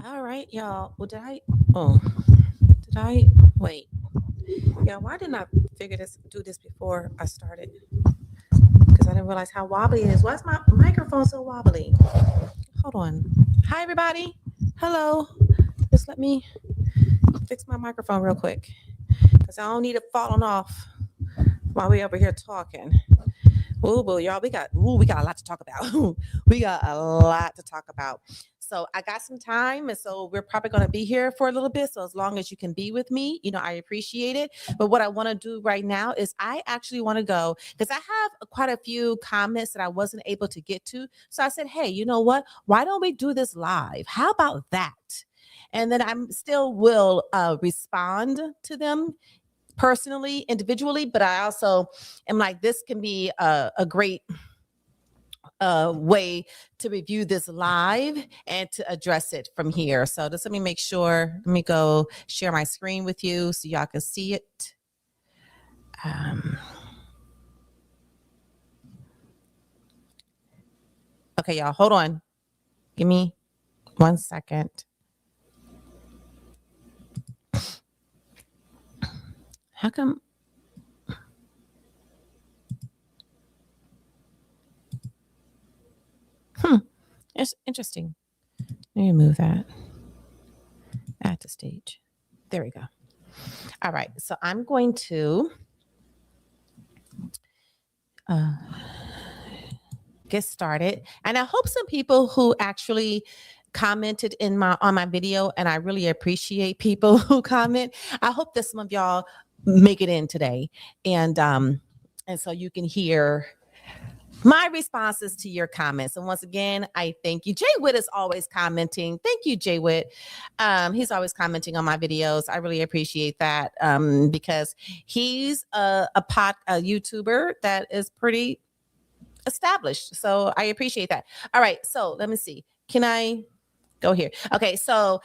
All right, y'all. Well, oh, did I, wait. Yeah, why didn't I do this before I started? Because I didn't realize how wobbly it is. Why is my microphone so wobbly? Hold on. Hi, everybody. Hello. Just let me fix my microphone real quick because I don't need it falling off while we over here talking. Ooh, boo, y'all, we got a lot to talk about. We got a lot to talk about. So I got some time, and so we're probably going to be here for a little bit. So as long as you can be with me, I appreciate it. But what I want to do right now is I actually want to go because I have quite a few comments that I wasn't able to get to. So I said, hey, you know what? Why don't we do this live? How about that? And then I'm still will respond to them personally, individually, but I also am like, this can be a great way to review this live and to address it from here. So just let me make sure, let me go share my screen with you so y'all can see it. Okay, y'all, hold on. Give me 1 second. How come? It's interesting. Let me move that. Add to stage. There we go. All right. So I'm going to get started. And I hope some people who actually commented on my video, and I really appreciate people who comment. I hope that some of y'all make it in today. And so you can hear my responses to your comments. And once again, I thank you. Jay Witt is always commenting. Thank you, Jay Witt. He's always commenting on my videos. I really appreciate that because he's a YouTuber that is pretty established. So I appreciate that. All right. So let me see. Can I go here? Okay. So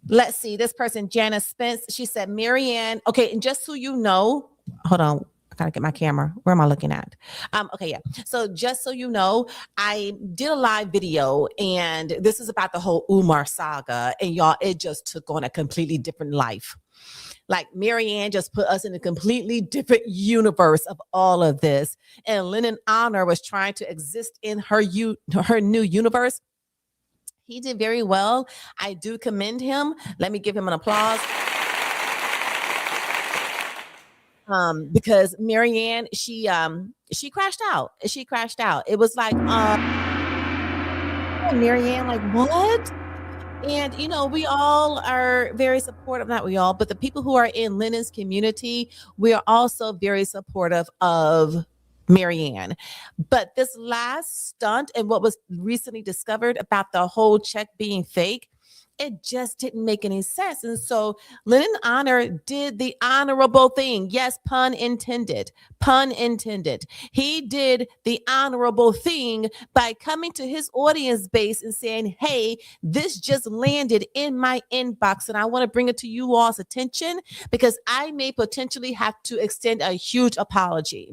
let's see. This person, Janice Spence, she said, Maryanne. Okay. And just so you know, hold on. I gotta get my camera. Where am I looking at? Okay, yeah. So just so you know, I did a live video, and this is about the whole Umar saga, and y'all, it just took on a completely different life. Like Maryanne just put us in a completely different universe of all of this, and Lennon Honor was trying to exist in her new universe. He did very well. I do commend him. Let me give him an applause. Because Maryanne, she crashed out. She crashed out. It was like, Maryanne, like what? And we all are very supportive. Not we all, but the people who are in Lennon's community, we are also very supportive of Maryanne. But this last stunt and what was recently discovered about the whole check being fake, it just didn't make any sense. And so Lennon Honor did the honorable thing. Yes, pun intended. Pun intended. He did the honorable thing by coming to his audience base and saying, hey, this just landed in my inbox and I want to bring it to you all's attention because I may potentially have to extend a huge apology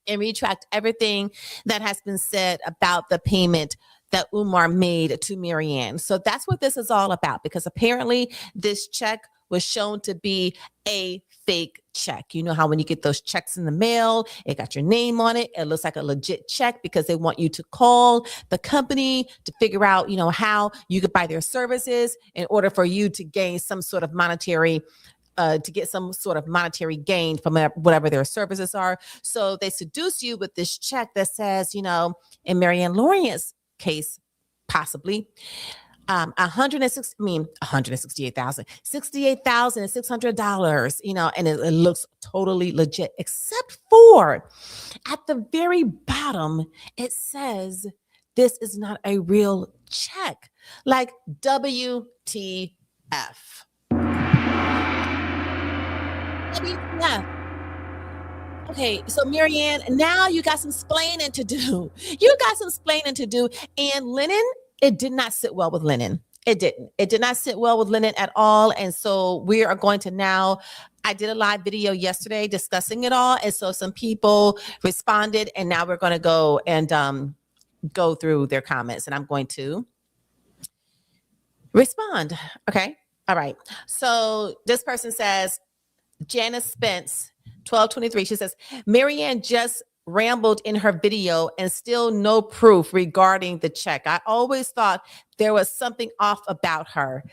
and retract everything that has been said about the payment that Umar made to Maryanne. So that's what this is all about, because apparently this check was shown to be a fake check. You know how when you get those checks in the mail, it got your name on it. It looks like a legit check because they want you to call the company to figure out, how you could buy their services in order for you to gain some sort of monetary to get some sort of monetary gain from whatever their services are. So they seduce you with this check that says, in Maryanne Lorient's case, possibly $68,600, and it looks totally legit, except for at the very bottom, it says this is not a real check, like WTF. Yeah. Okay, so Maryanne, now you got some splaining to do. You got some splaining to do. And Lennon, it did not sit well with Lennon. It didn't. It did not sit well with Lennon at all. And so we are going to now, I did a live video yesterday discussing it all. And so some people responded, and now we're going to go and go through their comments. And I'm going to Respond. Okay. All right. So this person says, Janice Spence, 1223. She says, Maryanne just rambled in her video and still no proof regarding the check. I always thought there was something off about her.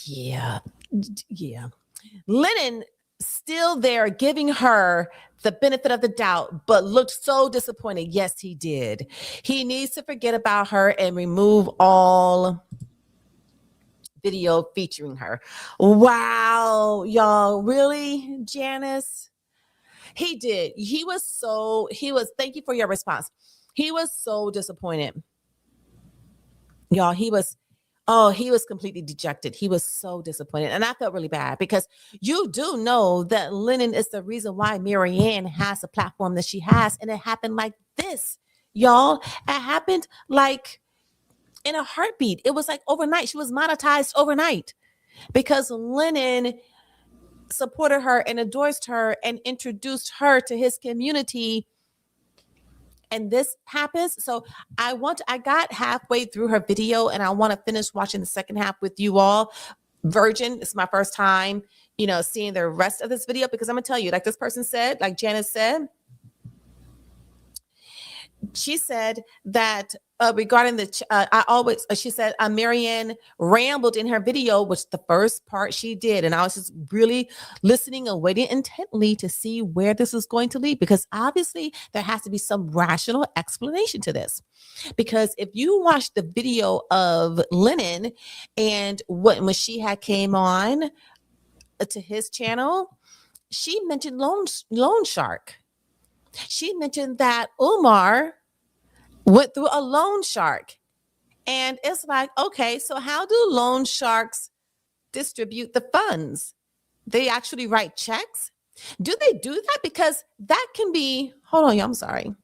Yeah. Yeah. Lennon still there giving her the benefit of the doubt, but looked so disappointed. Yes, he did. He needs to forget about her and remove all video featuring her. Wow, y'all, really, Janice? He did. Thank you for your response. He was so disappointed. Y'all, he was completely dejected. He was so disappointed. And I felt really bad because you do know that Lennon is the reason why Maryanne has the platform that she has. And it happened like this, y'all. It happened like in a heartbeat. It was like overnight. She was monetized overnight because Lennon supported her and endorsed her and introduced her to his community. And this happens. So I got halfway through her video and I want to finish watching the second half with you all. Virgin, it's my first time, seeing the rest of this video because I'm gonna tell you, like this person said, like Janice said, she said that regarding she said Maryanne rambled in her video, which the first part she did. And I was just really listening and waiting intently to see where this is going to lead, because obviously there has to be some rational explanation to this. Because if you watch the video of Lennon and when she had came on to his channel, she mentioned loan shark. She mentioned that Umar went through a loan shark. And it's like, okay, so how do loan sharks distribute the funds? They actually write checks? Do they do that? Because that can be, hold on, I'm sorry.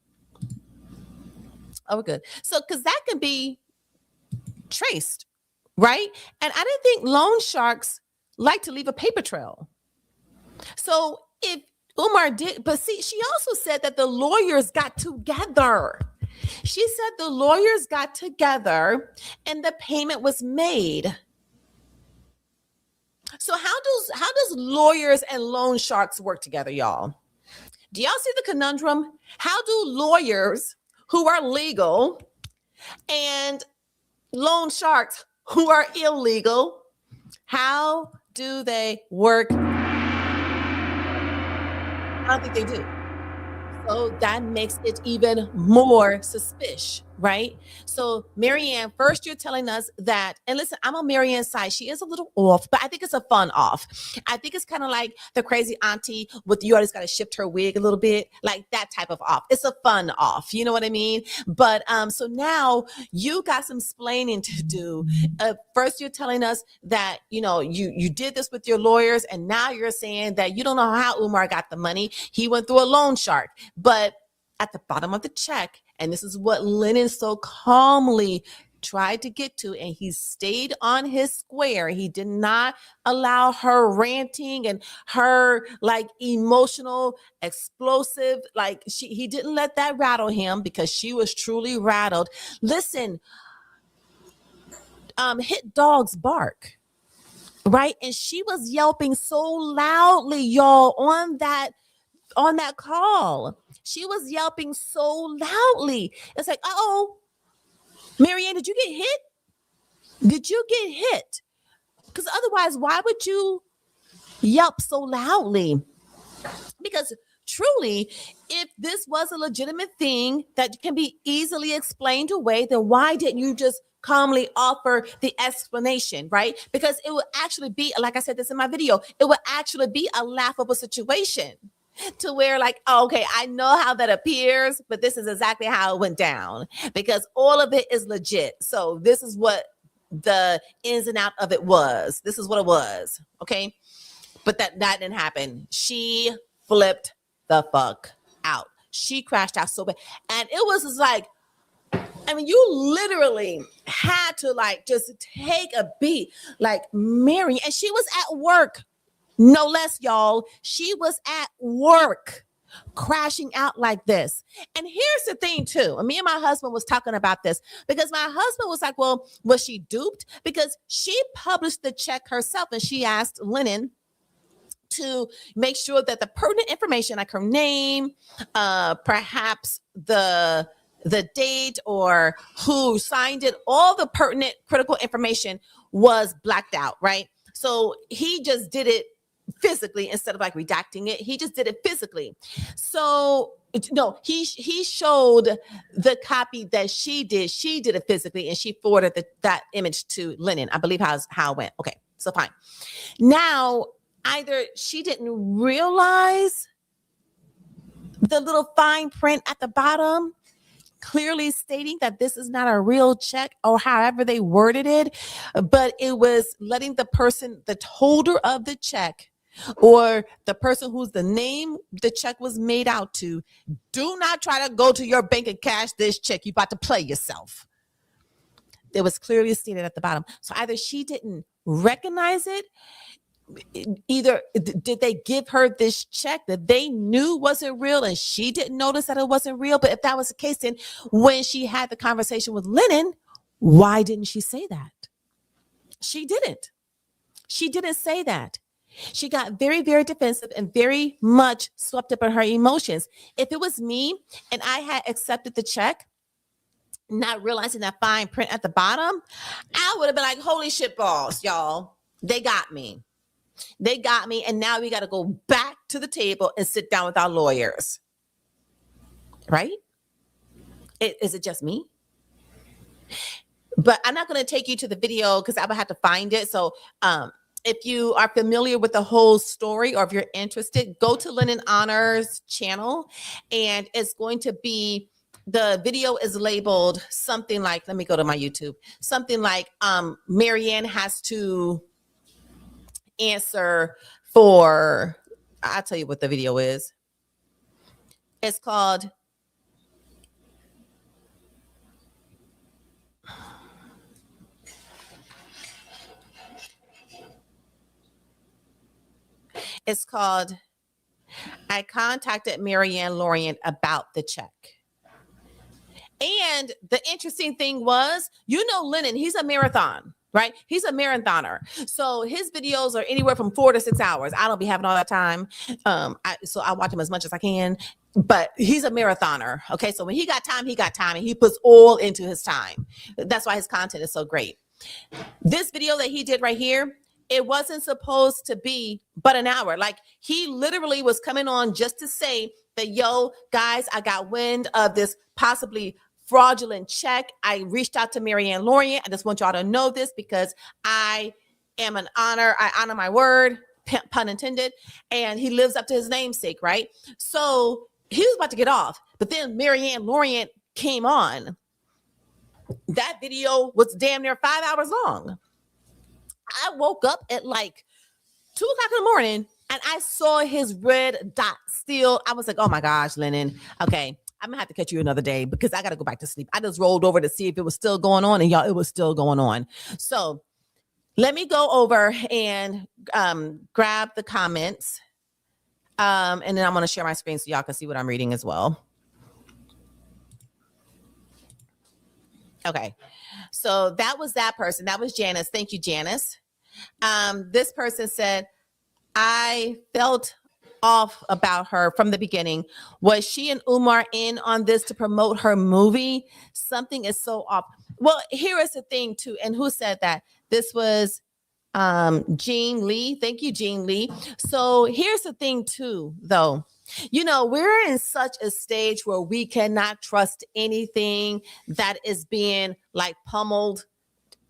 Oh, we're good. So, because that can be traced, right? And I didn't think loan sharks like to leave a paper trail. So if Umar did, but see, she also said that the lawyers got together. She said the lawyers got together and the payment was made. So how does lawyers and loan sharks work together, y'all? Do y'all see the conundrum? How do lawyers who are legal and loan sharks who are illegal, how do they work? I don't think they do. So that makes it even more suspicious, right? So Maryanne, first you're telling us that, and listen, I'm on Maryanne's side. She is a little off, but I think it's a fun off. I think it's kind of like the crazy auntie with you always got to shift her wig a little bit, like that type of off. It's a fun off, you know what I mean? But so now you got some explaining to do. First you're telling us that, you did this with your lawyers, and now you're saying that you don't know how Umar got the money. He went through a loan shark. But at the bottom of the check, and this is what Lennon so calmly tried to get to, and he stayed on his square. He did not allow her ranting and her like emotional, explosive, like he didn't let that rattle him, because she was truly rattled. Listen, hit dogs bark, right? And she was yelping so loudly, y'all, on that call. She was yelping so loudly. It's like, uh-oh, Maryanne, did you get hit? Did you get hit? Because otherwise, why would you yelp so loudly? Because truly, if this was a legitimate thing that can be easily explained away, then why didn't you just calmly offer the explanation, right? Because it would actually be, like I said this in my video, it would actually be a laughable situation. To where like, oh, okay, I know how that appears, but this is exactly how it went down, because all of it is legit. So this is what the ins and out of it was. This is what it was. Okay. But that didn't happen. She flipped the fuck out. She crashed out so bad. And it was just like, I mean, you literally had to like just take a beat, like Mary, and she was at work. No less, y'all. She was at work crashing out like this. And here's the thing too. And me and my husband was talking about this because my husband was like, well, was she duped? Because she published the check herself and she asked Lennon to make sure that the pertinent information, like her name, perhaps the date or who signed it, all the pertinent critical information was blacked out, right? So he just did it physically instead of like redacting it. He just did it physically. So no, he showed the copy that she did. She did it physically and she forwarded that image to Lennon. I believe how it went. Okay, so fine. Now, either she didn't realize the little fine print at the bottom clearly stating that this is not a real check, or however they worded it, but it was letting the person, the holder of the check, or the person whose the name the check was made out to, do not try to go to your bank and cash this check. You're about to play yourself. It was clearly stated at the bottom. So either she didn't recognize it, either did they give her this check that they knew wasn't real and she didn't notice that it wasn't real. But if that was the case, then when she had the conversation with Lennon, why didn't she say that? She didn't say that. She got very, very defensive and very much swept up in her emotions. If it was me and I had accepted the check, not realizing that fine print at the bottom, I would have been like, holy shit balls, y'all. They got me. And now we got to go back to the table and sit down with our lawyers. Right? Is it just me? But I'm not going to take you to the video because I would have to find it. So if you are familiar with the whole story, or if you're interested, go to Lenon Honor's channel, and it's going to be, the video is labeled something like, let me go to my YouTube, something like Maryanne has to answer for, I'll tell you what the video is. It's called I contacted Maryanne Lorian about the check. And the interesting thing was, Lennon, he's a marathon, right? He's a marathoner. So his videos are anywhere from 4 to 6 hours. I don't be having all that time. So I watch him as much as I can, but he's a marathoner. Okay. So when he got time, and he puts all into his time. That's why his content is so great. This video that he did right here, it wasn't supposed to be but an hour. Like, he literally was coming on just to say that, yo, guys, I got wind of this possibly fraudulent check. I reached out to Maryanne Lorian. I just want y'all to know this because I am an honor. I honor my word, pun intended. And he lives up to his namesake, right? So he was about to get off. But then Maryanne Lorian came on. That video was damn near 5 hours long. I woke up at like 2 o'clock in the morning and I saw his red dot still. I was like, oh my gosh, Lennon. Okay, I'm gonna have to catch you another day because I got to go back to sleep. I just rolled over to see if it was still going on, and y'all, it was still going on. So let me go over and grab the comments. And then I'm going to share my screen so y'all can see what I'm reading as well. Okay. So that was that person. That was Janice. Thank you, Janice. This person said, I felt off about her from the beginning. Was she and Umar in on this to promote her movie? Something is so off. Well, here is the thing too. And who said that? This was Jean Lee. Thank you, Jean Lee. So here's the thing too, though. You know, we're in such a stage where we cannot trust anything that is being like pummeled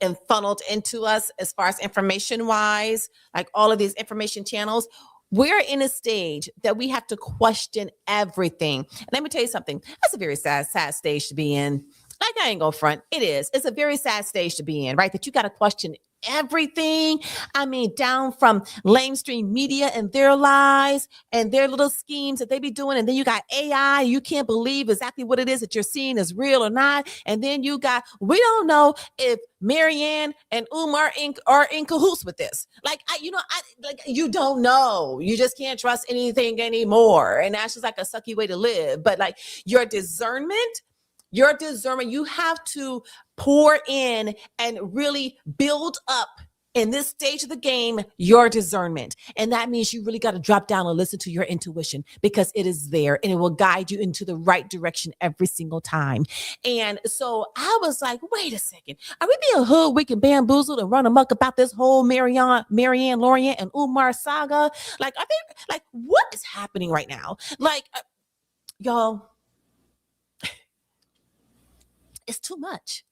and funneled into us as far as information wise, like all of these information channels. We're in a stage that we have to question everything. And let me tell you something. That's a very sad stage to be in. Like, I ain't gonna front. It is. It's a very sad stage to be in, right? That you got to question everything. I mean, down from mainstream media and their lies and their little schemes that they be doing. And then you got AI. You can't believe exactly what it is that you're seeing is real or not. And then you got, we don't know if Maryanne and Umar are in cahoots with this. You don't know. You just can't trust anything anymore. And that's just like a sucky way to live. But like your discernment, you have to pour in and really build up in this stage of the game, your discernment. And that means you really got to drop down and listen to your intuition, because it is there and it will guide you into the right direction every single time. And so I was like, wait a second, are we being hoodwinked and bamboozled and run amok about this whole Maryanne, Lenonon, and Umar saga? Like, are they, like, what is happening right now? Like, y'all, it's too much,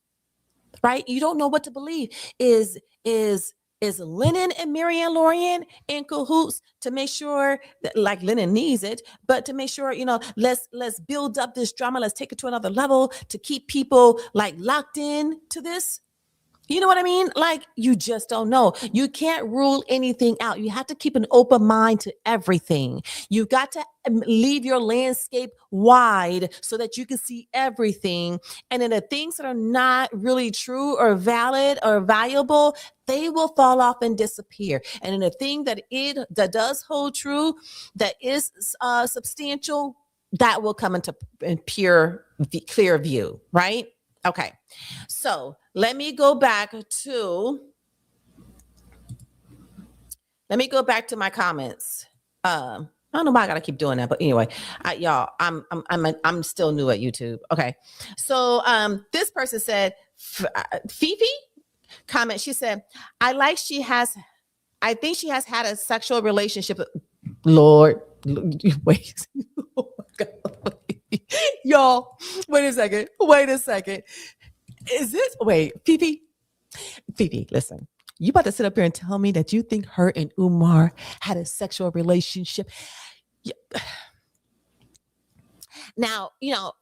right? You don't know what to believe. Is Lennon and Maryanne Lenonon in cahoots to make sure that, like, Lennon needs it, but to make sure, let's build up this drama, let's take it to another level to keep people like locked in to this? You know what I mean? Like, you just don't know. You can't rule anything out. You have to keep an open mind to everything. You got to leave your landscape wide so that you can see everything. And then the things that are not really true or valid or valuable, they will fall off and disappear. And then the thing that does hold true, that is substantial, that will come into clear view, right? Okay, so let me go back to my comments. I don't know why I gotta keep doing that, but anyway, y'all, I'm still new at YouTube. Okay, so this person said, Fifi comment. She said, I think she has had a sexual relationship. Lord, wait, oh my God. Y'all, wait a second. Is this, wait, Fifi, listen, you about to sit up here and tell me that you think her and Umar had a sexual relationship? Now,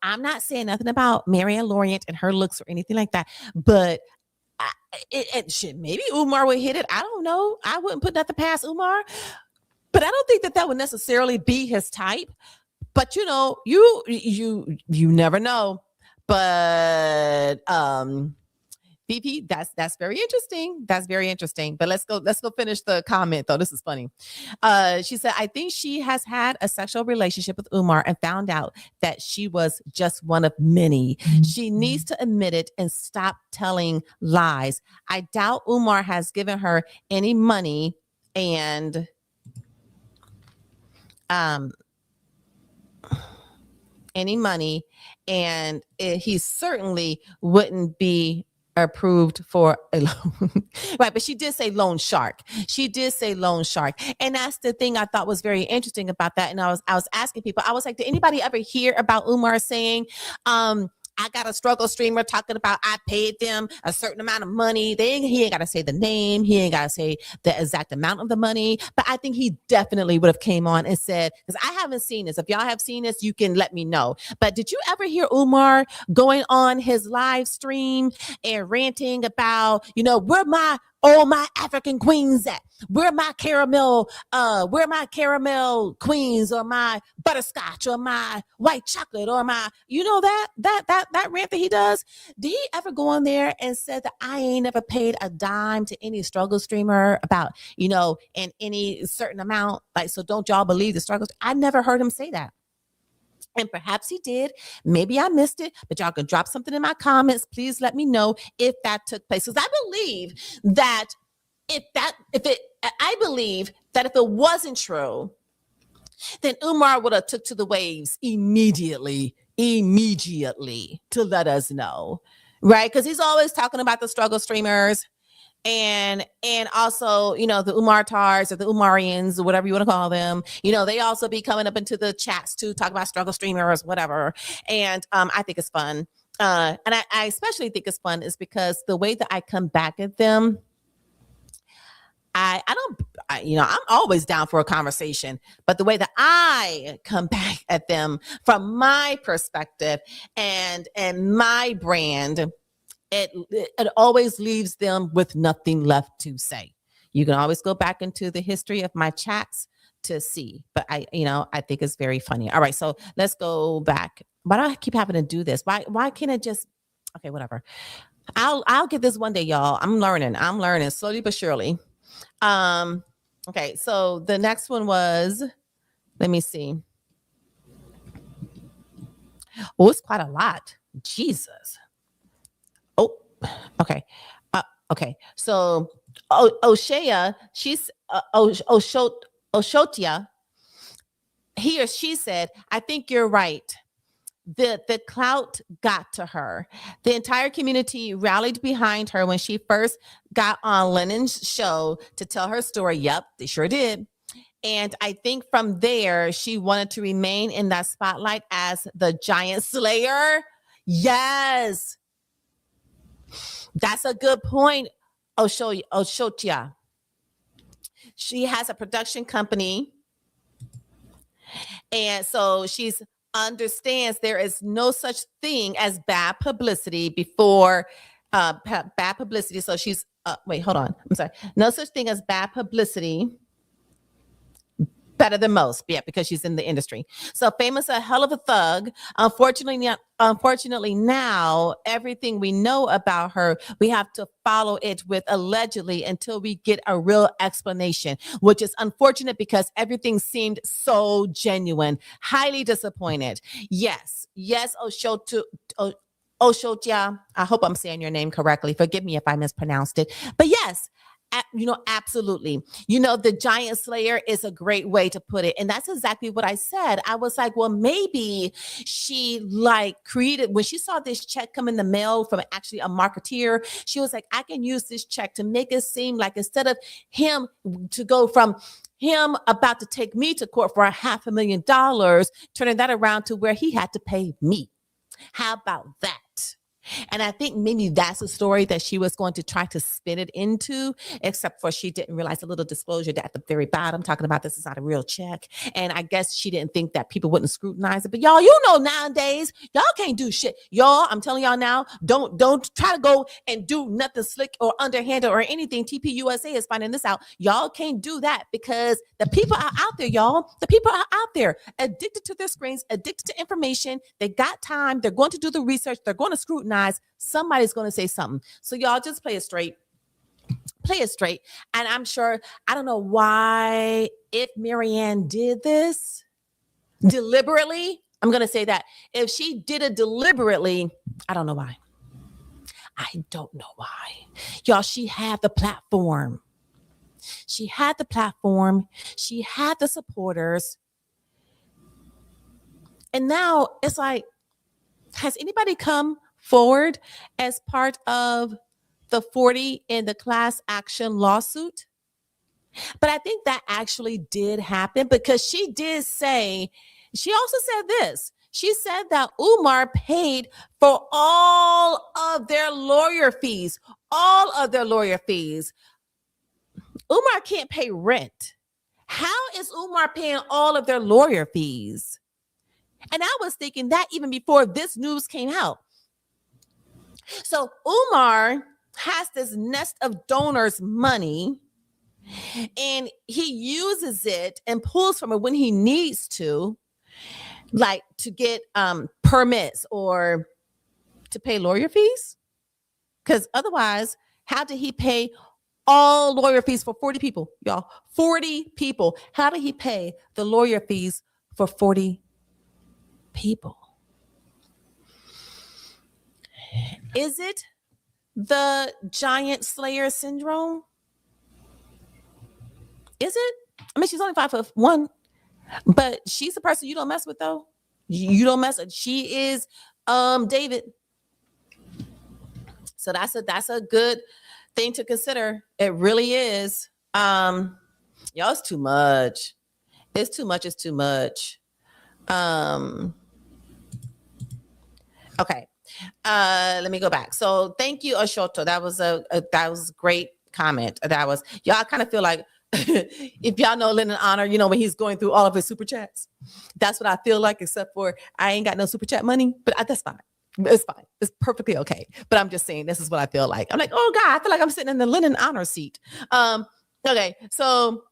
I'm not saying nothing about Maryanne Lenonon and her looks or anything like that, but maybe Umar would hit it. I don't know. I wouldn't put nothing past Umar, but I don't think that would necessarily be his type. But you never know. But VP, that's very interesting. That's very interesting. But let's go finish the comment though. This is funny. She said, I think she has had a sexual relationship with Umar and found out that she was just one of many. She needs to admit it and stop telling lies. I doubt Umar has given her any money and he certainly wouldn't be approved for a loan. Right, but she did say loan shark. And that's the thing I thought was very interesting about that. And I was asking people, I was like, did anybody ever hear about Umar saying, I got a struggle streamer talking about I paid them a certain amount of money. He ain't got to say the name. He ain't got to say the exact amount of the money. But I think he definitely would have came on and said, because I haven't seen this. If y'all have seen this, you can let me know. But did you ever hear Umar going on his live stream and ranting about, where all my African queens at? Where my caramel queens, or my butterscotch, or my white chocolate, or my, that rant that he does? Did he ever go on there and said that I ain't never paid a dime to any struggle streamer about, in any certain amount? Like, so don't y'all believe the struggles? I never heard him say that. And perhaps he did. Maybe I missed it, but y'all can drop something in my comments. Please let me know if that took place. Because I believe that if it wasn't true, then Umar would have took to the waves immediately to let us know, right? Because he's always talking about the struggle streamers. And also, the Umartars or the Umarians or whatever you want to call them, they also be coming up into the chats to talk about struggle streamers, whatever. And I think it's fun. And I especially think it's fun is because the way that I come back at them, I'm always down for a conversation, but the way that I come back at them from my perspective and my brand, it always leaves them with nothing left to say. You can always go back into the history of my chats to see. But I think it's very funny. All right, so let's go back. Why do I keep having to do this? Why can't it just okay, whatever. I'll get this one day, y'all. I'm learning slowly but surely. Okay, so the next one was, let me see. Oh, it's quite a lot. Jesus. Oh, okay. Okay. So O'Shea, she's Oshotia, he or she said, I think you're right. The clout got to her. The entire community rallied behind her when she first got on Lennon's show to tell her story. Yep, they sure did. And I think from there, she wanted to remain in that spotlight as the giant slayer. Yes, that's a good point, Oshotia. She has a production company. And so she's understands there is no such thing as bad publicity before bad publicity. So she's wait, hold on. I'm sorry. No such thing as bad publicity. Better than most, yeah, because she's in the industry. So famous, a hell of a thug. Unfortunately, now everything we know about her, we have to follow it with allegedly until we get a real explanation, which is unfortunate because everything seemed so genuine. Highly disappointed. Yes, Oshotia. I hope I'm saying your name correctly. Forgive me if I mispronounced it. But yes, absolutely. The giant slayer is a great way to put it. And that's exactly what I said. I was like, well, maybe she created, when she saw this check come in the mail from actually a marketeer, she was like, I can use this check to make it seem like instead of him to go from him about to take me to court for $500,000, turning that around to where he had to pay me. How about that? And I think maybe that's a story that she was going to try to spin it into, except for she didn't realize a little disclosure that at the very bottom, talking about this is not a real check. And I guess she didn't think that people wouldn't scrutinize it. But y'all, nowadays, y'all can't do shit. Y'all, I'm telling y'all now, don't try to go and do nothing slick or underhanded or anything. TPUSA is finding this out. Y'all can't do that because the people are out there, y'all. The people are out there addicted to their screens, addicted to information. They got time. They're going to do the research. They're going to scrutinize. Somebody's going to say something. So y'all just play it straight. And I'm sure, I don't know why, if Maryanne did this deliberately, I'm going to say that if she did it deliberately, I don't know why. Y'all, she had the platform. She had the supporters. And now it's like, has anybody come forward as part of the 40 in the class action lawsuit? But I think that actually did happen because she did say, she also said this. She said that Umar paid for all of their lawyer fees. Umar can't pay rent. How is Umar paying all of their lawyer fees? And I was thinking that even before this news came out. So Umar has this nest of donors' money and he uses it and pulls from it when he needs to, like to get permits or to pay lawyer fees. Because otherwise, how did he pay all lawyer fees for 40 people, y'all? 40 people. How did he pay the lawyer fees for 40 people? Is it the giant slayer syndrome? Is it? I mean, she's only 5'1", but she's the person you don't mess with, though. You don't mess with. She is David. So that's a good thing to consider. It really is. Y'all, it's too much. It's too much. Okay. Let me go back. So thank you, Oshoto. That was a great comment. Y'all, I kind of feel like if y'all know Lennon Honor, when he's going through all of his super chats, that's what I feel like, except for I ain't got no super chat money, but that's fine. It's fine. It's perfectly okay. But I'm just saying, this is what I feel like. I'm like, oh God, I feel like I'm sitting in the Lennon honor seat. Okay, so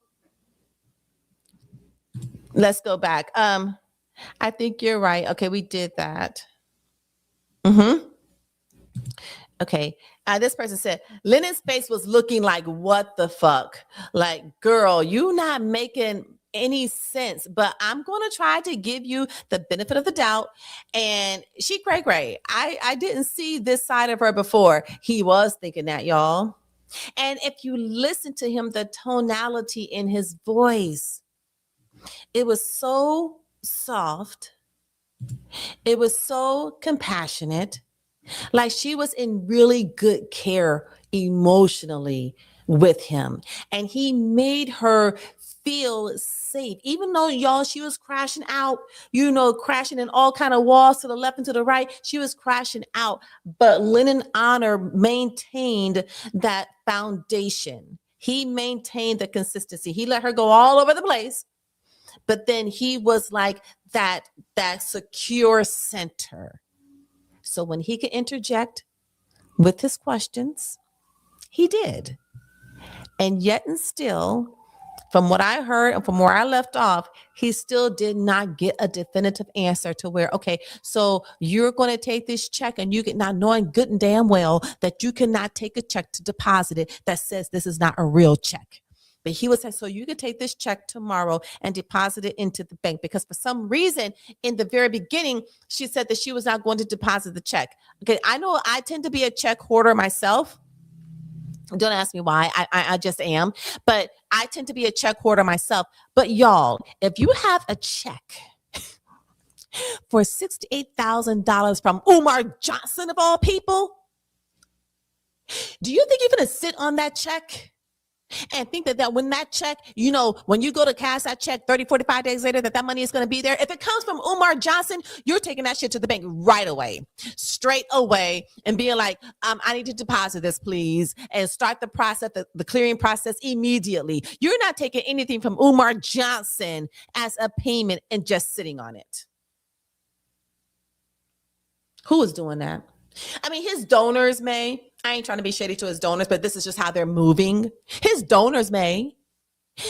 let's go back. I think you're right. Okay, we did that. Mm-hmm. Okay. This person said Lennon's face was looking like, what the fuck? Like, girl, you not making any sense, but I'm going to try to give you the benefit of the doubt. And she great. I didn't see this side of her before. He was thinking that, y'all. And if you listen to him, the tonality in his voice, it was so soft. It was so compassionate. Like she was in really good care emotionally with him. And he made her feel safe. Even though, y'all, she was crashing out, crashing in all kind of walls to the left and to the right. She was crashing out. But Lennon Honor maintained that foundation. He maintained the consistency. He let her go all over the place. But then he was like that secure center. So when he could interject with his questions, he did. And yet and still, from what I heard and from where I left off, he still did not get a definitive answer to where, okay, so you're going to take this check and you get not knowing good and damn well that you cannot take a check to deposit it that says this is not a real check. But he was saying, so you can take this check tomorrow and deposit it into the bank, because for some reason in the very beginning, she said that she was not going to deposit the check. Okay, I know I tend to be a check hoarder myself. Don't ask me why. I just am. But I tend to be a check hoarder myself. But y'all, if you have a check for $68,000 from Umar Johnson of all people, do you think you're going to sit on that check and think that when that check, when you go to cash that check 30, 45 days later, that money is going to be there? If it comes from Umar Johnson, you're taking that shit to the bank right away, straight away, and being like, I need to deposit this, please, and start the process, the clearing process immediately. You're not taking anything from Umar Johnson as a payment and just sitting on it. Who is doing that? I mean, his donors may. I ain't trying to be shady to his donors, but this is just how they're moving. His donors may.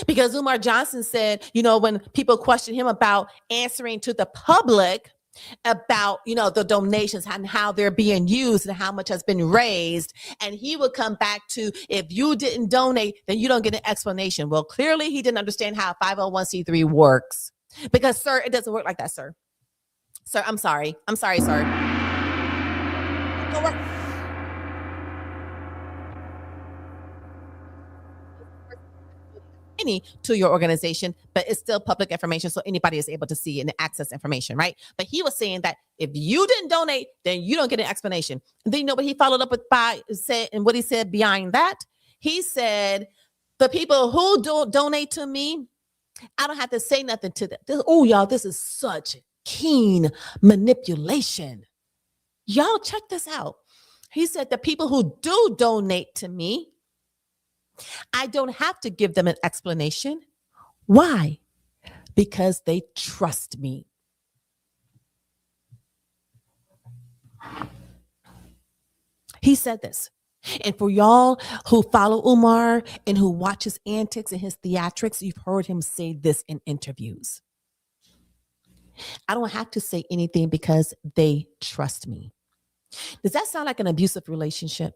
Because Umar Johnson said, when people question him about answering to the public about, the donations and how they're being used and how much has been raised, and he would come back to, if you didn't donate, then you don't get an explanation. Well, clearly he didn't understand how 501c3 works. Because, sir, it doesn't work like that, sir. Sir, I'm sorry, sir. To your organization, but it's still public information, so anybody is able to see and access information, right? But he was saying that if you didn't donate, then you don't get an explanation. And then what he followed up with what he said behind that? He said, the people who donate to me, I don't have to say nothing to them. Oh, y'all, this is such keen manipulation. Y'all, check this out. He said the people who do donate to me, I don't have to give them an explanation. Why? Because they trust me. He said this. And for y'all who follow Umar and who watch his antics and his theatrics, you've heard him say this in interviews. I don't have to say anything because they trust me. Does that sound like an abusive relationship?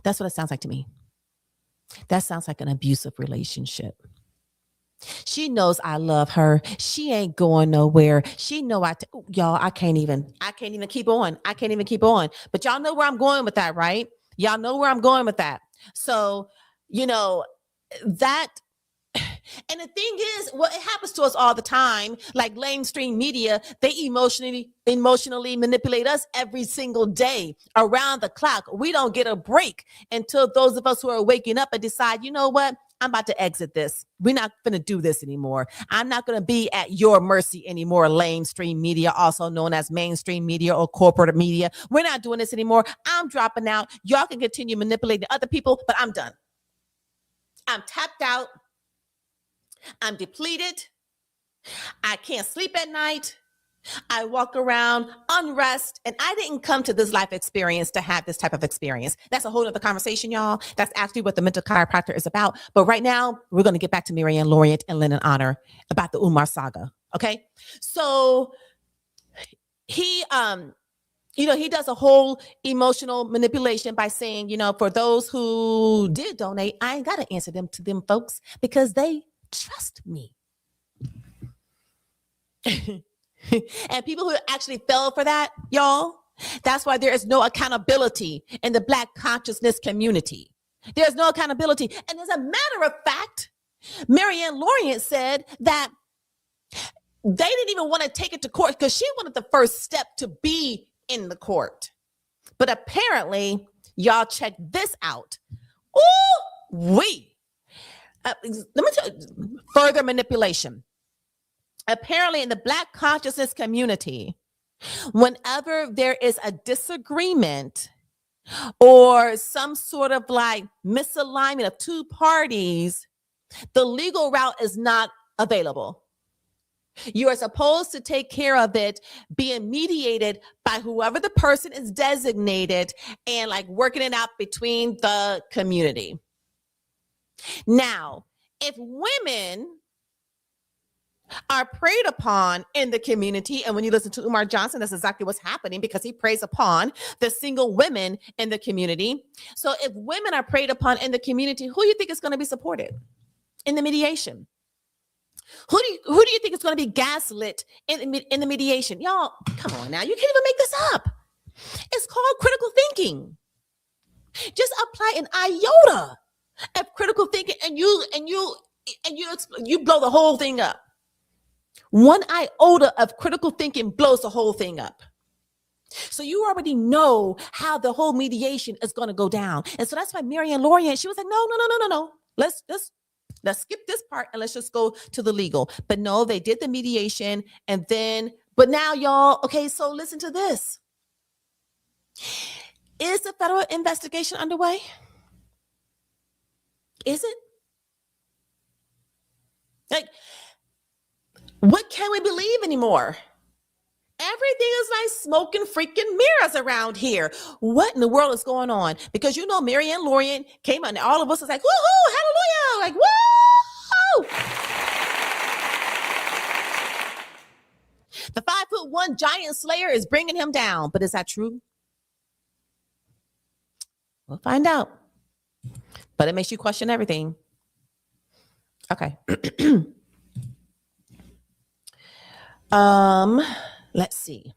That's what it sounds like to me. That sounds like an abusive relationship. She knows I love her. She ain't going nowhere. She know y'all, I can't even keep on. I can't even keep on. But y'all know where I'm going with that, right? Y'all know where I'm going with that. So, that. And the thing is, it happens to us all the time. Like mainstream media, they emotionally manipulate us every single day around the clock. We don't get a break until those of us who are waking up and decide, you know what? I'm about to exit this. We're not going to do this anymore. I'm not going to be at your mercy anymore. Mainstream media, also known as mainstream media or corporate media. We're not doing this anymore. I'm dropping out. Y'all can continue manipulating other people, but I'm done. I'm tapped out. I'm depleted. I can't sleep at night. I walk around unrest, and I didn't come to this life experience to have this type of experience. That's a whole other conversation, y'all. That's actually what the mental chiropractor is about. But right now, we're going to get back to Mary Ann Lorient and Lennon Honor about the Umar saga. Okay. So he, he does a whole emotional manipulation by saying, for those who did donate, I ain't got to answer them to them folks because they trust me. And people who actually fell for that, y'all, that's why there is no accountability in the Black consciousness community. There's no accountability. And as a matter of fact, Mary Ann Lorient said that they didn't even want to take it to court because she wanted the first step to be in the court. But apparently, y'all check this out. Let me tell you, further manipulation. Apparently, in the Black consciousness community, whenever there is a disagreement or some sort of like misalignment of two parties, the legal route is not available. You are supposed to take care of it being mediated by whoever the person is designated and like working it out between the community. Now, if women are preyed upon in the community, and when you listen to Umar Johnson, that's exactly what's happening because he preys upon the single women in the community. So if women are preyed upon in the community, who do you think is going to be supported in the mediation? Who do you think is going to be gaslit in the mediation? Y'all, come on now. You can't even make this up. It's called critical thinking. Just apply an iota of critical thinking and you blow the whole thing up. One iota of critical thinking blows the whole thing up. So you already know how the whole mediation is going to go down. And so that's why Mary Ann Lorient, she was like, no. Let's skip this part and let's just go to the legal. But no, they did the mediation but now y'all, okay, so listen to this. Is the federal investigation underway? Is it? Like, what can we believe anymore? Everything is like smoke and freaking mirrors around here. What in the world is going on? Because Mary Ann Lorient came out and all of us was like, woohoo, hallelujah, like, woo! The 5'1" giant slayer is bringing him down. But is that true? We'll find out. But it makes you question everything. Okay. Let's see.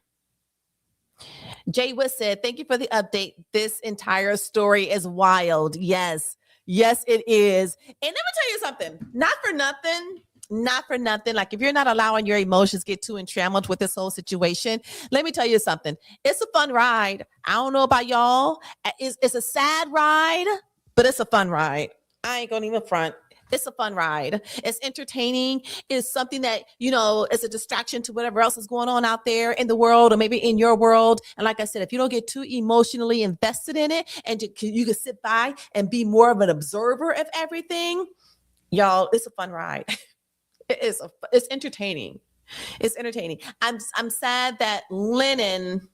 Jay Wiss said, thank you for the update. This entire story is wild. Yes, it is. And let me tell you something, not for nothing. Like if you're not allowing your emotions get too entrammelled with this whole situation, let me tell you something. It's a fun ride. I don't know about y'all. It's a sad ride, but it's a fun ride. I ain't gonna even front. It's a fun ride. It's entertaining. It's something that, is a distraction to whatever else is going on out there in the world or maybe in your world. And like I said, if you don't get too emotionally invested in it and you can sit by and be more of an observer of everything, y'all, it's a fun ride. It's entertaining. It's entertaining. I'm sad that Lennon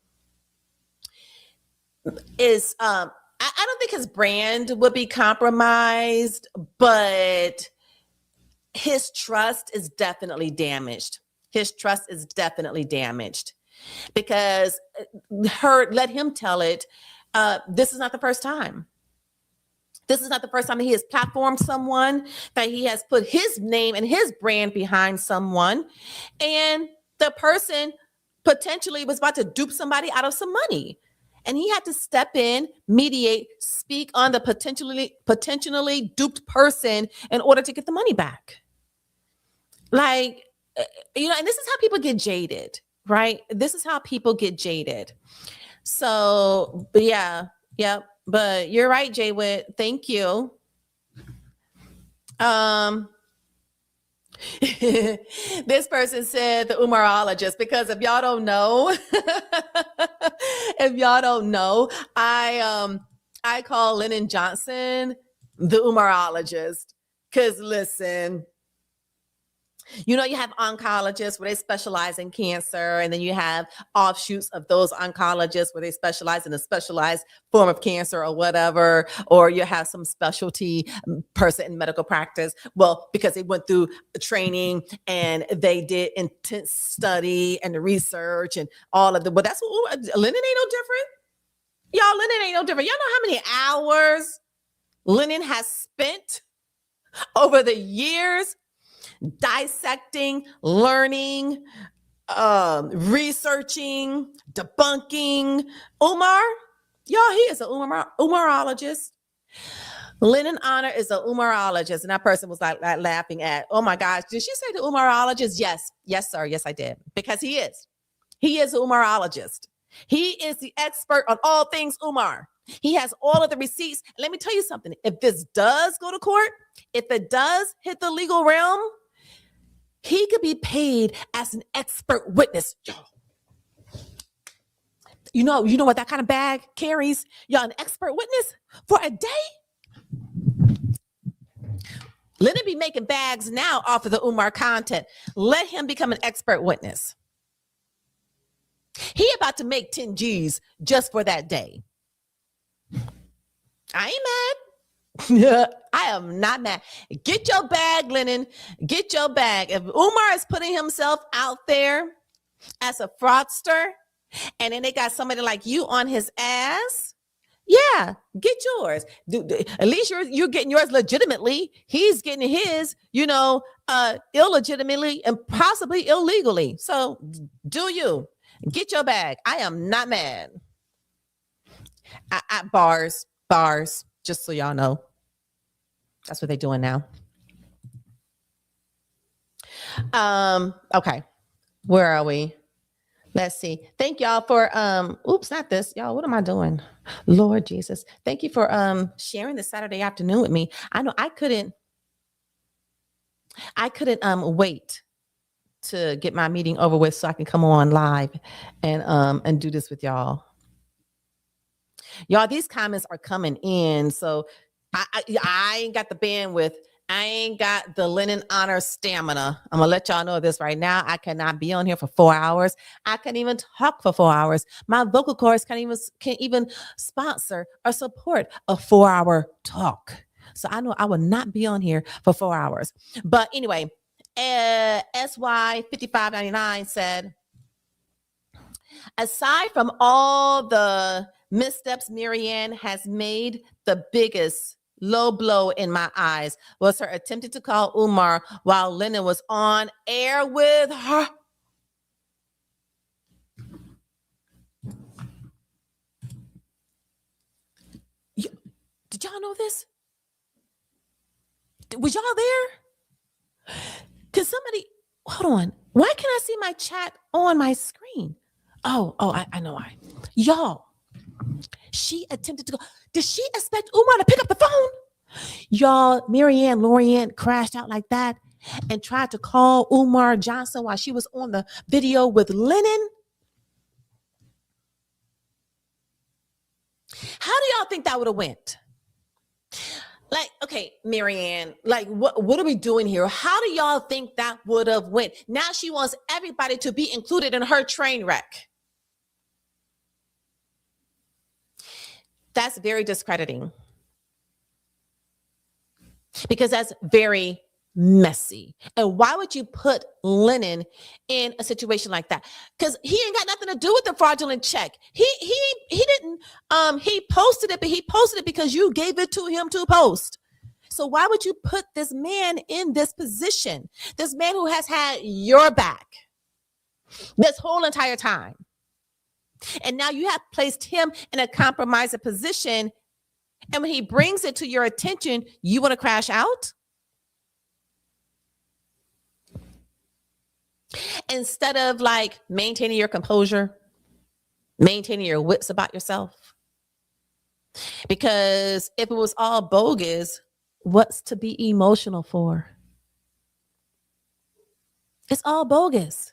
is, I don't think his brand would be compromised, but his trust is definitely damaged. Because let him tell it. This is not the first time. This is not the first time that he has platformed someone, that he has put his name and his brand behind someone. And the person potentially was about to dupe somebody out of some money. And he had to step in, mediate, speak on the potentially duped person in order to get the money back. Like, and this is how people get jaded, right? This is how people get jaded. So, but yeah. But you're right, Jay Witt. Thank you. This person said the Umarologist, because if y'all don't know, I call Lennon Johnson the Umarologist. Because listen, You know, you have oncologists where they specialize in cancer, and then you have offshoots of those oncologists where they specialize in a specialized form of cancer or whatever, or you have some specialty person in medical practice. Well, because they went through training and they did intense study and the research and all of the, but that's what Lennon ain't no different. Y'all, Lennon ain't no different. Y'all know how many hours Lennon has spent over the years dissecting, learning, researching, debunking. Umar, y'all, he is an Umarologist. Lennon Honor is an Umarologist. And that person was like laughing at, oh my gosh, did she say the Umarologist? Yes. Yes, sir. Yes, I did. Because he is. He is an Umarologist. He is the expert on all things Umar. He has all of the receipts. Let me tell you something. If this does go to court, if it does hit the legal realm, he could be paid as an expert witness. You know what that kind of bag carries? Y'all, an expert witness for a day? Lennon be making bags now off of the Umar content. Let him become an expert witness. He about to make 10 G's just for that day. I ain't mad. I am not mad. Get your bag, Lennon. Get your bag. If Umar is putting himself out there as a fraudster, and then they got somebody like you on his ass, yeah, get yours. At least you're getting yours legitimately. He's getting his, illegitimately and possibly illegally. So do you. Get your bag. I am not mad. At bars, just so y'all know. That's what they're doing now. Okay. Where are we? Let's see. Thank y'all for oops, not this. Y'all, what am I doing? Lord Jesus. Thank you for sharing this Saturday afternoon with me. I know I couldn't wait to get my meeting over with so I can come on live and do this with y'all. Y'all, these comments are coming in. So I ain't got the bandwidth. I ain't got the Lennon Honor stamina. I'm going to let y'all know this right now. I cannot be on here for 4 hours. I can't even talk for 4 hours. My vocal cords can't even sponsor or support a 4-hour talk. So I know I will not be on here for 4 hours. But anyway, SY5599 said, aside from all the missteps Maryanne has made, the biggest low blow in my eyes was her attempting to call Umar while Lennon was on air with her. Did y'all know this? Was y'all there? Can somebody, hold on. Why can't I see my chat on my screen? Oh, I know why. Y'all, she attempted to go. Did she expect Umar to pick up the phone? Y'all, Lorianne crashed out like that and tried to call Umar Johnson while she was on the video with Lennon. How do y'all think that would have went? Like, okay, Maryanne, like what are we doing here? How do y'all think that would have went? Now she wants everybody to be included in her train wreck. That's very discrediting. Because that's very messy. And why would you put Lennon in a situation like that? Because he ain't got nothing to do with the fraudulent check. He didn't he posted it, but he posted it because you gave it to him to post. So why would you put this man in this position? This man who has had your back this whole entire time. And now you have placed him in a compromising position. And when he brings it to your attention, you want to crash out? Instead of like maintaining your composure, maintaining your wits about yourself. Because if it was all bogus, what's to be emotional for? It's all bogus.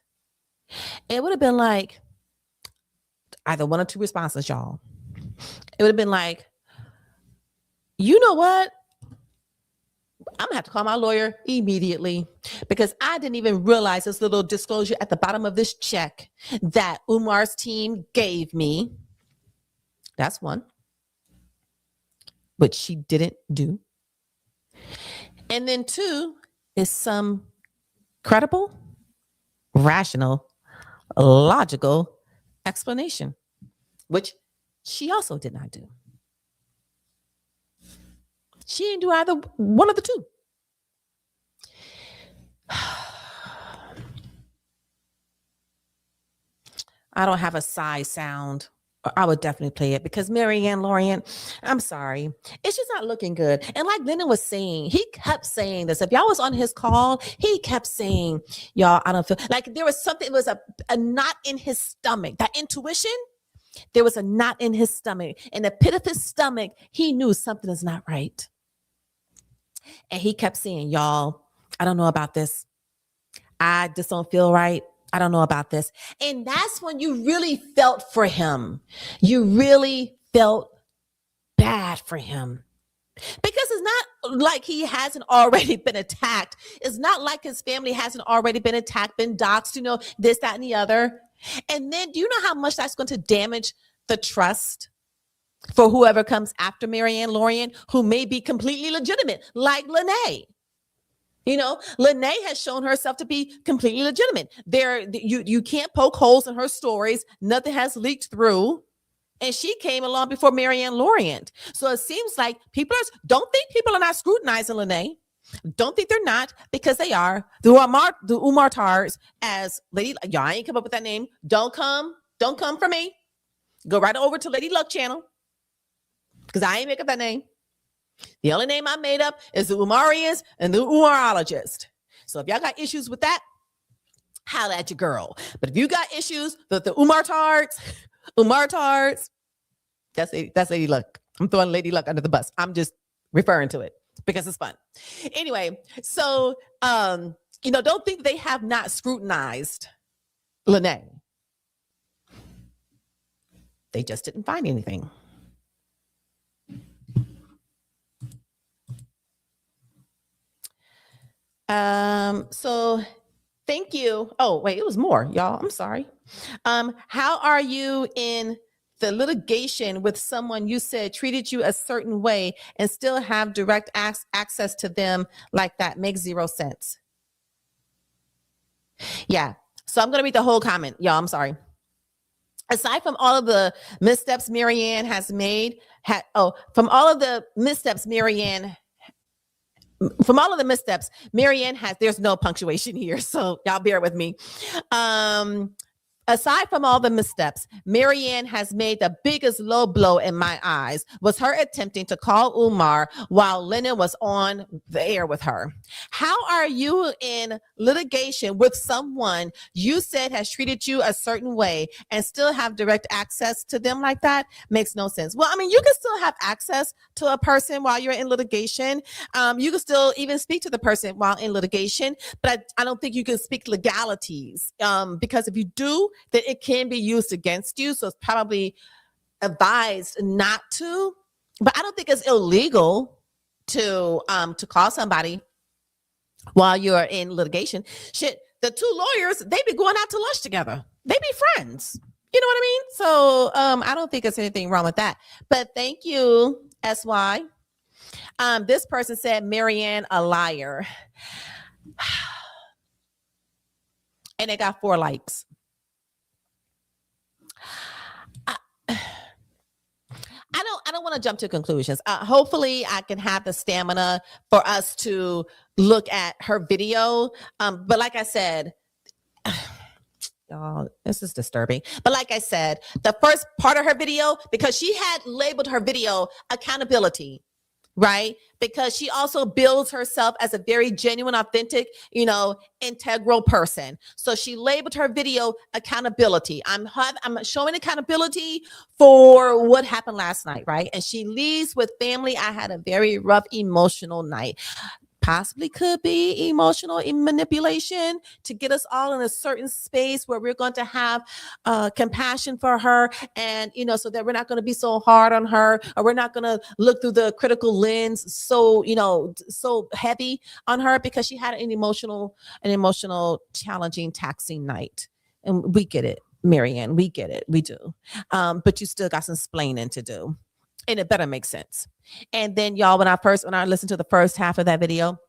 It would have been like either one or two responses, y'all. It would have been like, you know what? I'm gonna have to call my lawyer immediately because I didn't even realize this little disclosure at the bottom of this check that Umar's team gave me. That's one, which she didn't do. And then two is some credible, rational, logical explanation, which she also did not do. She didn't do either one of the two. I don't have a sigh sound. I would definitely play it because Maryanne Lorian, I'm sorry. It's just not looking good. And like Lennon was saying, he kept saying this. If y'all was on his call, he kept saying, y'all, I don't feel like there was something, it was a knot in his stomach. That intuition, there was a knot in his stomach. In the pit of his stomach, he knew something is not right. And he kept saying, y'all, I don't know about this. I just don't feel right. I don't know about this. And that's when you really felt for him. You really felt bad for him. Because it's not like he hasn't already been attacked. It's not like his family hasn't already been attacked, been doxxed, this, that, and the other. And then do you know how much that's going to damage the trust for whoever comes after Maryanne Lorian, who may be completely legitimate, like Lene? Lene has shown herself to be completely legitimate. You can't poke holes in her stories. Nothing has leaked through. And she came along before Maryanne Lorian. So it seems like don't think people are not scrutinizing Lene. Don't think they're not, because they are. The Umar Tards, as Lady, y'all ain't come up with that name. Don't come for me. Go right over to Lady Luck channel, because I ain't make up that name. The only name I made up is the Umarians and the Umarologist. So if y'all got issues with that, holla at your girl. But if you got issues with the Umar Tards, that's Lady Luck. I'm throwing Lady Luck under the bus. I'm just referring to it because it's fun. Anyway, so don't think they have not scrutinized Lene. They just didn't find anything. So thank you. Oh, wait, it was more, y'all. I'm sorry. How are you in the litigation with someone you said treated you a certain way and still have direct access to them like that? Makes zero sense. Yeah. So I'm going to read the whole comment, y'all. I'm sorry. Aside from all of the missteps Maryanne has made, Maryanne has, there's no punctuation here, so y'all bear with me. Aside from all the missteps, Maryanne has made the biggest low blow in my eyes was her attempting to call Umar while Lennon was on the air with her. How are you in litigation with someone you said has treated you a certain way and still have direct access to them like that? Makes no sense. Well, I mean, you can still have access to a person while you're in litigation. You can still even speak to the person while in litigation, but I don't think you can speak legalities because if you do, then it can be used against you. So it's probably advised not to, but I don't think it's illegal to call somebody while you're in litigation. Shit, the two lawyers, they be going out to lunch together. They be friends. You know what I mean? So I don't think there's anything wrong with that. But thank you, SY. This person said Maryanne a liar. And they got 4 likes. I don't want to jump to conclusions. Hopefully I can have the stamina for us to look at her video. But like I said, oh, this is disturbing. But like I said, the first part of her video, because she had labeled her video accountability, right? Because she also builds herself as a very genuine, authentic, integral person. So she labeled her video accountability. I'm showing accountability for what happened last night, right? And she leaves with family. I had a very rough emotional night. possibly could be emotional manipulation to get us all in a certain space where we're going to have compassion for her, and so that we're not going to be so hard on her, or we're not going to look through the critical lens so so heavy on her because she had an emotional challenging taxing night. And we get it, Maryanne, we get it, we do. But you still got some splaining to do, and it better make sense. And then y'all, when I listened to the first half of that video,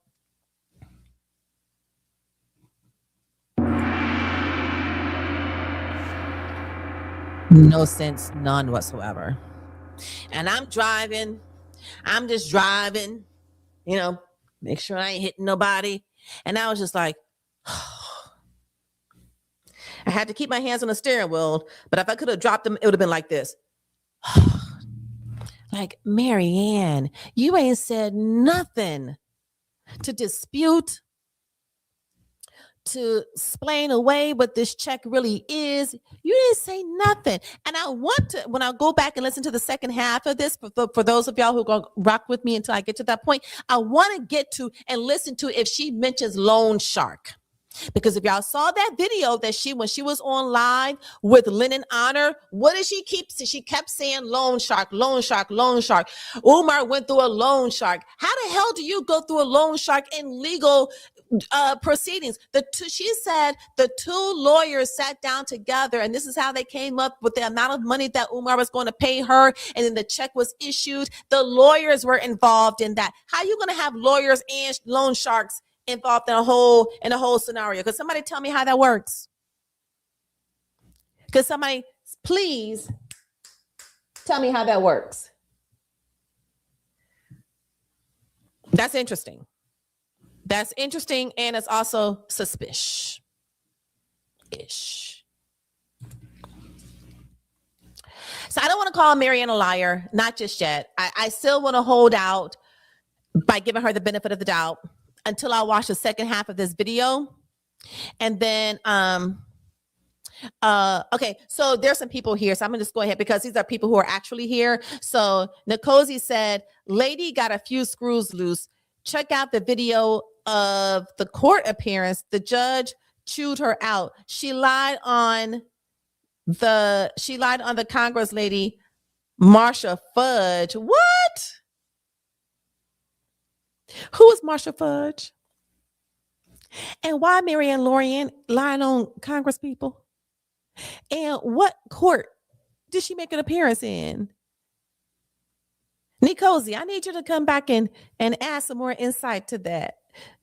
no sense, none whatsoever. And I'm just driving, make sure I ain't hitting nobody. And I was just like, I had to keep my hands on the steering wheel, but if I could have dropped them, it would have been like this. Like, Maryanne, you ain't said nothing to dispute, to explain away what this check really is. You didn't say nothing. And I want to, when I go back and listen to the second half of this, for those of y'all who are going to rock with me until I get to that point, I want to get to and listen to if she mentions loan shark. Because if y'all saw that video that when she was on live with Lenon Honor, what did she keep? She kept saying loan shark, loan shark, loan shark. Umar went through a loan shark. How the hell do you go through a loan shark in legal proceedings? She said the two lawyers sat down together, and this is how they came up with the amount of money that Umar was going to pay her, and then the check was issued. The lawyers were involved in that. How are you going to have lawyers and loan sharks involved in a whole scenario? Could somebody tell me how that works? Could somebody please tell me how that works? That's interesting. That's interesting, and it's also suspicious-ish. So I don't want to call Maryanne a liar, not just yet. I still want to hold out by giving her the benefit of the doubt until I watch the second half of this video. And then okay, so there's some people here, so I'm gonna just go ahead because these are people who are actually here. So Nkosi said, lady got a few screws loose. Check out the video of the court appearance. The judge chewed her out. She lied on the Congress lady, Marsha Fudge. What? Who is Marsha Fudge? And why Maryanne Lorian lying on Congress people? And what court did she make an appearance in? Nkosi, I need you to come back and add some more insight to that.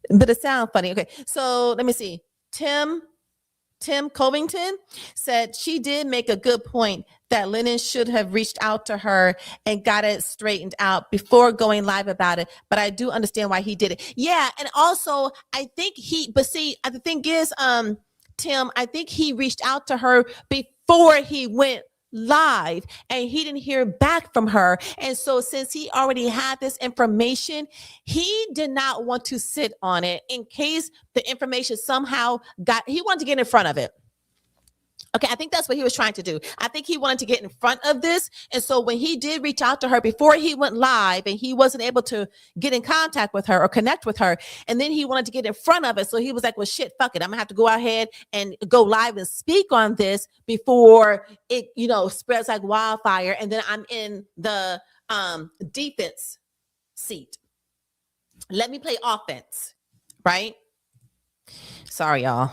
But it sounds funny. Okay, so let me see. Tim Covington said she did make a good point that Lenon should have reached out to her and got it straightened out before going live about it. But I do understand why he did it. Yeah, and also I think the thing is, Tim, I think he reached out to her before he went live and he didn't hear back from her. And so since he already had this information, he did not want to sit on it in case the information somehow he wanted to get in front of it. Okay, I think that's what he was trying to do. I think he wanted to get in front of this. And so when he did reach out to her before he went live and he wasn't able to get in contact with her or connect with her, and then he wanted to get in front of it. So he was like, well, shit, fuck it. I'm gonna have to go ahead and go live and speak on this before it, spreads like wildfire. And then I'm in the defense seat. Let me play offense, right? Sorry, y'all.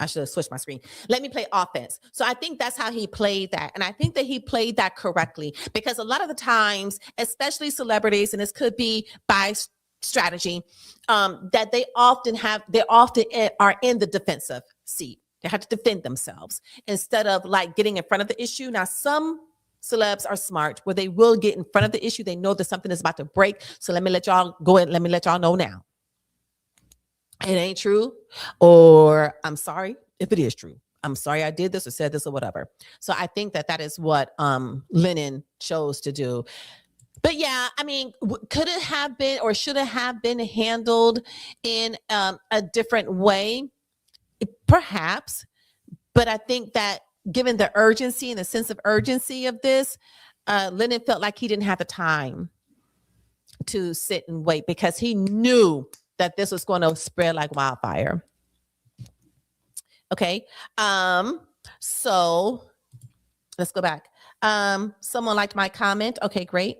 I should have switched my screen. Let me play offense. So I think that's how he played that. And I think that he played that correctly because a lot of the times, especially celebrities, and this could be by strategy, that they often are in the defensive seat. They have to defend themselves instead of like getting in front of the issue. Now, some celebs are smart where they will get in front of the issue. They know that something is about to break. So let me let y'all go ahead. Let me let y'all know now. It ain't true, or I'm sorry if it is true. I'm sorry I did this or said this or whatever. So I think that is what Lenon chose to do. But yeah, I mean, could it have been or should it have been handled in a different way? Perhaps. But I think that given the urgency and the sense of urgency of this, Lenon felt like he didn't have the time to sit and wait because he knew that this was going to spread like wildfire. Okay. So let's go back. Someone liked my comment. Okay, great.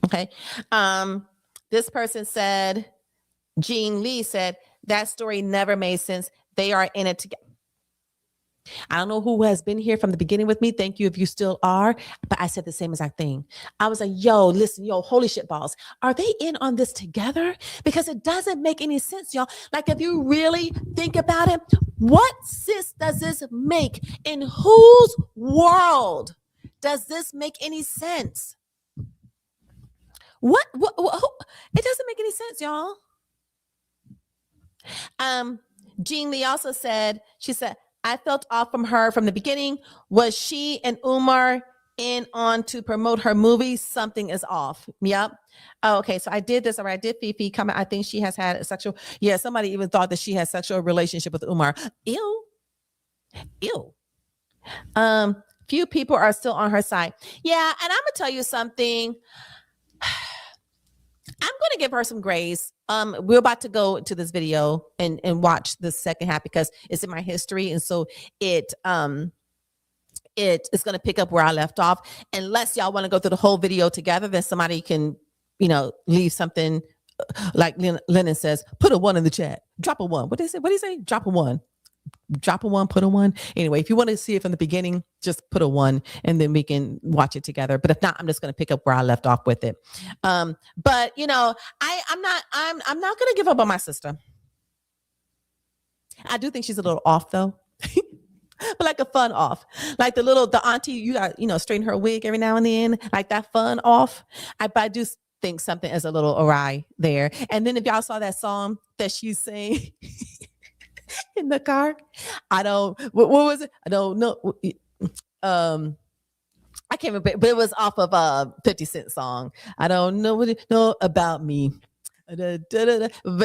Okay. This person said, Jean Lee said, that story never made sense. They are in it together. I don't know who has been here from the beginning with me. Thank you if you still are. But I said the same exact thing. I was like, yo, listen, yo, holy shit balls. Are they in on this together? Because it doesn't make any sense, y'all. Like, if you really think about it, what sense does this make? In whose world does this make any sense? What? It doesn't make any sense, y'all. Jean Lee also said, she said, I felt off from her from the beginning. Was she and Umar in on to promote her movie? Something is off. Yep. Oh, okay. So I did this, or I did Fifi comment. I think she has had a sexual. Yeah. Somebody even thought that she had sexual relationship with Umar. Ew. Ew. Few people are still on her side. Yeah. And I'm going to tell you something. I'm going to give her some grace. We're about to go to this video and watch the second half because it's in my history. And so it is going to pick up where I left off. Unless y'all want to go through the whole video together, then somebody can, leave something like Lennon says, put a 1 in the chat, drop a 1. What do you say? Drop a 1. Drop a 1, put a 1. Anyway, if you want to see it from the beginning, just put a 1 and then we can watch it together. But if not, I'm just going to pick up where I left off with it. But I'm not going to give up on my sister. I do think she's a little off though. But like a fun off, like the auntie, you got, straighten her wig every now and then, like that fun off. I do think something is a little awry there. And then if y'all saw that song that she sang in the car, what was it? I don't know. I can't remember, but it was off of a 50 Cent song. I don't know what it know about me. But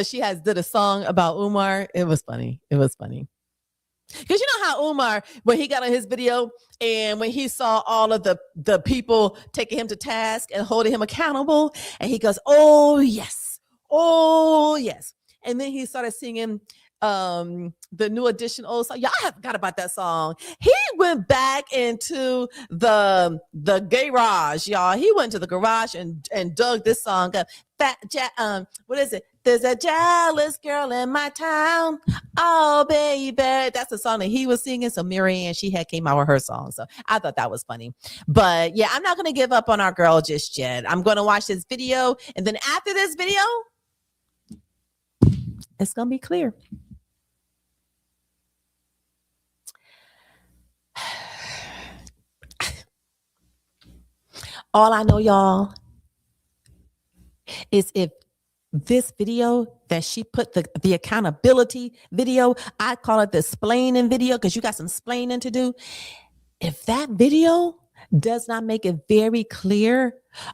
she did a song about Umar. It was funny. Because you know how Umar, when he got on his video and when he saw all of the people taking him to task and holding him accountable, and he goes, oh yes. And then he started singing the New Edition old song. Y'all have forgot about that song. He went back into the garage, y'all. He went to the garage and dug this song up. What is it? There's a jealous girl in my town. Oh, baby. That's the song that he was singing. So Maryanne, she came out with her song. So I thought that was funny. But yeah, I'm not going to give up on our girl just yet. I'm going to watch this video. And then after this video, it's going to be clear. All I know, y'all, is if this video that she put, the accountability video, I call it the splaining video because you got some splaining to do. If that video does not make it very clear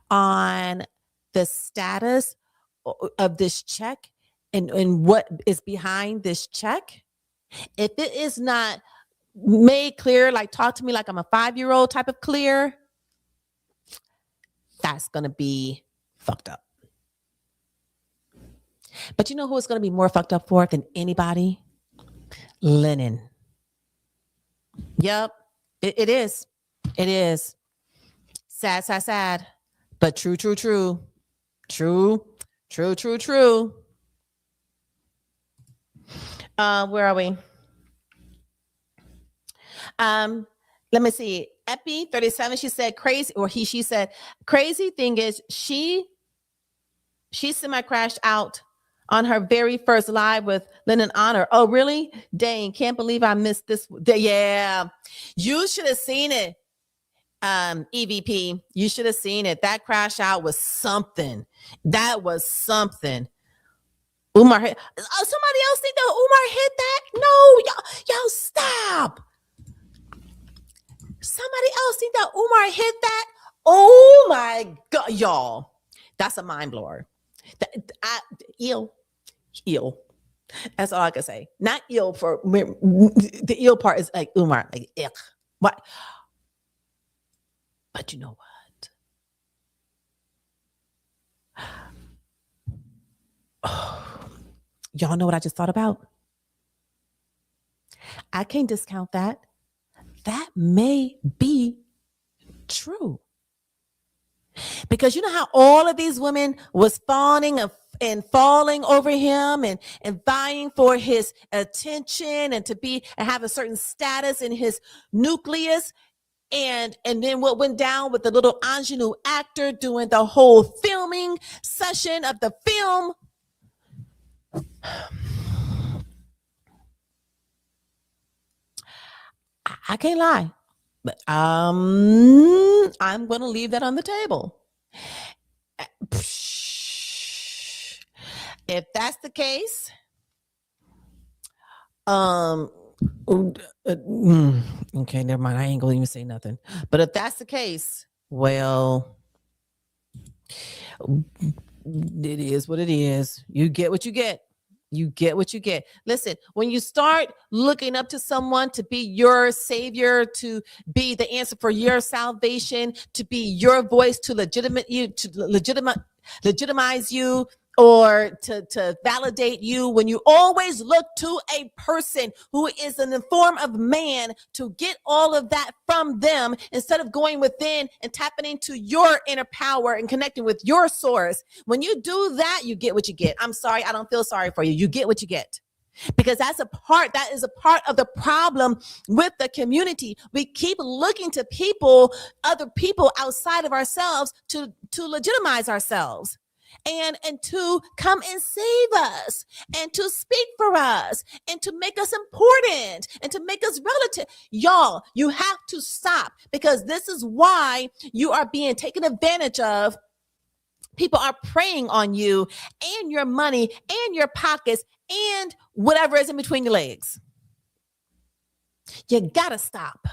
on the status of this check and what is behind this check, if it is not made clear, like talk to me like I'm a 5-year-old type of clear, that's going to be fucked up. But you know who it's going to be more fucked up for than anybody? Lennon. Yep, it is. It is. Sad. But true. Where are we? Let me see. Epi 37, she said crazy, or she said crazy thing is she semi-crashed out on her very first live with Lennon Honor. Oh, really? Dang, can't believe I missed this. Yeah, you should have seen it. EVP, you should have seen it. That crash out was something. That was something. Umar hit. Somebody else think that Umar hit that? No, y'all stop. Somebody else think that Umar hit that? Oh my God, y'all. That's a mind blower. Ill. That's all I can say. Not ill for the ill part is like Umar, like ick. What? But you know what? Y'all know what I just thought about? I can't discount that. That may be true. Because you know how all of these women was fawning and falling over him and vying for his attention and to be and have a certain status in his nucleus. And then what went down with the little ingenue actor doing the whole filming session of the film. I can't lie, but I'm going to leave that on the table. If that's the case, okay, never mind. I ain't gonna even say nothing. But if that's the case, well, it is what it is. You get what you get. You get what you get. Listen, when you start looking up to someone to be your savior, to be the answer for your salvation, to be your voice to legitimize you, or to validate you, when you always look to a person who is in the form of man to get all of that from them, instead of going within and tapping into your inner power and connecting with your source, when you do that, you get what you get. I'm sorry, I don't feel sorry for you. You get what you get. Because that is a part of the problem with the community. We keep looking to other people outside of ourselves to legitimize ourselves. And to come and save us and to speak for us and to make us important and to make us relative. Y'all, you have to stop, because this is why you are being taken advantage of. People are preying on you and your money and your pockets and whatever is in between your legs. You gotta stop.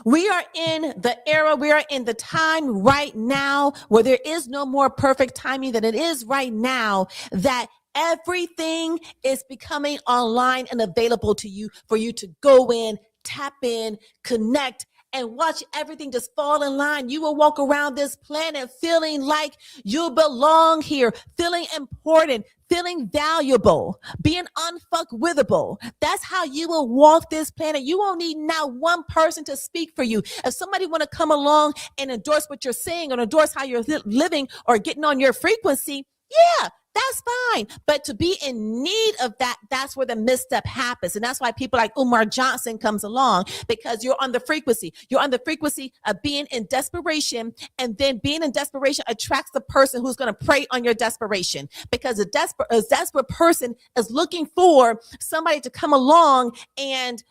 We are in the era, we are in the time right now where there is no more perfect timing than it is right now, that everything is becoming online and available to you for you to go in, tap in, connect, and watch everything just fall in line. You will walk around this planet feeling like you belong here, feeling important, feeling valuable, being unfuckwithable. That's how you will walk this planet. You won't need not one person to speak for you. If somebody want to come along and endorse what you're saying or endorse how you're living or getting on your frequency, yeah, that's fine. But to be in need of that, that's where the misstep happens. And that's why people like Umar Johnson comes along, because you're on the frequency. You're on the frequency of being in desperation, and then being in desperation attracts the person who's going to prey on your desperation, because a desperate person is looking for somebody to come along and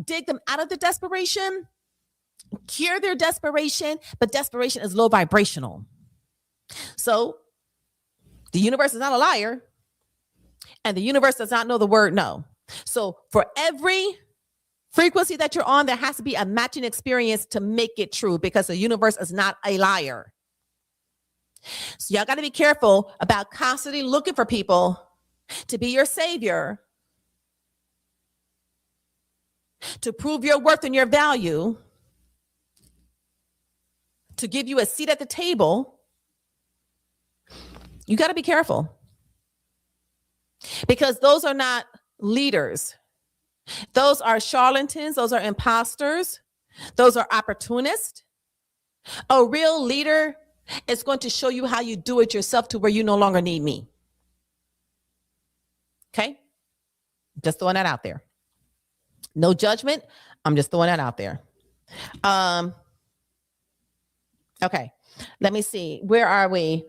dig them out of the desperation, cure their desperation, but desperation is low vibrational. So the universe is not a liar, and the universe does not know the word no. So for every frequency that you're on, there has to be a matching experience to make it true, because the universe is not a liar. So y'all got to be careful about constantly looking for people to be your savior, to prove your worth and your value, to give you a seat at the table. You got to be careful, because those are not leaders. Those are charlatans. Those are imposters. Those are opportunists. A real leader is going to show you how you do it yourself to where you no longer need me. Okay? Just throwing that out there. No judgment. I'm just throwing that out there. Okay. Let me see. Where are we?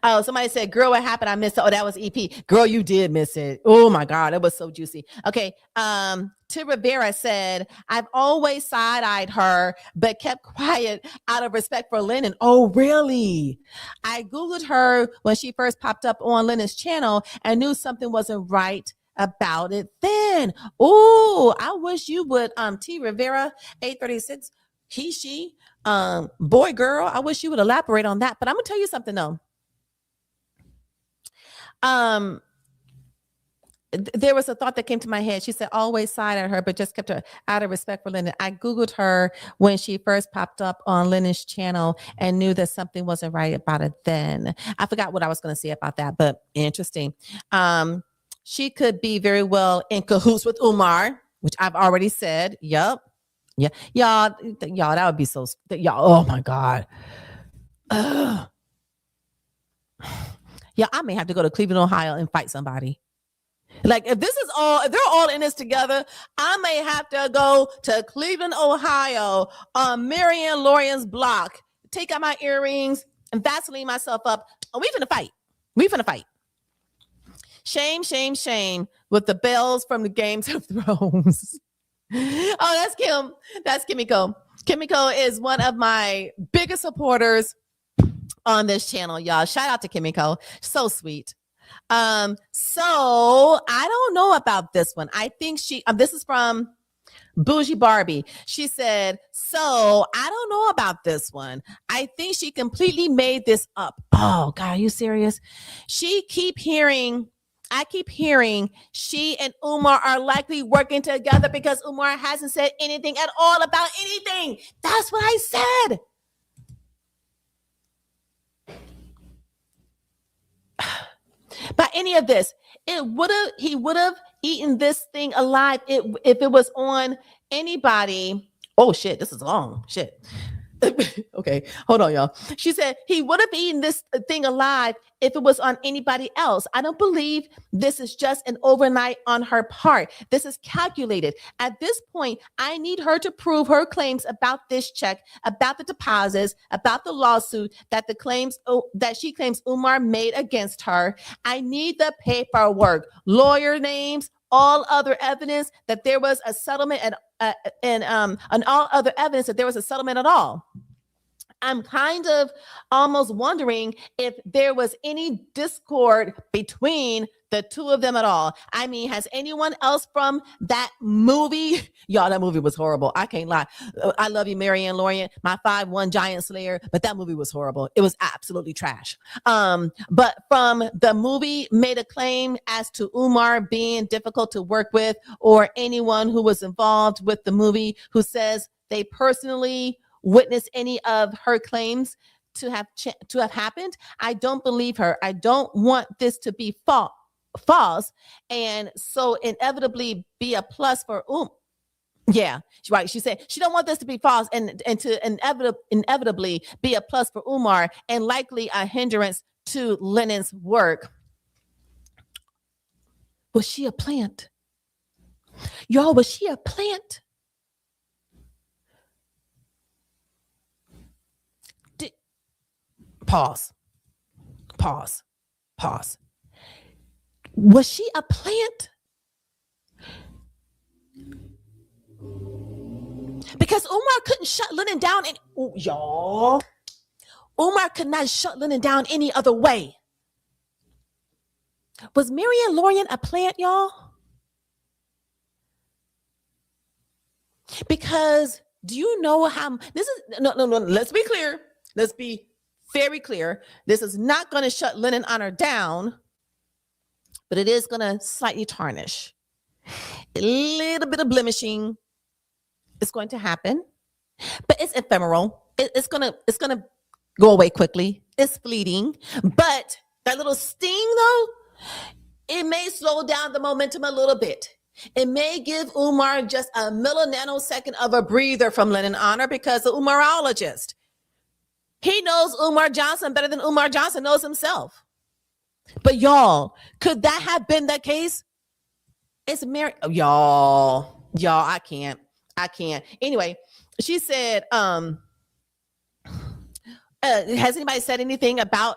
Oh, somebody said, girl, what happened? I missed it. Oh, that was EP. Girl, you did miss it. Oh my God, it was so juicy. Okay. T. Rivera said, I've always side-eyed her, but kept quiet out of respect for Lennon. Oh, really? I Googled her when she first popped up on Lennon's channel and knew something wasn't right about it then. Oh, I wish you would, T. Rivera, 836, he, she, boy, girl, I wish you would elaborate on that. But I'm gonna tell you something though. there was a thought that came to my head. She said, always sided her, but just kept her out of respect for Lennon. I Googled her when she first popped up on Lennon's channel and knew that something wasn't right about it then. I forgot what I was going to say about that, but interesting. She could be very well in cahoots with Umar, which I've already said. Yup. Yeah. Y'all, that would be so, y'all, oh my God. Ugh. Yeah, I may have to go to Cleveland, Ohio and fight somebody. Like if they're all in this together, I may have to go to Cleveland, Ohio, on Maryanne Lorian's block, take out my earrings and Vaseline myself up. And we finna fight. We finna fight. Shame, shame, shame with the bells from the Games of Thrones. Oh, that's Kim. That's Kimiko. Kimiko is one of my biggest supporters on this channel, y'all. Shout out to Kimiko. So sweet. So I don't know about this one. I think this is from Bougie Barbie. She said, so I don't know about this one. I think she completely made this up. Oh God, are you serious? I keep hearing she and Umar are likely working together because Umar hasn't said anything at all about anything. That's what I said. By any of this, he would have eaten this thing alive if it was on anybody. Oh shit, this is long. Shit. Okay, hold on, y'all. She said he would have eaten this thing alive if it was on anybody else. I don't believe this is just an overnight on her part. This is calculated. At this point, I need her to prove her claims about this check, about the deposits, about the lawsuit that she claims Umar made against her. I need the paperwork, lawyer names, all other evidence that there was a settlement and all other evidence that there was a settlement at all. I'm kind of almost wondering if there was any discord between the two of them at all. I mean, has anyone else from that movie? Y'all, that movie was horrible. I can't lie. I love you, Maryanne Lorian, my 5'1" giant slayer, but that movie was horrible. It was absolutely trash. But from the movie made a claim as to Umar being difficult to work with, or anyone who was involved with the movie who says they personally witness any of her claims to have happened. I don't believe her. I don't want this to be false, and so inevitably be a plus for Yeah, right. She said she don't want this to be false and to inevitably be a plus for Umar and likely a hindrance to Lennon's work. Was she a plant? Y'all, was she a plant? Pause. Was she a plant? Because Umar couldn't shut Lennon down. Y'all, Umar could not shut Lennon down any other way. Was Maryanne Lorian a plant, y'all? Because do you know how this is? No. Let's be clear. Let's be very clear. This is not going to shut Lennon honor down, but it is going to slightly tarnish. A little bit of blemishing is going to happen, but it's ephemeral. It's gonna go away quickly. It's fleeting, but that little sting, though, it may slow down the momentum a little bit. It may give Umar just a nanosecond of a breather from Lennon honor because the Umarologist. He knows Umar Johnson better than Umar Johnson knows himself. But y'all, could that have been the case? It's Mary. Y'all, I can't. Anyway, she said, has anybody said anything about,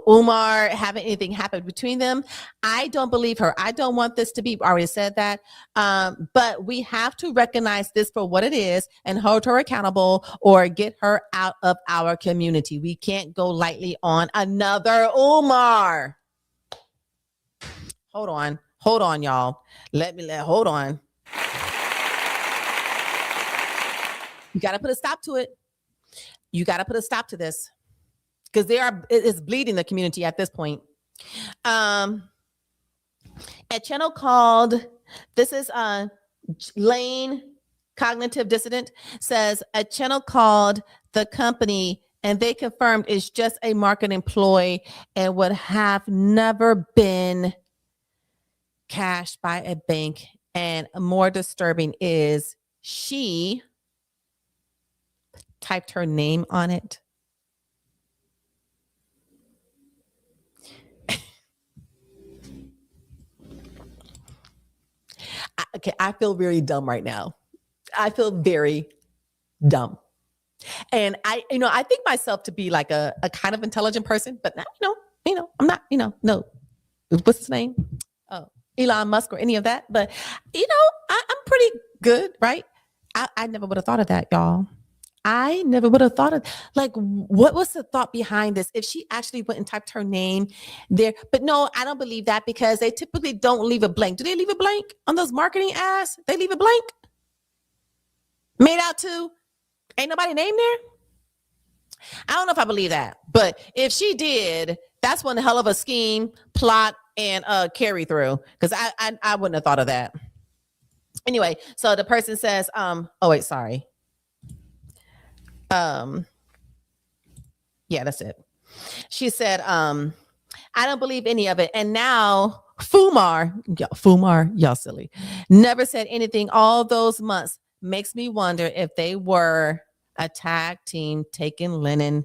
Umar having anything happen between them? I don't believe her. I don't want this to be, I already said that. But we have to recognize this for what it is and hold her accountable or get her out of our community. We can't go lightly on another Umar. Hold on, y'all. Hold on. You got to put a stop to it. You got to put a stop to this because it's bleeding the community at this point. A channel called, this is Lane Cognitive Dissident, says a channel called The Company, and they confirmed it's just a marketing ploy and would have never been cashed by a bank. And more disturbing is she typed her name on it. Okay, I feel very dumb right now. I feel very dumb. And I think myself to be like a kind of intelligent person, but not, I'm not, no. What's his name? Oh, Elon Musk or any of that. But, I'm pretty good, right? I never would have thought of that, y'all. I never would have thought of, like, what was the thought behind this? If she actually went and typed her name there, but no, I don't believe that, because they typically don't leave a blank. Do they leave a blank on those marketing ads? They leave a blank? Made out to? Ain't nobody named there? I don't know if I believe that, but if she did, that's one hell of a scheme, plot, and carry through, because I wouldn't have thought of that. Anyway, so the person says, oh wait, sorry. Yeah, that's it. She said, I don't believe any of it. And now Umar, y'all silly, never said anything all those months. Makes me wonder if they were a tag team taking Lennon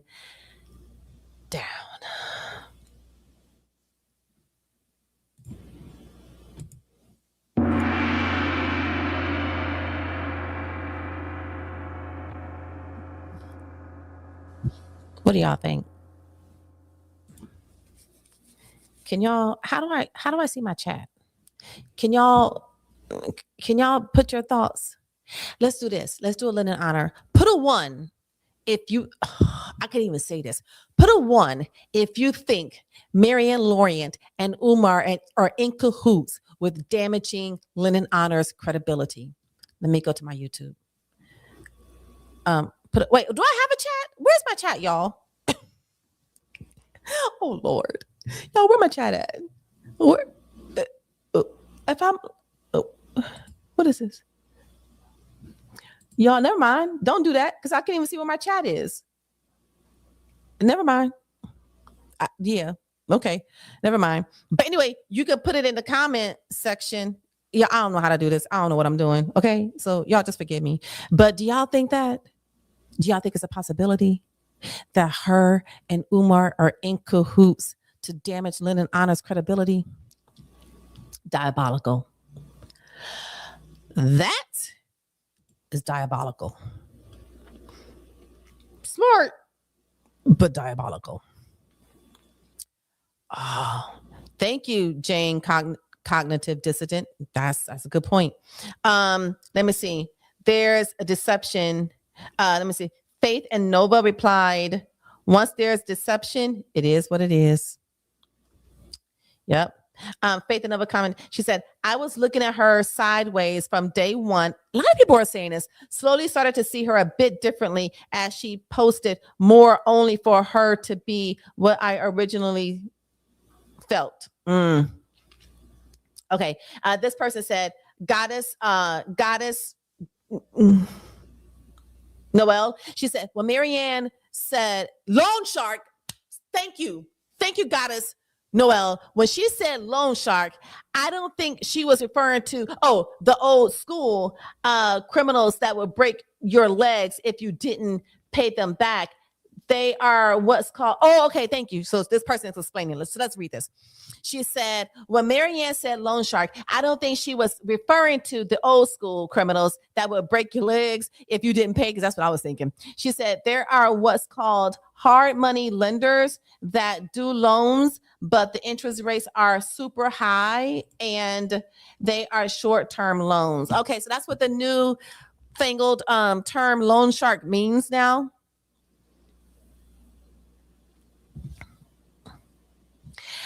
down. What do y'all think? Can y'all, how do I see my chat? Can y'all put your thoughts? Let's do this. Let's do a Lennon honor. Put a 1 if you, I can't even say this. Put a 1 if you think Maryanne Lorient and Umar are in cahoots with damaging Lennon honor's credibility. Let me go to my YouTube. Wait, do I have a chat? Where's my chat, y'all? Oh Lord, y'all, where my chat at? Where? If I'm, what is this? Y'all, never mind. Don't do that, because I can't even see where my chat is. Never mind. Yeah. Okay. Never mind. But anyway, you can put it in the comment section. Yeah, I don't know how to do this. I don't know what I'm doing. Okay. So y'all just forgive me. But do y'all think it's a possibility that her and Umar are in cahoots to damage Lennon honor's credibility? Diabolical. That is diabolical. Smart, but diabolical. Oh, thank you, Jane Cognitive Dissident. That's a good point. Let me see. There's a deception. Let me see. Faith and Nova replied, once there's deception, it is what it is. Yep. Faith and Nova comment. She said, I was looking at her sideways from day one. A lot of people are saying this. Slowly started to see her a bit differently as she posted more, only for her to be what I originally felt. Okay. This person said, Goddess Noelle. She said, well, Maryanne said loan shark. Thank you, Goddess Noelle. When she said loan shark, I don't think she was referring to, the old school criminals that would break your legs if you didn't pay them back. They are what's called, okay, thank you. So this person is explaining. Let's read this. She said, when Maryanne said loan shark, I don't think she was referring to the old school criminals that would break your legs if you didn't pay, because that's what I was thinking. She said, there are what's called hard money lenders that do loans, but the interest rates are super high and they are short-term loans. Okay, so that's what the new fangled term loan shark means now.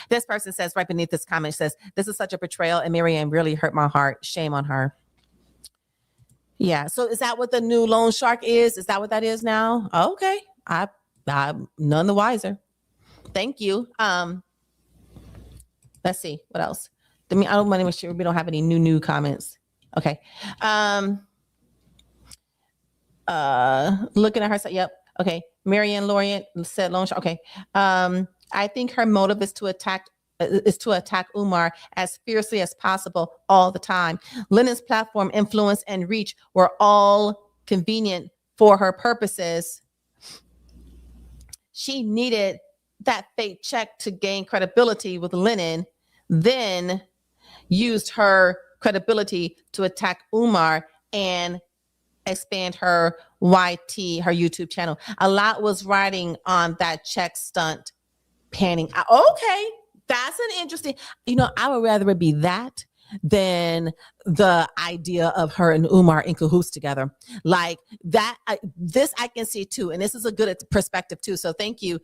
This person says right beneath this comment, says, this is such a betrayal and Maryanne really hurt my heart. Shame on her. Yeah. So is that what the new loan shark is? Is that what that is now? Okay. I'm none the wiser. Thank you. Let's see what else. I don't want to make sure we don't have any new comments. Okay. Looking at her, yep. Okay. Maryanne Lorient said loan shark. Okay. I think her motive is to attack Umar as fiercely as possible all the time. Lennon's platform, influence, and reach were all convenient for her purposes. She needed that fake check to gain credibility with Lennon, then used her credibility to attack Umar and expand her YT, her YouTube channel. A lot was riding on that check stunt panning. Okay, that's an interesting, I would rather it be that than the idea of her and Umar in cahoots together. Like that, this I can see too. And this is a good perspective too. So thank you,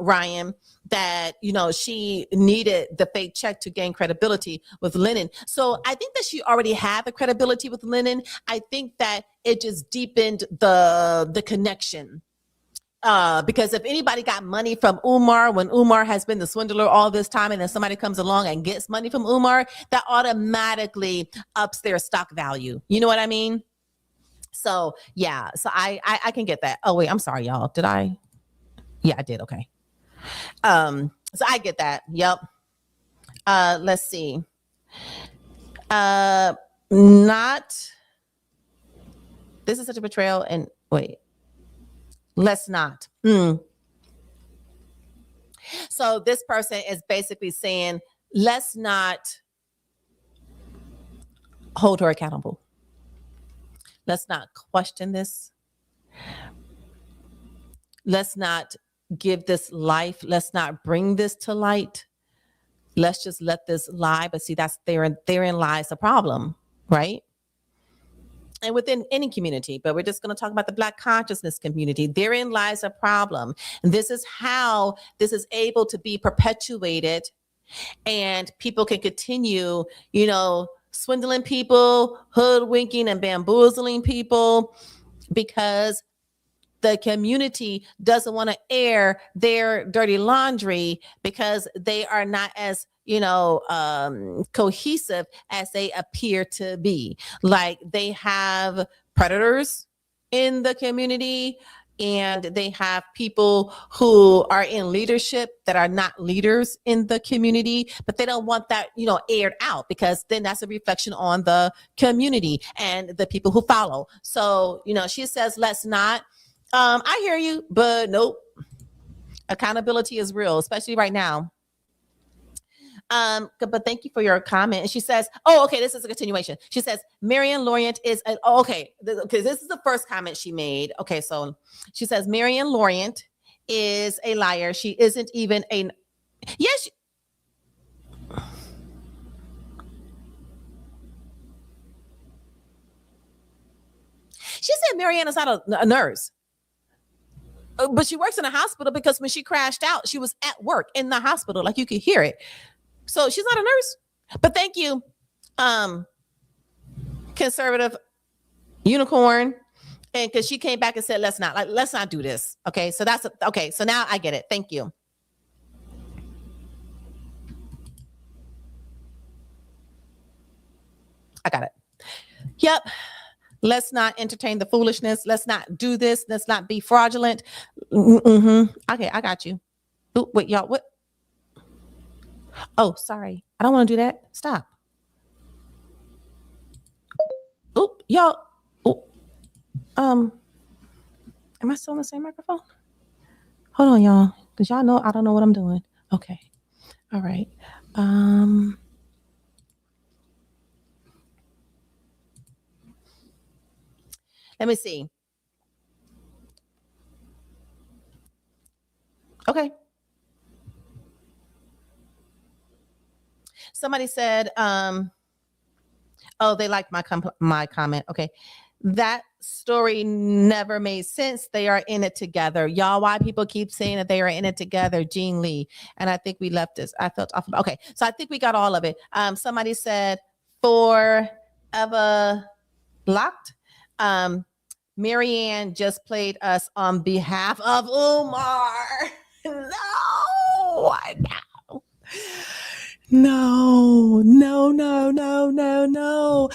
Ryan, that, she needed the fake check to gain credibility with Lennon. So I think that she already had the credibility with Lennon. I think that it just deepened the connection. Because if anybody got money from Umar when Umar has been the swindler all this time, and then somebody comes along and gets money from Umar, that automatically ups their stock value. You know what I mean? So yeah, so I can get that. Oh wait, I'm sorry, y'all. Did I? Yeah, I did. Okay. So I get that. Yep. Let's see. Not. This is such a betrayal. And wait. Let's not. So this person is basically saying, let's not hold her accountable. Let's not question this. Let's not give this life. Let's not bring this to light. Let's just let this lie. But see, that's therein lies the problem, right? And within any community, but we're just going to talk about the Black consciousness community. Therein lies a problem. And this is how this is able to be perpetuated, and people can continue, swindling people, hoodwinking and bamboozling people, because the community doesn't want to air their dirty laundry because they are not as cohesive as they appear to be. Like they have predators in the community, and they have people who are in leadership that are not leaders in the community, but they don't want that, aired out, because then that's a reflection on the community and the people who follow. So, she says, let's not. I hear you, but nope. Accountability is real, especially right now. But thank you for your comment. And she says, oh, okay, this is a continuation. She says, Maryanne Lorient is, okay, because this is the first comment she made. Okay, so she says, Maryanne Lorient is a liar. She isn't even a, yes. She said Maryanne is not a nurse. But she works in a hospital, because when she crashed out, she was at work in the hospital. Like you could hear it. So she's not a nurse. But thank you, conservative unicorn. And because she came back and said, let's not do this. Okay. So okay. So now I get it. Thank you. I got it. Yep. Let's not entertain the foolishness. Let's not do this. Let's not be fraudulent. Okay, I got you. Ooh, wait, y'all, what? Oh, sorry. I don't want to do that. Stop. Oh, y'all. Oh, am I still on the same microphone? Hold on, y'all. Because y'all know I don't know what I'm doing. Okay. All right. Let me see. Okay. Somebody said, oh, they liked my comment. Okay. That story never made sense. They are in it together. Y'all, why people keep saying that they are in it together? Jean Lee. And I think we left this. I felt off. Okay. So I think we got all of it. Somebody said forever locked. Maryanne just played us on behalf of Umar. No, I know. No, no, no, no, no, no.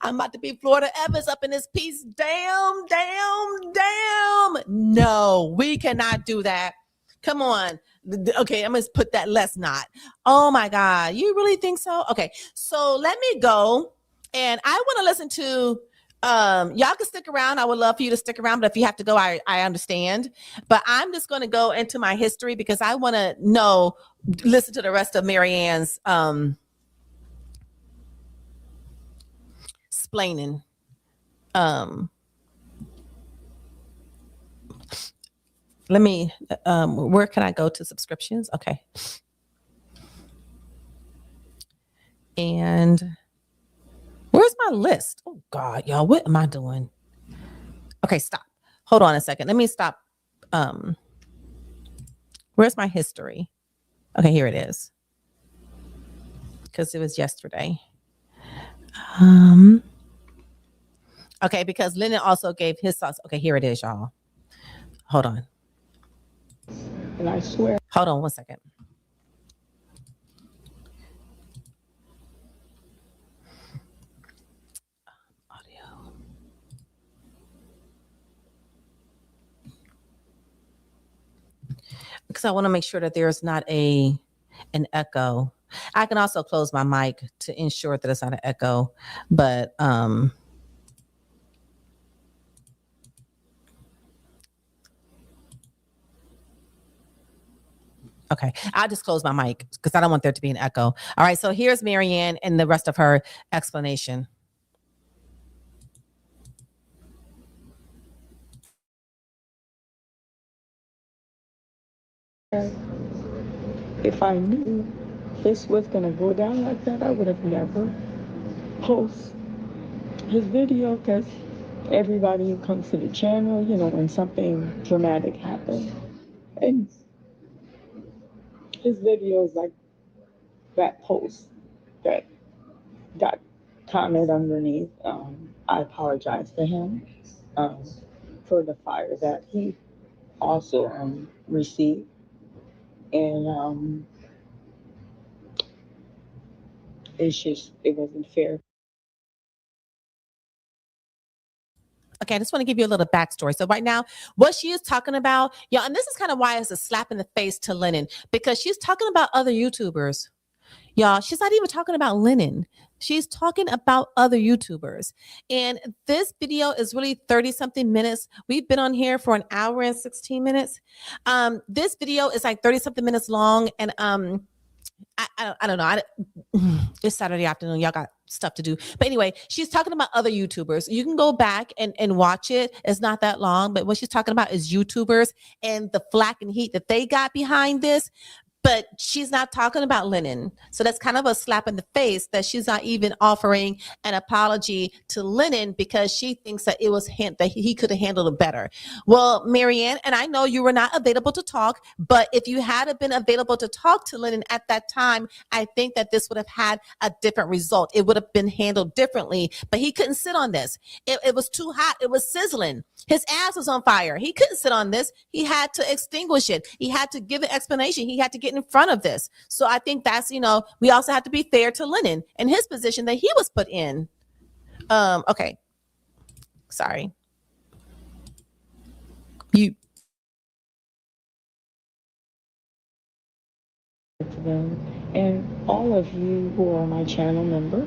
I'm about to be Florida Evans up in this piece. Damn, damn, damn. No, we cannot do that. Come on. Okay, I'm going to put that let's not. Oh my God. You really think so? Okay, so let me go. And I want to listen to y'all can stick around. I would love for you to stick around, but if you have to go, I understand. But I'm just going to go into my history because I want to know, listen to the rest of Maryanne's explaining. Let me where can I go to subscriptions? Okay. And where's my list? Oh God, y'all, what am I doing? Okay, stop. Hold on a second. Let me stop. Where's my history? Okay, here it is. Because it was yesterday. Okay, because Lennon also gave his thoughts. Okay, here it is, y'all. Hold on. And I swear. Hold on one second. Audio. Because I want to make sure that there's not an echo. I can also close my mic to ensure that it's not an echo, but okay, I'll just close my mic because I don't want there to be an echo. All right, so here's Maryanne and the rest of her explanation. If I knew this was gonna go down like that, I would have never post his video, because everybody who comes to the channel, you know, when something dramatic happens, and his video is like that post that got comment underneath. I apologize to him um, for the fire that he also received, and it wasn't fair. Okay, I just want to give you a little backstory. So right now, what she is talking about, y'all, and this is kind of why it's a slap in the face to Lennon, because she's talking about other YouTubers. Y'all, she's not even talking about Lennon. She's talking about other YouTubers. And this video is really 30 something minutes. We've been on here for an hour and 16 minutes. This video is like 30 something minutes long. And I don't know. It's Saturday afternoon. Y'all got stuff to do. But anyway, she's talking about other YouTubers. You can go back and watch it. It's not that long. But what she's talking about is YouTubers and the flack and heat that they got behind this. But she's not talking about Lennon. So that's kind of a slap in the face that she's not even offering an apology to Lennon because she thinks that it was that he could have handled it better. Well, Maryanne, and I know you were not available to talk, but if you had been available to talk to Lennon at that time, I think that this would have had a different result. It would have been handled differently, but he couldn't sit on this. It was too hot. It was sizzling. His ass was on fire. He couldn't sit on this. He had to extinguish it. He had to give an explanation. He had to get in front of this. So I think that's, we also have to be fair to Lennon and his position that he was put in. Okay. Sorry. You. And all of you who are my channel member,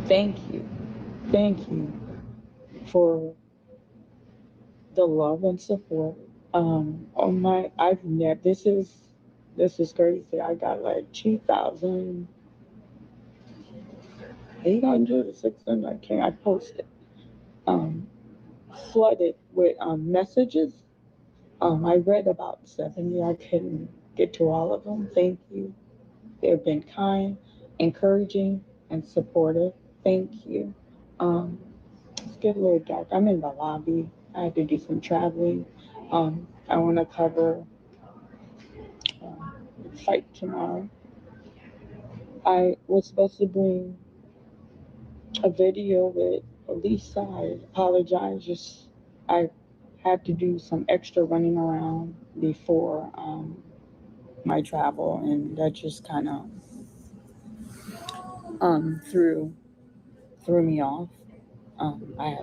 thank you. Thank you for the love and support. On my, I've never, this is crazy. I got like 2,800 or 600, I can't, I posted, flooded with messages. I read about 70. I couldn't get to all of them. Thank you. They've been kind, encouraging, and supportive. Thank you. Um, it's getting a little dark. I'm in the lobby. I had to do some traveling. I want to cover the fight tomorrow. I was supposed to bring a video with Lisa. I apologize. Just I had to do some extra running around before my travel, and that just kind of threw me off.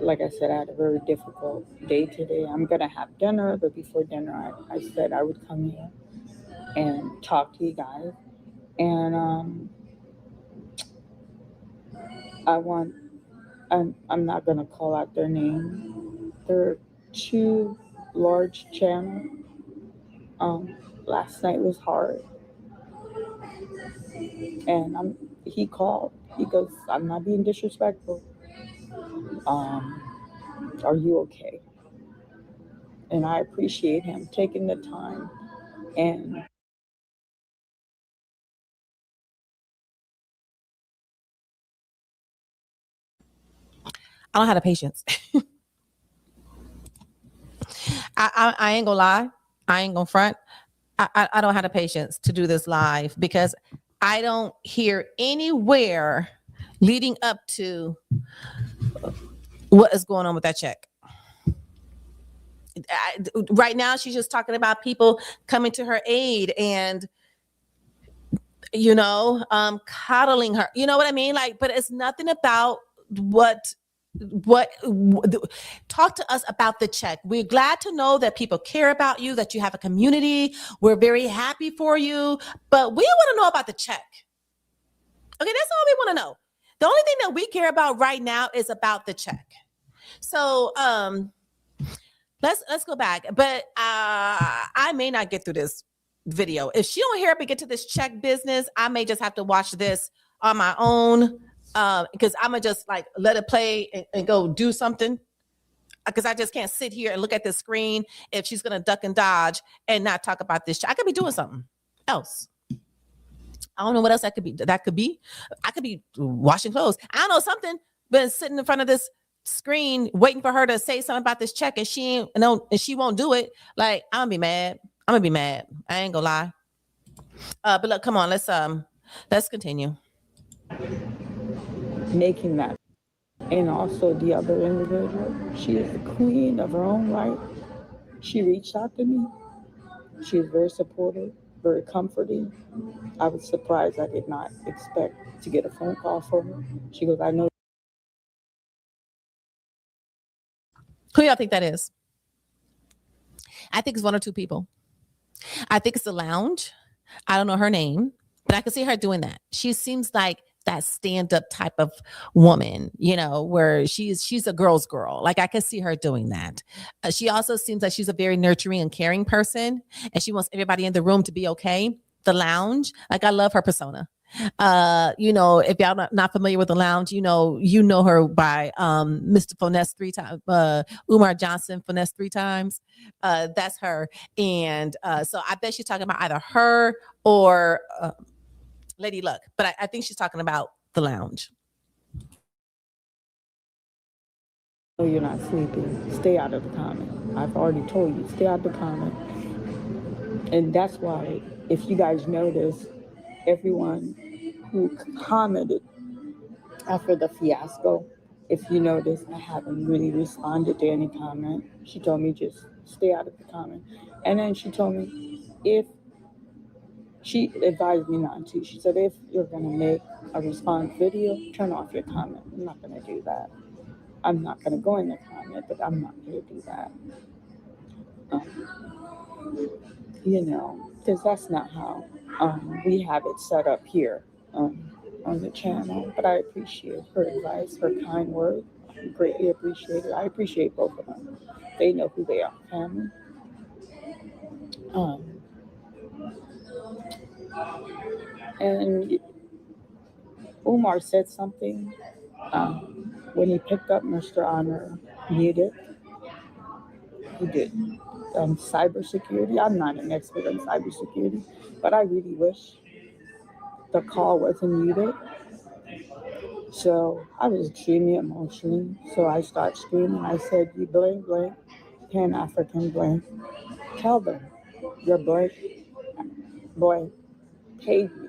Like I said, I had a very difficult day today. I'm gonna have dinner, but before dinner, I said I would come here and talk to you guys. And I want I'm not gonna call out their name. There are two large channels. Last night was hard, and he called. He goes, "I'm not being disrespectful. Um, are you okay?" And I appreciate him taking the time and I don't have the patience. I ain't gonna lie. I ain't gonna front. I don't have the patience to do this live because I don't hear anywhere leading up to what is going on with that check. Right now, she's just talking about people coming to her aid and coddling her. You know what I mean? Like, but it's nothing about what talk to us about the check. We're glad to know that people care about you, that you have a community. We're very happy for you, but we want to know about the check. Okay, that's all we want to know. The only thing that we care about right now is about the check. So let's go back, but I may not get through this video. If she don't hear up and get to this check business, I may just have to watch this on my own because I'm gonna just like let it play and go do something because I just can't sit here and look at the screen if she's gonna duck and dodge and not talk about this. I could be doing something else. I don't know what else that could be. I could be washing clothes. I don't know, something, but sitting in front of this screen waiting for her to say something about this check and she won't do it. Like, I'm gonna be mad. I ain't gonna lie. But look, come on, let's continue. making that. And also the other individual, she is the queen of her own right. She reached out to me. She was very supportive, very comforting. I was surprised. I did not expect to get a phone call from her. She goes, "I know." Who y'all think that is? I think it's one or two people. I think it's the lounge. I don't know her name, but I can see her doing that. She seems like that stand-up type of woman, where she's a girl's girl. Like, I can see her doing that. She also seems like she's a very nurturing and caring person, and she wants everybody in the room to be okay. The lounge, like, I love her persona. If y'all not familiar with the lounge, you know her by Mr. Finesse 3 times, Umar Johnson Finesse 3 times. That's her. And so I bet she's talking about either her or Lady Luck, but I think she's talking about the lounge. "No, you're not sleeping. Stay out of the comment. I've already told you, stay out of the comment." And that's why, if you guys notice, everyone who commented after the fiasco, if you notice, I haven't really responded to any comment. She told me just stay out of the comment. And then she told me, if she advised me not to. She said, if you're going to make a response video, turn off your comment. I'm not going to do that. I'm not going to go in the comment, but I'm not going to do that. Because that's not how we have it set up here on the channel. But I appreciate her advice, her kind words. I greatly appreciate it. I appreciate both of them. They know who they are, family. And Umar said something when he picked up Mr. Honor muted. He did cybersecurity. I'm not an expert on cybersecurity, but I really wish the call wasn't muted. So I was extremely emotional. So I started screaming. I said, "You blank, blank, Pan African blank. Tell them you're blank, blank, paid me."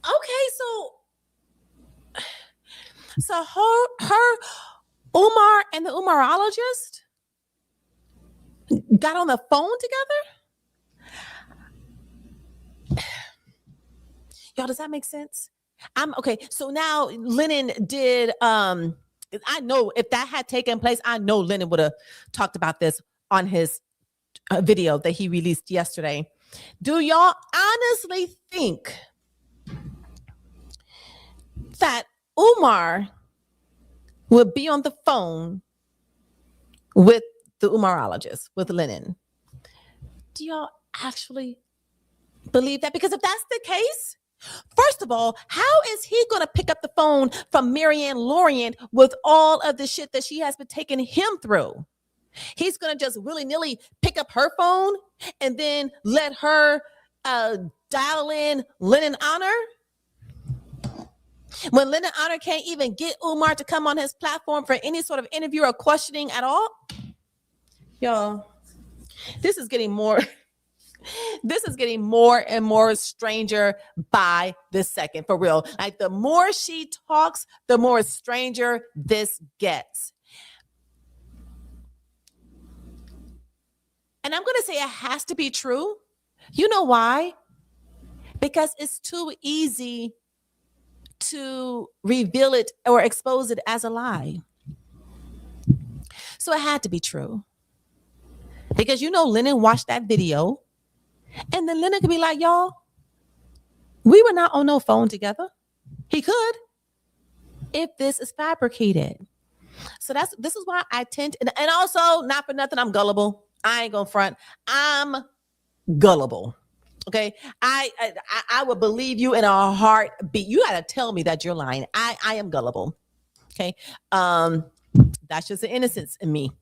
Okay, so her Umar and the Umarologist got on the phone together. Y'all, does that make sense? I'm okay. So now Lennon did, I know if that had taken place, I know Lennon would have talked about this on his video that he released yesterday. Do y'all honestly think that Umar would be on the phone with the Umarologist, with Lennon? Do y'all actually believe that? Because if that's the case, first of all, how is he going to pick up the phone from Maryanne Lorian with all of the shit that she has been taking him through? He's going to just willy-nilly pick up her phone and then let her dial in Lennon Honor? When Lennon Honor can't even get Umar to come on his platform for any sort of interview or questioning at all? Y'all, this is getting more and more stranger by the second, for real. Like, the more she talks, the more stranger this gets. And I'm going to say it has to be true. You know why? Because it's too easy to reveal it or expose it as a lie. So it had to be true. Because Lennon watched that video, and then Lennon could be like, y'all, we were not on no phone together. He could, if this is fabricated. So this is why I tend to, and also, not for nothing, I'm gullible. I ain't gonna front. I'm gullible. Okay. I would believe you in a heartbeat. You gotta tell me that you're lying. I am gullible. Okay. That's just the innocence in me.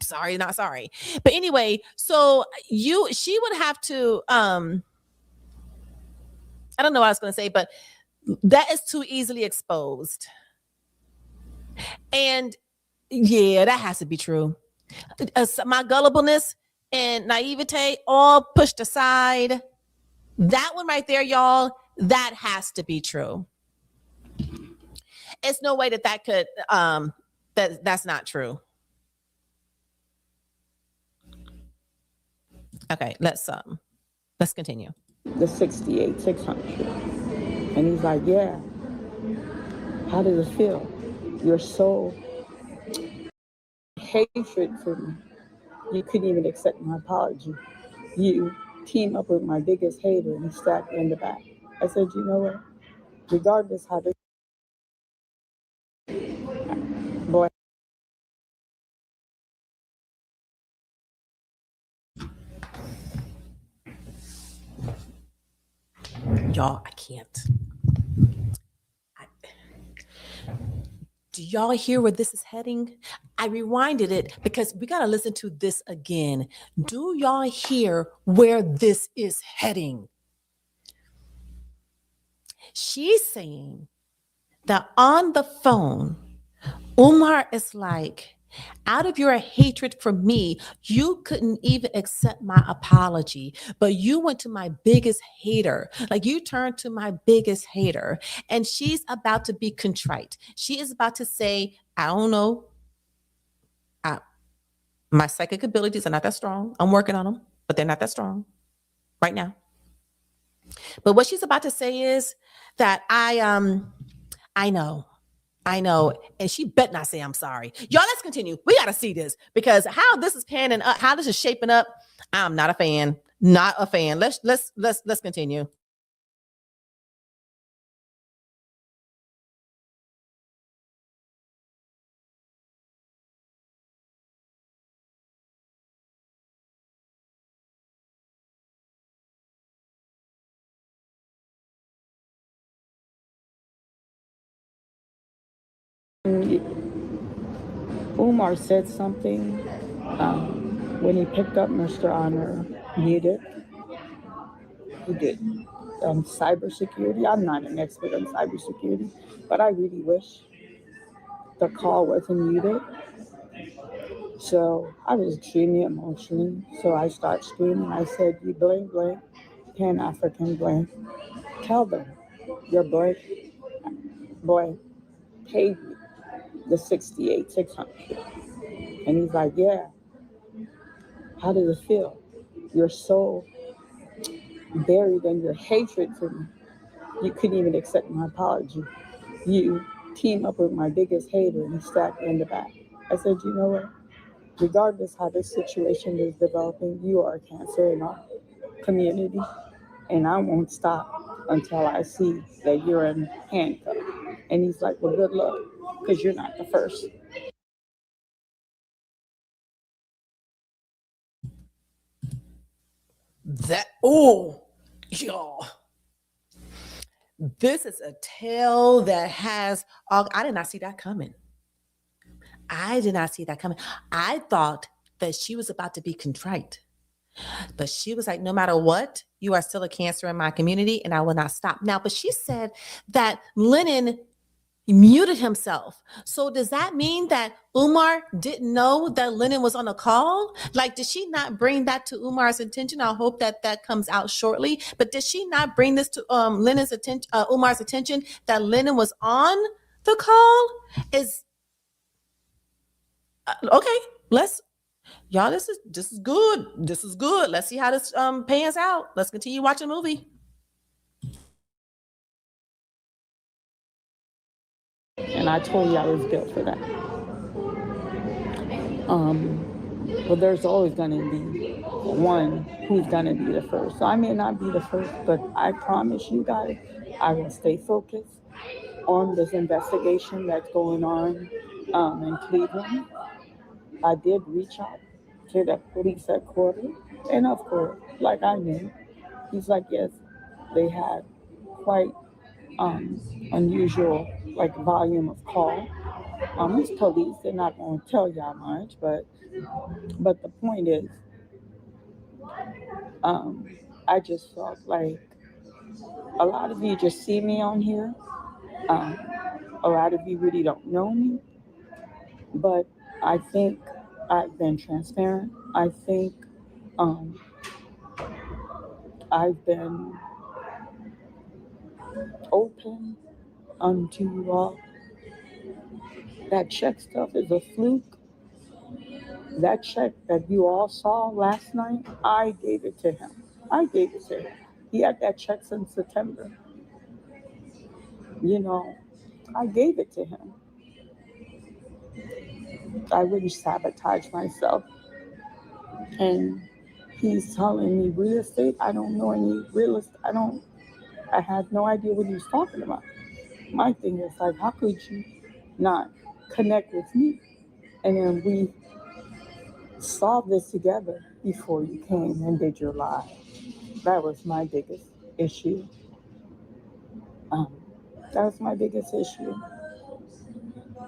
Sorry, not sorry. But anyway, so she would have to, I don't know what I was going to say, but that is too easily exposed. And yeah, that has to be true. My gullibleness and naivete all pushed aside. That one right there, y'all, that has to be true. It's no way that could, that's not true. Okay, let's continue. The 68,600. And he's like, yeah. How does it feel? Your soul hatred for me. You couldn't even accept my apology. You team up with my biggest hater and stabbed me in the back. I said, you know what? Regardless how this boy. Y'all, I can't. Do y'all hear where this is heading? I rewinded it because we got to listen to this again. Do y'all hear where this is heading? She's saying that on the phone, Umar is like, out of your hatred for me, you couldn't even accept my apology, but you went to my biggest hater. Like, you turned to my biggest hater, and she's about to be contrite. She is about to say, I don't know. My psychic abilities are not that strong. I'm working on them, but they're not that strong right now. But what she's about to say is that I know. And she bet not say I'm sorry. Y'all, let's continue. We got to see this, because how this is panning up, how this is shaping up, I'm not a fan. Not a fan. Let's continue. Umar said something when he picked up Mr. Honor muted. He did. Cybersecurity. I'm not an expert on cybersecurity, but I really wish the call wasn't muted. So I was extremely emotional. So I started screaming. I said, you blank, blank, Pan-African blank. Tell them your blank boy paid me the 68,600. And he's like, yeah. How does it feel? You're so buried in your hatred for me. You couldn't even accept my apology. You team up with my biggest hater and stabbed me in the back. I said, you know what? Regardless how this situation is developing, you are a cancer in our community, and I won't stop until I see that you're in handcuffs. And he's like, well, good luck, because you're not the first. That, oh, y'all. This is a tale that has all, I did not see that coming. I did not see that coming. I thought that she was about to be contrite, but she was like, no matter what, you are still a cancer in my community and I will not stop. Now, but she said that Lennon muted himself. So does that mean that Umar didn't know that Lennon was on a call? Like, did she not bring that to Umar's attention? I hope that that comes out shortly. But did she not bring this to Lennon's attention, Umar's attention, that Lennon was on the call? Is okay. Let's y'all. This is good. This is good. Let's see how this pans out. Let's continue watching the movie. And I told you I was built for that. But there's always going to be one who's going to be the first. So I may not be the first, but I promise you guys, I will stay focused on this investigation that's going on in Cleveland. I did reach out to the police headquarters, and of course, like I knew, he's like, yes, they had quite um, unusual like volume of call. It's police; they're not going to tell y'all much, but the point is, um, I just felt like a lot of you just see me on here. Um, a lot of you really don't know me, but I think I've been transparent. I think um, I've been open unto you all. That check stuff is a fluke. That check that you all saw last night, I gave it to him. I gave it to him. He had that check since September. You know, I gave it to him. I wouldn't sabotage myself. And he's telling me real estate. I don't know any real estate. I had no idea what he was talking about. My thing is like, how could you not connect with me? And then we solved this together before you came and did your live. That was my biggest issue. Um, that was my biggest issue.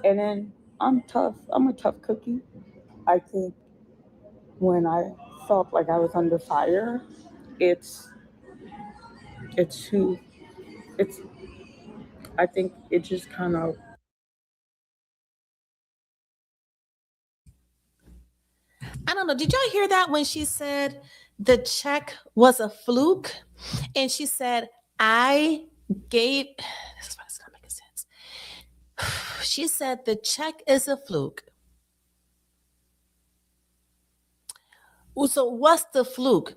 And then I'm tough. I'm a tough cookie. I think when I felt like I was under fire, it's it's who it's. I think it just kind of. I don't know. Did y'all hear that when she said the check was a fluke? And she said, I gave, this is why it's not making sense. She said the check is a fluke. So what's the fluke?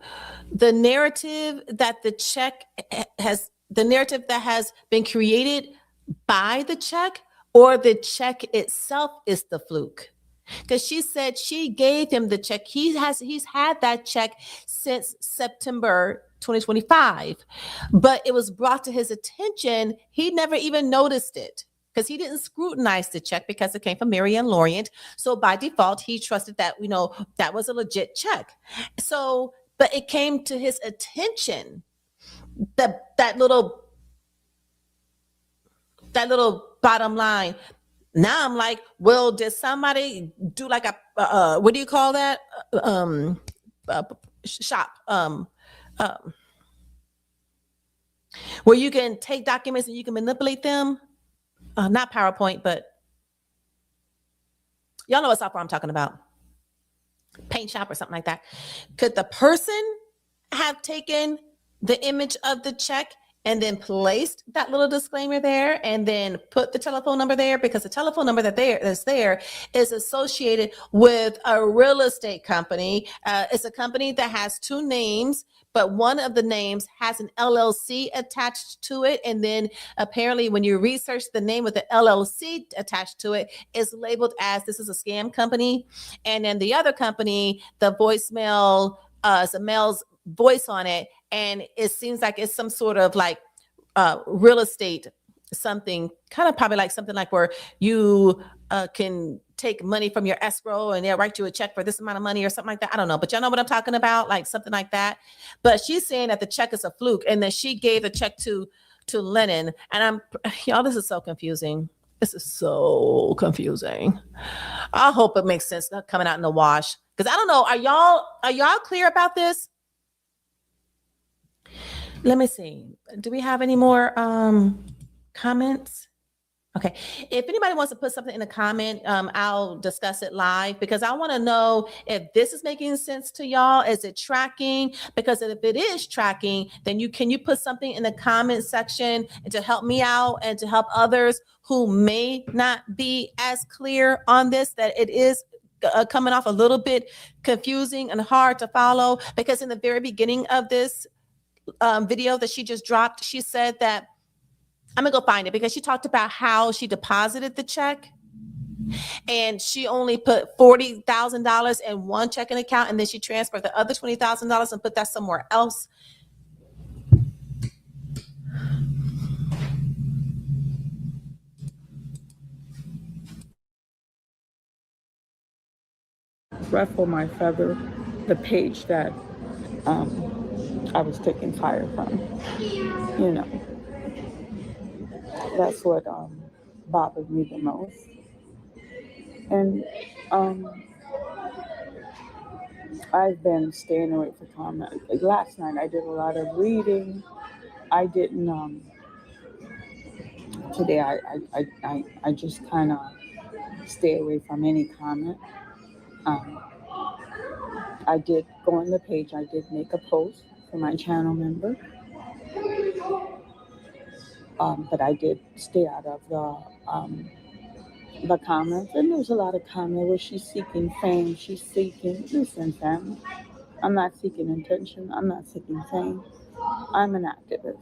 The narrative that the check has, the narrative that has been created by the check, or the check itself is the fluke? Because she said she gave him the check. He's had that check since September 2025, but it was brought to his attention. He never even noticed it because he didn't scrutinize the check because it came from Maryanne Lorient. So by default, he trusted that, that was a legit check. So, but it came to his attention that little bottom line. Now I'm like, well, did somebody do like a what do you call that? Uh, Shop. Where you can take documents and you can manipulate them. Not PowerPoint, but y'all know what software I'm talking about. Paint Shop or something like that. Could the person have taken the image of the check and then placed that little disclaimer there and then put the telephone number there, because the telephone number that's there is associated with a real estate company. It's a company that has two names, but one of the names has an LLC attached to it. And then apparently when you research the name with the LLC attached to it, is labeled as this is a scam company. And then the other company, the voicemail, is a male's voice on it, and it seems like it's some sort of like real estate something, kind of probably like something like where you can take money from your escrow and they'll write you a check for this amount of money or something like that. I don't know, but y'all know what I'm talking about, like something like that. But she's saying that the check is a fluke and that she gave the check to Lennon. And y'all, this is so confusing. This is so confusing. I hope it makes sense not coming out in the wash, because I don't know. Are y'all clear about this? Let me see. Do we have any more comments? Okay. If anybody wants to put something in the comment, I'll discuss it live, because I want to know if this is making sense to y'all. Is it tracking? Because if it is tracking, then can you put something in the comment section to help me out and to help others who may not be as clear on this, that it is coming off a little bit confusing and hard to follow. Because in the very beginning of this video that she just dropped, she said that, I'm gonna go find it, because she talked about how she deposited the check and she only put $40,000 in one checking account, and then she transferred the other $20,000 and put that somewhere else. Ruffle my feather, the page that I was taking fire from. You know, that's what bothered me the most. And I've been staying away from comment. Like last night, I did a lot of reading. I didn't. Today, I just kind of stay away from any comment. Um, I did go on the page. I did make a post for my channel member, but I did stay out of the comments. And there's a lot of comments where she's seeking fame. She's seeking. Listen, family. I'm not seeking attention. I'm not seeking fame. I'm an activist.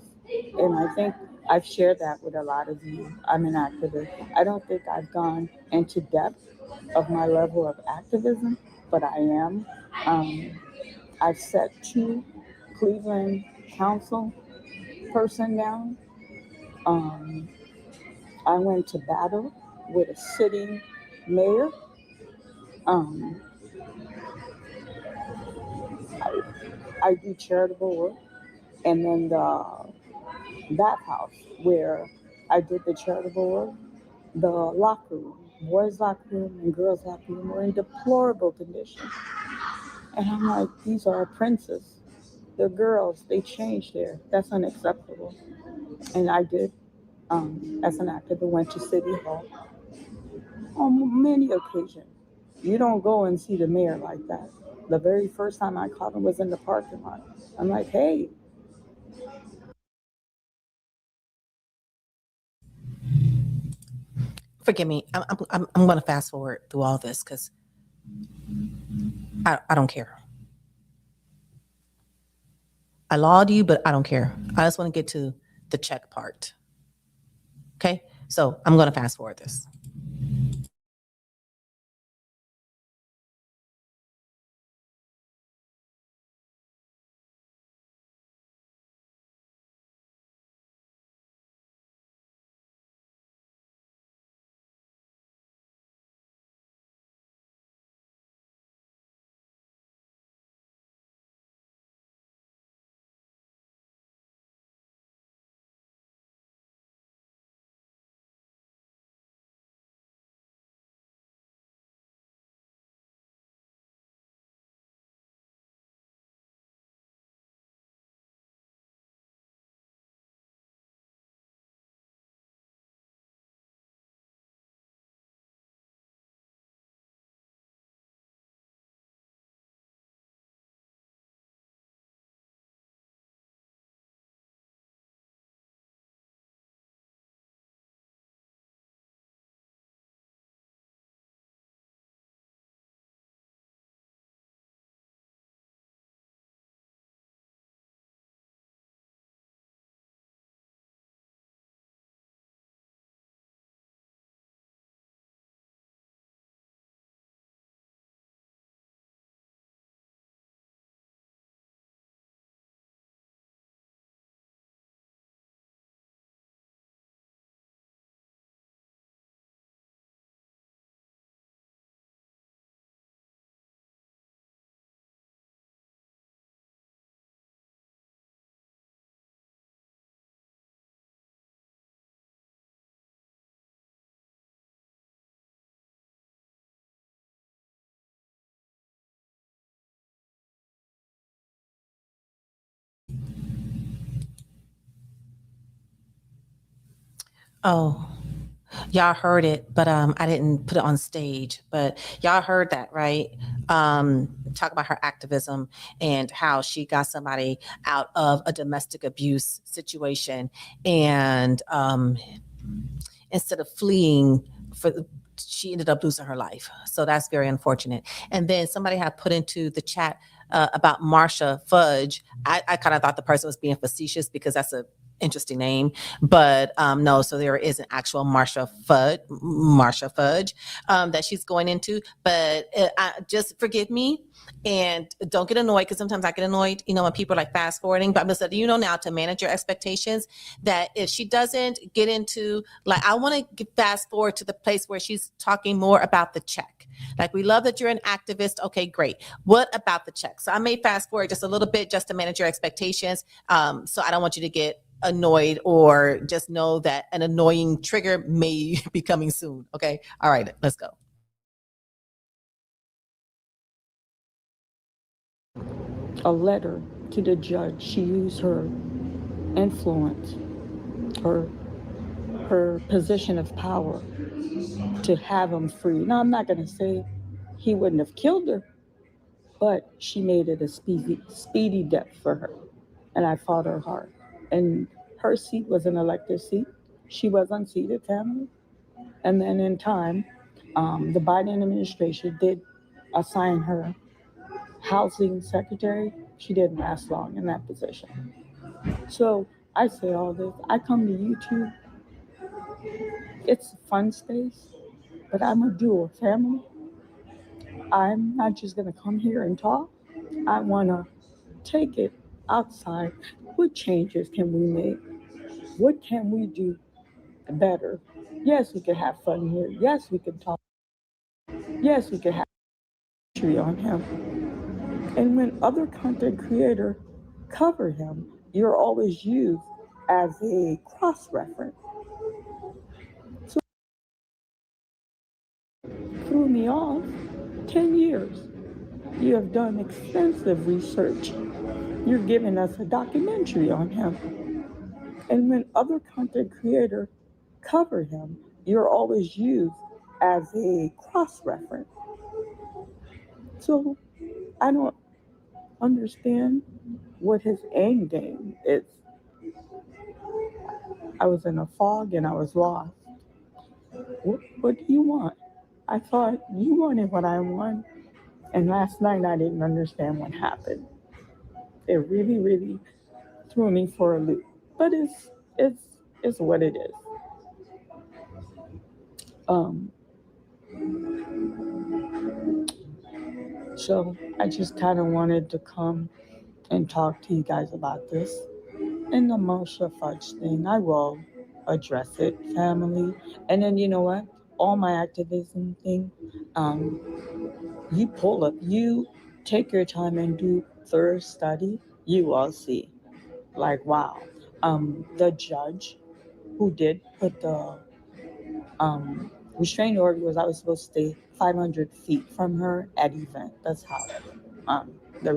And I think I've shared that with a lot of you. I'm an activist. I don't think I've gone into depth of my level of activism, but I am. I've set 2 Cleveland council person down. Um, I went to battle with a sitting mayor. Um, I, I do charitable work. And then the bathhouse where I did the charitable work, the locker room, boys' locker room and girls' locker room were in deplorable condition. And I'm like, these are princes. They're girls. They changed there. That's unacceptable. And I did, as an activist, went to City Hall on many occasions. You don't go and see the mayor like that. The very first time I caught him was in the parking lot. I'm like, hey, Forgive me. I'm going to fast forward through all this because I don't care. I laud you, but I don't care. I just want to get to the check part. Okay. So I'm going to fast forward this. Oh, y'all heard it, but I didn't put it on stage. But y'all heard that, right? Talk about her activism and how she got somebody out of a domestic abuse situation, and instead of fleeing for she ended up losing her life. So that's very unfortunate. And then somebody had put into the chat about Marsha Fudge. I kind of thought the person was being facetious because that's a interesting name, but no. So there is an actual Marsha Fudge that she's going into. But just forgive me and don't get annoyed because sometimes I get annoyed, when people are like fast forwarding. But I'm just letting you know now to manage your expectations that if she doesn't get into, like, I want to fast forward to the place where she's talking more about the check. Like, we love that you're an activist. Okay, great. What about the check? So I may fast forward just a little bit just to manage your expectations. So I don't want you to get annoyed, or just know that an annoying trigger may be coming soon. Okay. All right. Let's go. A letter to the judge. She used her influence, her her position of power to have him free. Now, I'm not going to say he wouldn't have killed her, but she made it a speedy death for her. And I fought her hard. And her seat was an elected seat. She was unseated, family. And then in time, the Biden administration did assign her housing secretary. She didn't last long in that position. So I say all this. I come to YouTube. It's a fun space, but I'm a doer, family. I'm not just going to come here and talk. I want to take it outside. What changes can we make? What can we do better? Yes, we can have fun here. Yes, we can talk. Yes, we can have tree on him. And when other content creators cover him, you're always used as a cross reference. So it threw me off. 10 years. You have done extensive research. You're giving us a documentary on him. And when other content creators cover him, you're always used as a cross reference. So I don't understand what his end game is. I was in a fog and I was lost. What do you want? I thought you wanted what I want. And last night I didn't understand what happened. It really, really threw me for a loop. But it's it's what it is. Um, so I just kind of wanted to come and talk to you guys about this. And the Moshe Fudge thing, I will address it, family. And then you know what? All my activism thing, um, you pull up, you take your time and do thorough study, you will see. Like, wow. The judge who did put the restraining order was I was supposed to stay 500 feet from her at event. That's how the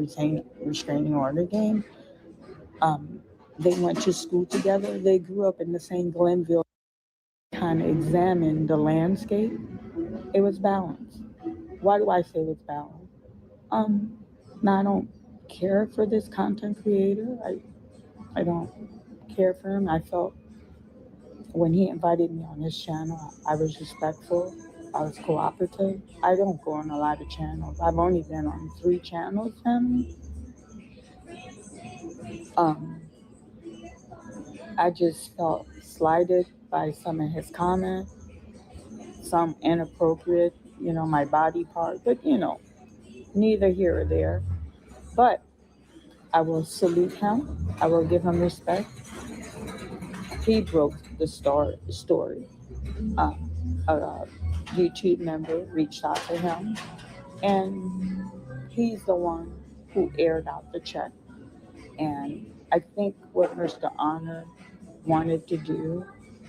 restraining order came. Um, they went to school together. They grew up in the same Glenville. Kind of examined the landscape. It was balanced. Why do I say it was balanced? Um, Now I don't care for this content creator. I don't care for him. I felt when he invited me on his channel, I was respectful. I was cooperative. I don't go on a lot of channels. I've only been on 3 channels, family. Um, I just felt slighted by some of his comments, some inappropriate, my body part, but neither here or there. But I will salute him. I will give him respect. He broke the story. A YouTube member reached out to him, and he's the one who aired out the check. And I think what Mr. Honor wanted to do,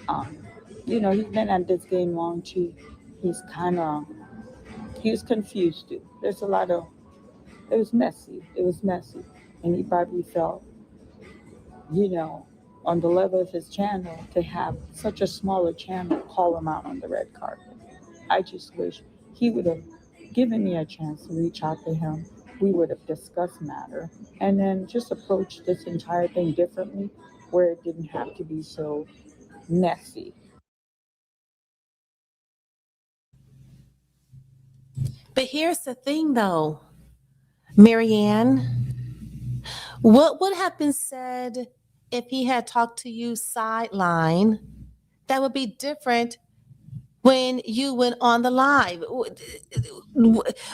um, he's been at this game long too. He's kind of, he was confused too. There's a lot of, it was messy. It was messy. And he probably felt, you know, on the level of his channel to have such a smaller channel call him out on the red carpet. I just wish he would have given me a chance to reach out to him. We would have discussed matter and then just approach this entire thing differently where it didn't have to be so messy. But here's the thing though, Maryanne, what would have been said if he had talked to you sideline that would be different when you went on the live?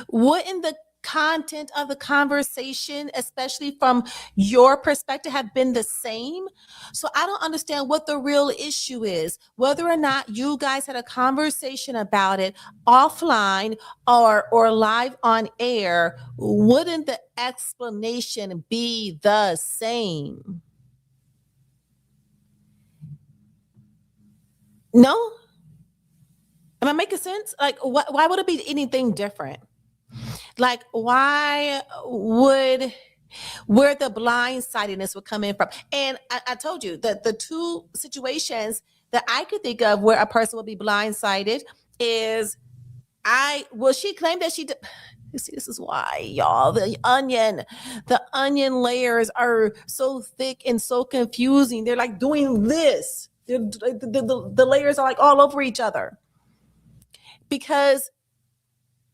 Wouldn't the content of the conversation, especially from your perspective, have been the same? So I don't understand what the real issue is, whether or not you guys had a conversation about it offline or live on air. Wouldn't the explanation be the same? No? Am I making sense? Like, why would it be anything different? Like, why would where the blindsidedness would come in from? And I told you that the two situations that I could think of where a person would be blindsided is she claimed that she did. You see, this is why, y'all, the onion layers are so thick and so confusing. They're like doing this. The layers are like all over each other because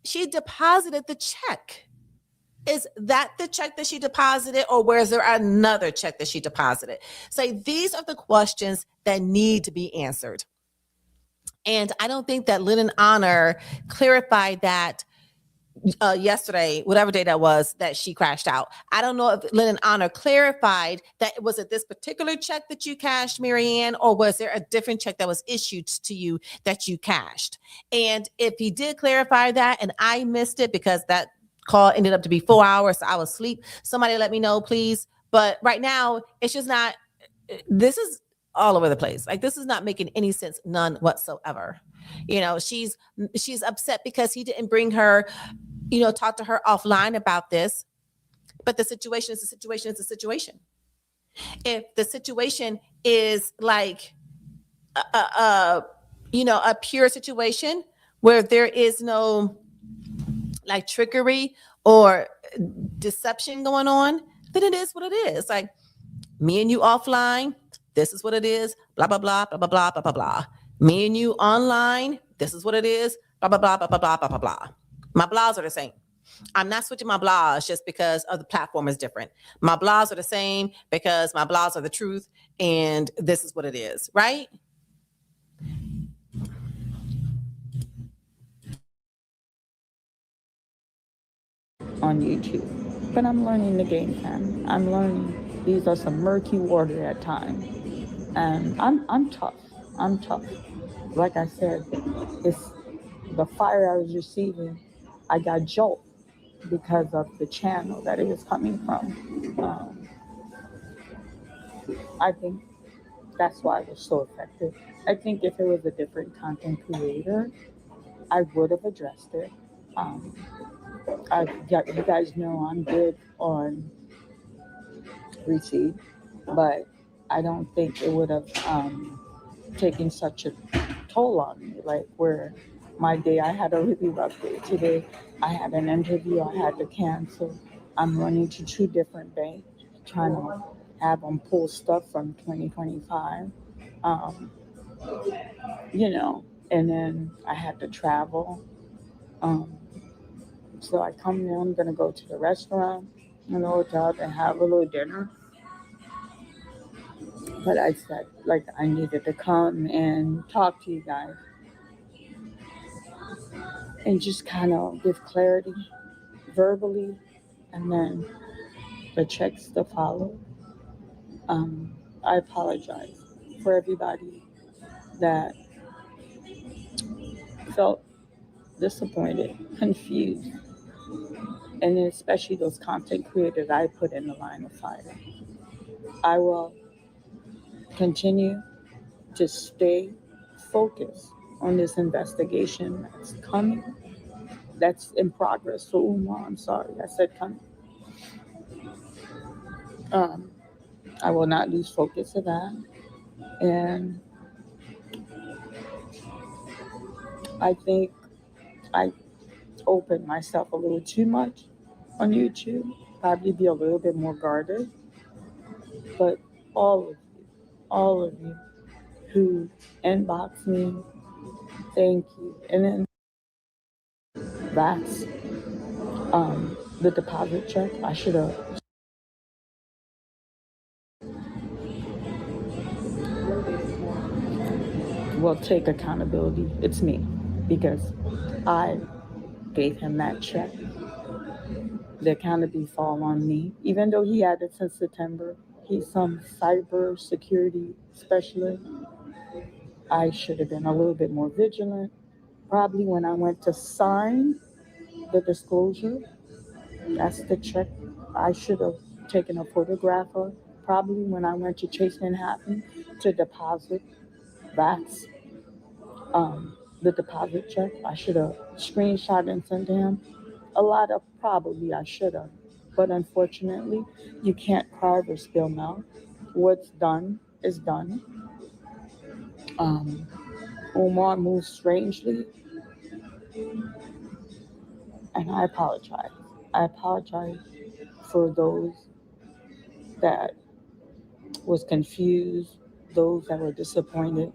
she deposited the check. Is that the check that she deposited, or was there another check that she deposited? So these are the questions that need to be answered. And I don't think that Lennon Honor clarified that yesterday, whatever day that was, that she crashed out. I don't know if Lennon Honor clarified that was it this particular check that you cashed, Maryanne, or was there a different check that was issued to you that you cashed? And if he did clarify that and I missed it because that call ended up to be 4 hours, so I was asleep, somebody let me know, please. But right now, it's just not, this is all over the place. Like, this is not making any sense, none whatsoever. You know, she's upset because he didn't bring her, talk to her offline about this. But the situation is the situation is the situation. If the situation is like a pure situation where there is no like trickery or deception going on, then it is what it is. Like, me and you offline, this is what it is, blah, blah, blah, blah, blah, blah, blah, blah, blah. Me and you online, this is what it is, blah, blah, blah, blah, blah, blah, blah, blah, blah. My blogs are the same. I'm not switching my blogs just because of the platform is different. My blogs are the same because my blogs are the truth, and this is what it is, right? On YouTube. But I'm learning the game plan. I'm learning these are some murky water at times. And I'm tough. I'm tough. Like I said, it's the fire I was receiving, I got jolted because of the channel that it was coming from. I think that's why it was so effective. I think if it was a different content creator, I would have addressed it. Um, you guys know I'm good on receipt, but I don't think it would have taken such a toll on me. Like where my day, I had a really rough day today. I had an interview I had to cancel. I'm running to two different banks, trying to have them pull stuff from 2025. Um, and then I had to travel. Um, so I come there. I'm gonna go to the restaurant in the hotel and have a little dinner. But I said, like, I needed to come and talk to you guys and just kind of give clarity verbally, and then the checks to follow. Um, I apologize for everybody that felt disappointed, confused, and especially those content creators I put in the line of fire. I will continue to stay focused on this investigation that's coming, that's in progress for Umar. I'm sorry, I said coming. Um, I will not lose focus of that. And I think I opened myself a little too much on YouTube. Probably be a little bit more guarded. But all of you, all of you who inbox me, thank you. And then that's the deposit check. I should have will take accountability. It's me because I gave him that check. The accountability fall on me, even though he had it since September. He's some cyber security specialist. I should have been a little bit more vigilant. Probably when I went to sign the disclosure, that's the check I should have taken a photograph of. Probably when I went to Chase Manhattan to deposit, that's the deposit check. I should have screenshot and sent to him. A lot of probably I should have. But unfortunately, you can't carve or spill milk. What's done is done. Um, Umar moved strangely, and I apologize. I apologize for those that was confused, those that were disappointed.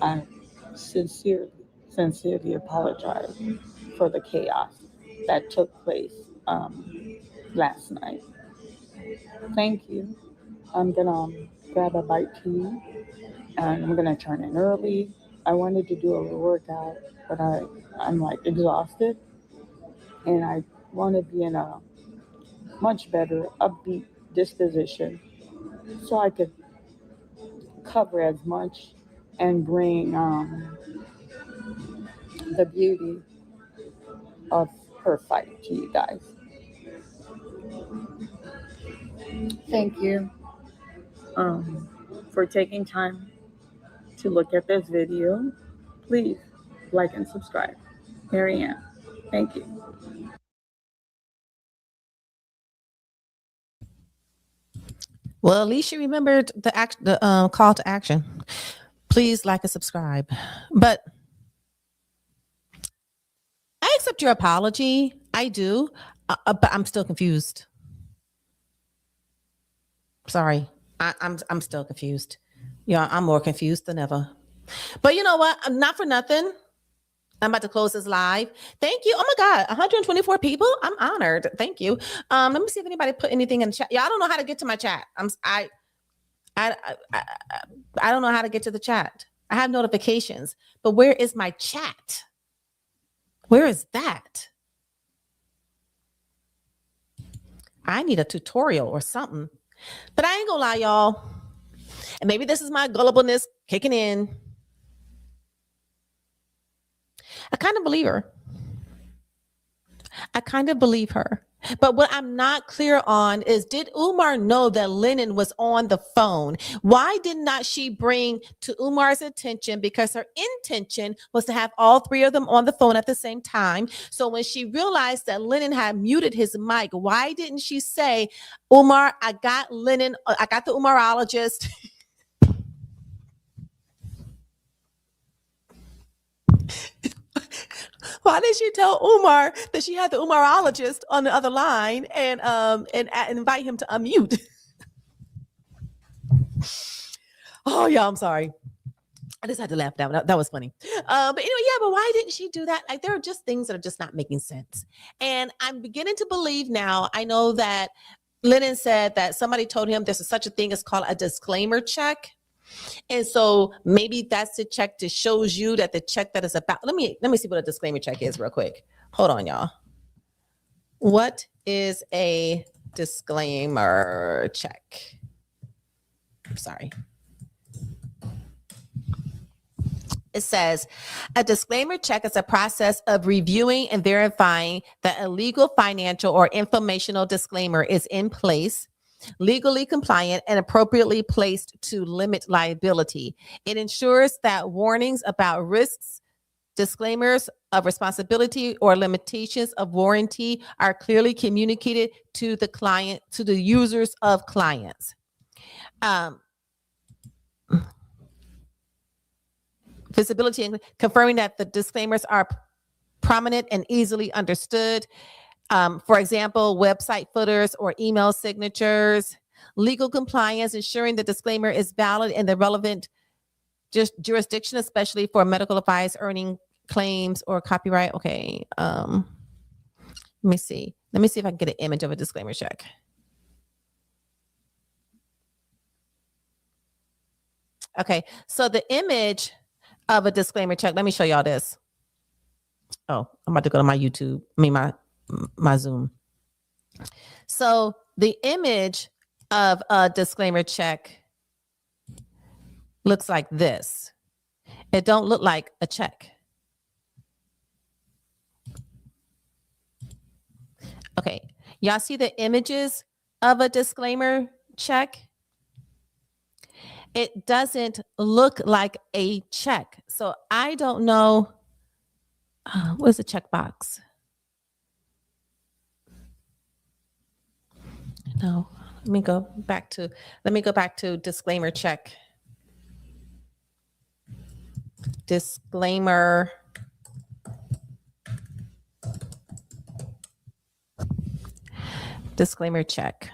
I sincerely, sincerely apologize for the chaos that took place last night. Thank you. I'm gonna grab a bite to eat, and I'm gonna turn in early. I wanted to do a little workout, but I'm like exhausted, and I want to be in a much better upbeat disposition so I could cover as much and bring the beauty of her fight to you guys. Thank you for taking time to look at this video. Please like and subscribe. Maryanne, thank you. Well, at least you remembered the call to action. Please like and subscribe. But I accept your apology. I do, but I'm still confused. Sorry, I'm still confused. Yeah, I'm more confused than ever. But you know what? I'm not for nothing. I'm about to close this live. Thank you. Oh my God, 124 people. I'm honored. Thank you. Let me see if anybody put anything in the chat. Yeah, I don't know how to get to my chat. I, I, I don't know how to get to the chat. I have notifications, but where is my chat? Where is that? I need a tutorial or something. But I ain't gonna lie, y'all. And maybe this is my gullibleness kicking in. I kind of believe her. I kind of believe her. But what I'm not clear on is, did Umar know that Lennon was on the phone? Why did not she bring to Umar's attention? Because her intention was to have all three of them on the phone at the same time. So when she realized that Lennon had muted his mic, why didn't she say, Umar, I got Lennon, I got the Umarologist. Why did she tell Umar that she had the Umarologist on the other line and invite him to unmute? Oh yeah, I'm sorry. I just had to laugh. That was funny. But anyway, yeah. But why didn't she do that? Like, there are just things that are just not making sense. And I'm beginning to believe now. I know that Lennon said that somebody told him there's such a thing as called a disclaimer check. And so maybe that's the check that shows you that the check that is about. Let me see what a disclaimer check is real quick. Hold on, y'all. What is a disclaimer check? I'm sorry. It says a disclaimer check is a process of reviewing and verifying that a legal, financial, or informational disclaimer is in place, legally compliant, and appropriately placed to limit liability. It ensures that warnings about risks Disclaimers of responsibility or limitations of warranty are clearly communicated to the client, to the users of clients. Visibility and confirming that the disclaimers are prominent and easily understood. For example, website footers or email signatures. Legal compliance, ensuring the disclaimer is valid in the relevant jurisdiction, especially for medical advice, earning claims, or copyright. Okay. Let me see. Let me see if I can get an image of a disclaimer check. Okay. So the image of a disclaimer check, let me show y'all this. Oh, I'm about to go to my YouTube, my Zoom. So the image of a disclaimer check looks like this. It don't look like a check. Okay, y'all see the images of a disclaimer check? It doesn't look like a check. So I don't know. What is a checkbox? No, let me go back to disclaimer check. Disclaimer check.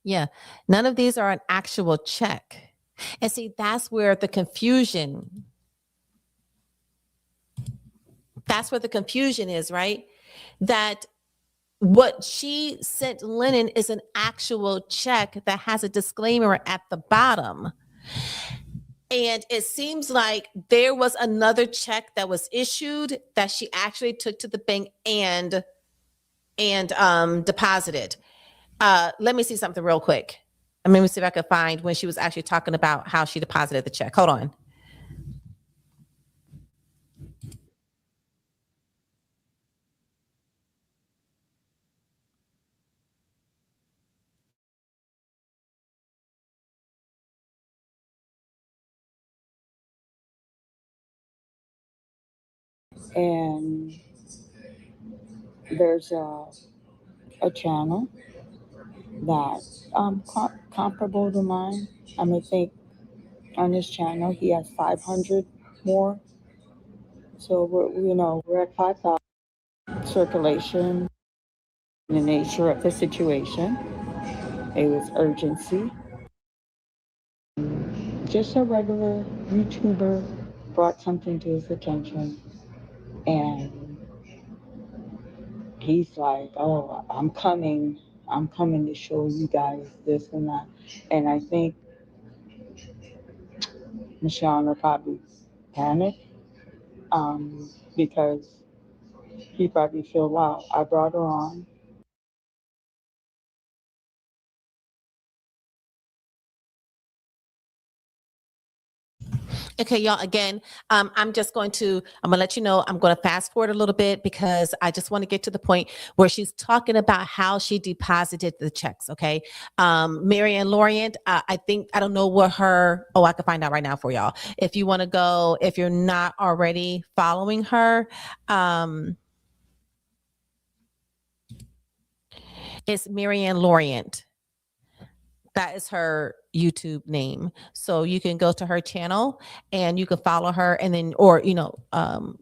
Yeah, none of these are an actual check. And see, that's where the confusion is, right? That what she sent Lennon is an actual check that has a disclaimer at the bottom. And it seems like there was another check that was issued that she actually took to the bank and deposited. Let me see something real quick. Let me see if I could find when she was actually talking about how she deposited the check. Hold on. And there's a channel that comparable to mine. I think on his channel he has 500 more. So we're at 5,000 circulation. The nature of the situation, it was urgency. Just a regular YouTuber brought something to his attention, and he's like, "Oh, I'm coming to show you guys this and that." And I think Michelle probably panicked because he probably feel, "Wow, I brought her on." Okay, y'all, again, I'm gonna let you know, I'm gonna fast forward a little bit because I just want to get to the point where she's talking about how she deposited the checks. Okay. Mary Ann Lorient, I don't know what I can find out right now for y'all. If you want to go, if you're not already following her, it's Maryanne Lorient. That is her YouTube name. So you can go to her channel and you can follow her and then, or, and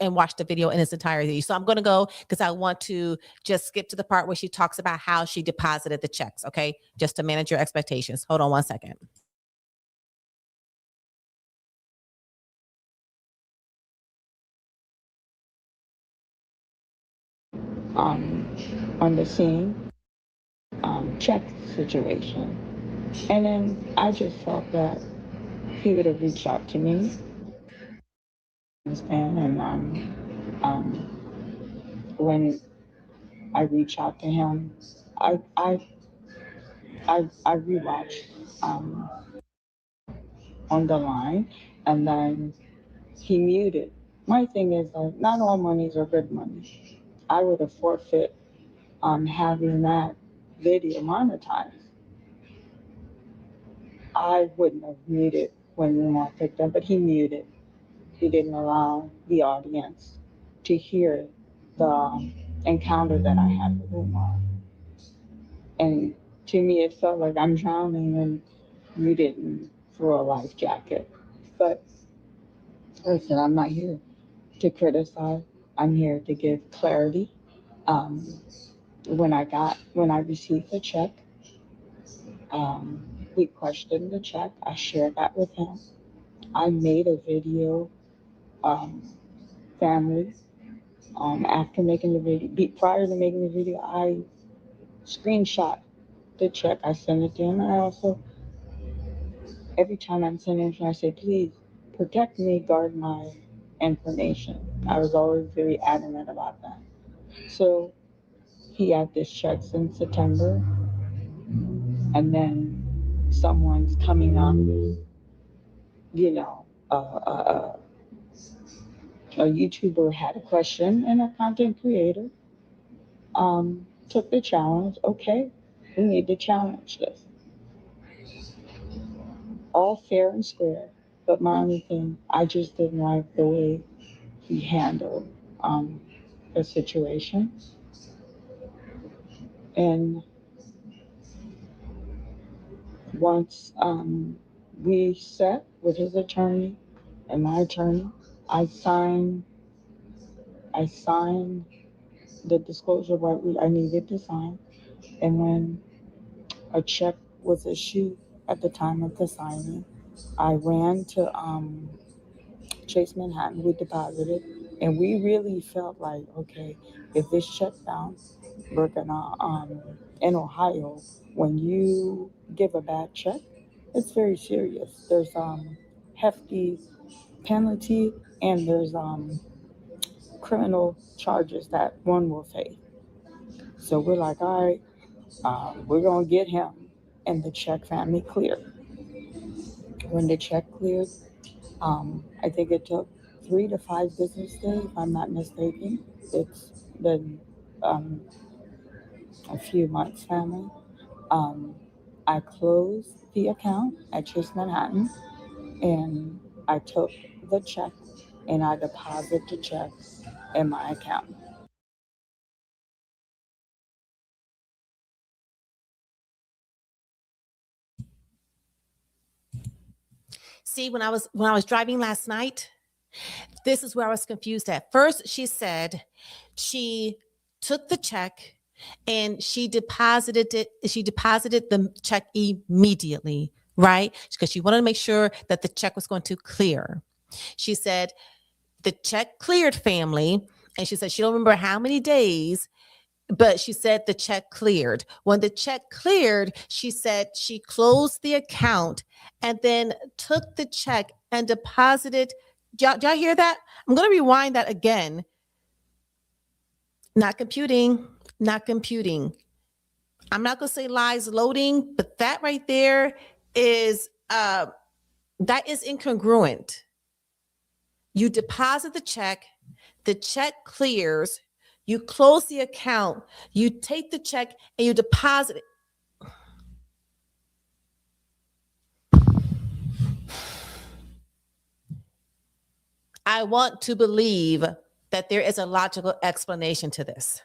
watch the video in its entirety. So I'm going to go because I want to just skip to the part where she talks about how she deposited the checks. Okay. Just to manage your expectations. Hold on one second. On the scene, check situation. And then I just felt that he would have reached out to me. Understand? And when I reach out to him, I I I rewatched on the line, and then he muted. My thing is like, not all monies are good money. I would have forfeit having that video monetized. I wouldn't have muted when Umar picked up, but he muted. He didn't allow the audience to hear the encounter that I had with Umar. And to me, it felt like I'm drowning and you didn't throw a life jacket. But listen, I'm not here to criticize. I'm here to give clarity. Um, when I received the check, we questioned the check. I shared that with him. I made a video, um, family. After making the video, prior to making the video, I screenshot the check. I sent it to him. And I also, every time I'm sending it, I say, please protect me, guard my information. I was always very adamant about that. So he had this check since September, and then someone's coming up, you know, a YouTuber had a question, and a content creator took the challenge. Okay, we need to challenge this. All fair and square. But my only thing, I just didn't like the way he handled um, the situation. And once we sat with his attorney and my attorney, I signed I signed the disclosure what I needed to sign. And when a check was issued at the time of the signing, I ran to Chase Manhattan. We deposited, and we really felt like, okay, if this check bounced, we're gonna in Ohio, when you give a bad check, it's very serious. There's hefty penalty, and there's criminal charges that one will face. So we're like, all right, we're gonna get him, and the check family cleared. When the check cleared, I think it took 3 to 5 business days, if I'm not mistaken. It's been um, a few months, family. Um, I closed the account at Chase Manhattan, and I took the check and I deposited the check in my account. See, when I was driving last night, this is where I was confused at. First, she said she took the check and she deposited the check immediately, right? Because she wanted to make sure that the check was going to clear. She said the check cleared, family, and she said she don't remember how many days, but she said the check cleared. When the check cleared, she said she closed the account and then took the check and deposited. Did y'all hear that? I'm going to rewind that again. Not computing, not computing. I'm not going to say lies loading, but that right there is that is incongruent. You deposit the check clears, you close the account, you take the check and you deposit it. I want to believe that there is a logical explanation to this.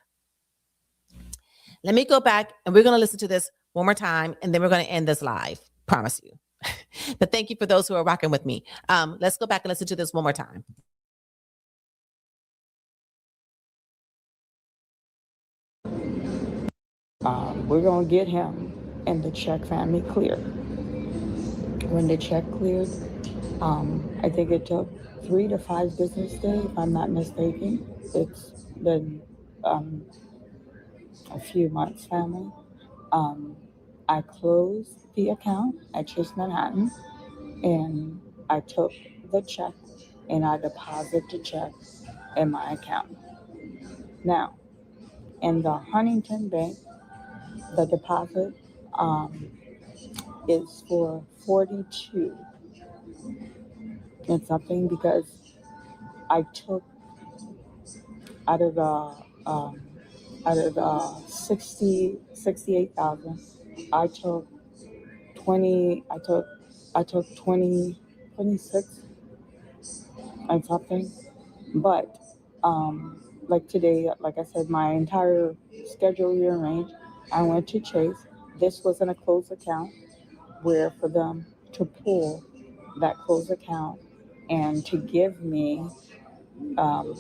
Let me go back and we're going to listen to this one more time and then we're going to end this live. Promise you. But thank you for those who are rocking with me. Let's go back and listen to this one more time. We're gonna get him, and the check family cleared. When the check cleared, I think it took 3 to 5 business days, if I'm not mistaken. It's been um, a few months, family. Um, I closed the account at Chase Manhattan, and I took the check and I deposited the check in my account. Now, in the Huntington Bank, the deposit um, is for 42 and something, because I took out of the um, out of the 68,000, I took 20, I took 20, 26, and something. But like today, like I said, my entire schedule rearranged. I went to Chase. This wasn't a closed account, where for them to pull that closed account and to give me um,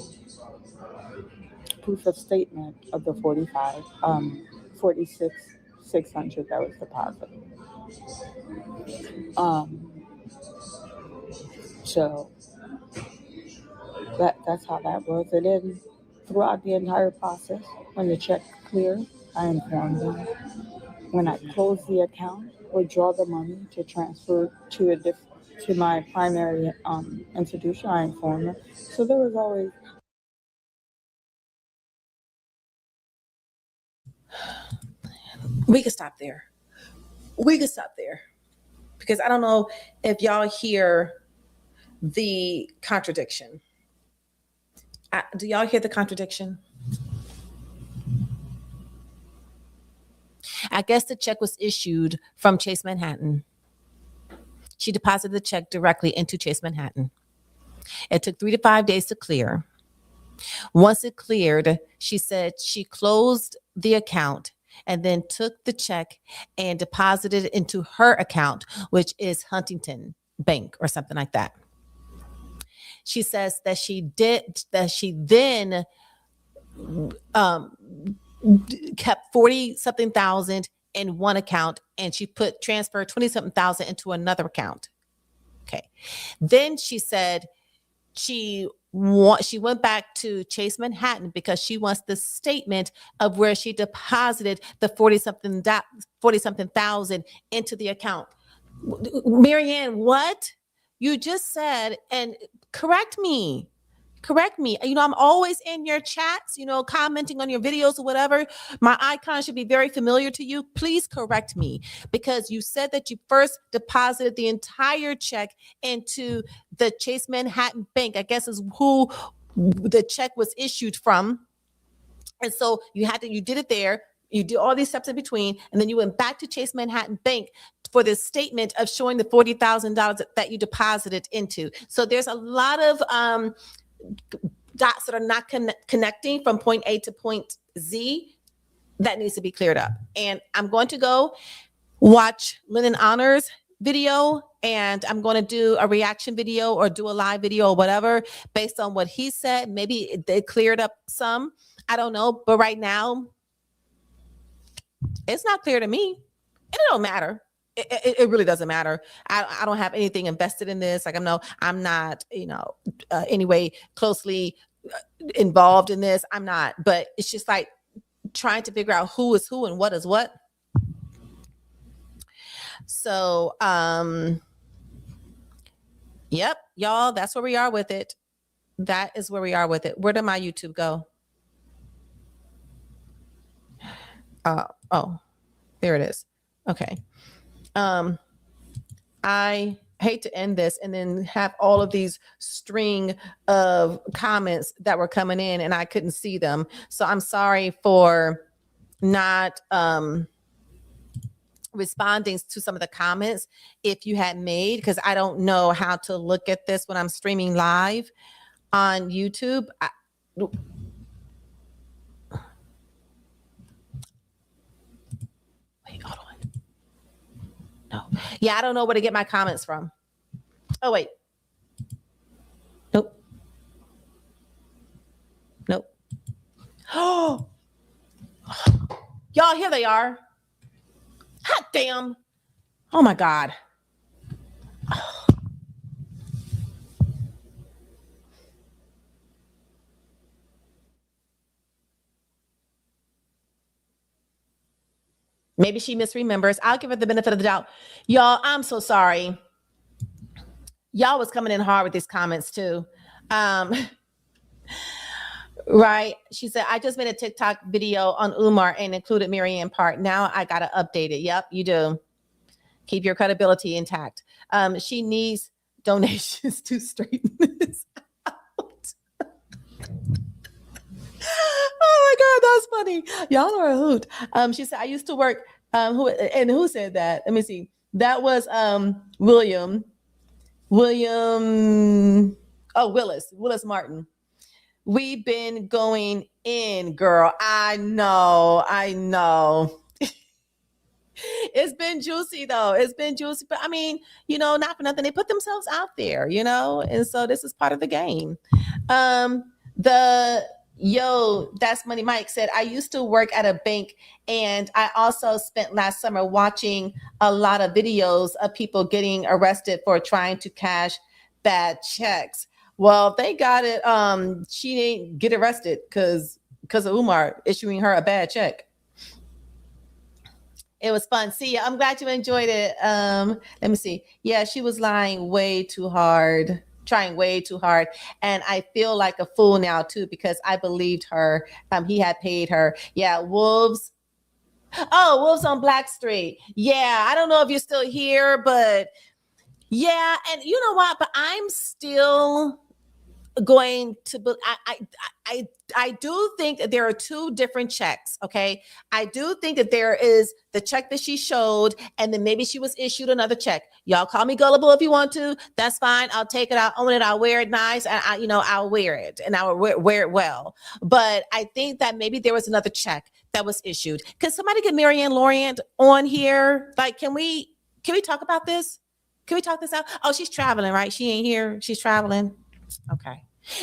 proof of statement of the 46 600 that was deposited. Um, so that's how that was. And then throughout the entire process, when the check cleared, I informed them. When I closed the account, withdraw the money to transfer to to my primary institution, I informed them. So there was always. We could stop there. We could stop there because I don't know if y'all hear the contradiction. Do y'all hear the contradiction? I guess the check was issued from Chase Manhattan. She deposited the check directly into Chase Manhattan. It took 3 to 5 days to clear. Once it cleared, she said she closed the account and then took the check and deposited it into her account, which is Huntington Bank or something like that. She says that she then kept 40 something thousand in one account and she transferred 20 something thousand into another account. Okay. Then she said she went back to Chase Manhattan because she wants the statement of where she deposited the 40 something thousand into the account. Maryanne, what? You just said, and correct me. I'm always in your chats, commenting on your videos or whatever. My icon should be very familiar to you. Please correct me because you said that you first deposited the entire check into the Chase Manhattan Bank, I guess is who the check was issued from. And so you did it there. You did all these steps in between, and then you went back to Chase Manhattan Bank for this statement of showing the $40,000 that you deposited into. So there's a lot of dots that are not connecting from point A to point Z that needs to be cleared up. And I'm going to go watch Lenon Honor's video, and I'm going to do a reaction video or do a live video or whatever based on what he said. Maybe they cleared up some. I don't know. But right now, it's not clear to me. And it don't matter. It really doesn't matter. I don't have anything invested in this. Like I'm not, anyway, closely involved in this. I'm not, but it's just like trying to figure out who is who and what is what. So, yep, y'all, that's where we are with it. That is where we are with it. Where did my YouTube go? Oh, there it is. Okay. I hate to end this and then have all of these string of comments that were coming in and I couldn't see them. So I'm sorry for not responding to some of the comments if you had made, because I don't know how to look at this when I'm streaming live on YouTube. Wait, hold on. No. Yeah, I don't know where to get my comments from. Oh, wait. Nope. Oh, y'all, here they are. Hot damn. Oh, my God. Maybe she misremembers. I'll give her the benefit of the doubt. Y'all, I'm so sorry. Y'all was coming in hard with these comments too. Right. She said, I just made a TikTok video on Umar and included Maryanne part. Now I got to update it. Yep, you do. Keep your credibility intact. She needs donations to straighten this out. Oh my God, that's funny. Y'all are a hoot. She said, I used to work. Who said that? Let me see. That was William. Oh, Willis Martin. We've been going in, girl. I know. I know. It's been juicy though. It's been juicy. But I mean, not for nothing. They put themselves out there, and so this is part of the game. The Yo, that's Money Mike said, I used to work at a bank and I also spent last summer watching a lot of videos of people getting arrested for trying to cash bad checks. Well, if they got it, she didn't get arrested because of Umar issuing her a bad check. It was fun. See, I'm glad you enjoyed it. Let me see. Yeah, she was lying way too hard, trying way too hard. And I feel like a fool now too, because I believed her. He had paid her. Yeah, Wolves. Oh, Wolves on Black Street. Yeah, I don't know if you're still here, but yeah, and you know what? But I'm still going to I do think that there are two different checks. Okay, I do think that there is the check that she showed, and then maybe she was issued another check. Y'all call me gullible if you want to. That's fine. I'll take it. I'll own it. I'll wear it nice, and I'll wear it, and I'll wear it well. But I think that maybe there was another check that was issued. Can somebody get Maryanne Lorient on here? Like, can we talk about this? Can we talk this out? Oh, she's traveling, right? She ain't here. She's traveling. Okay.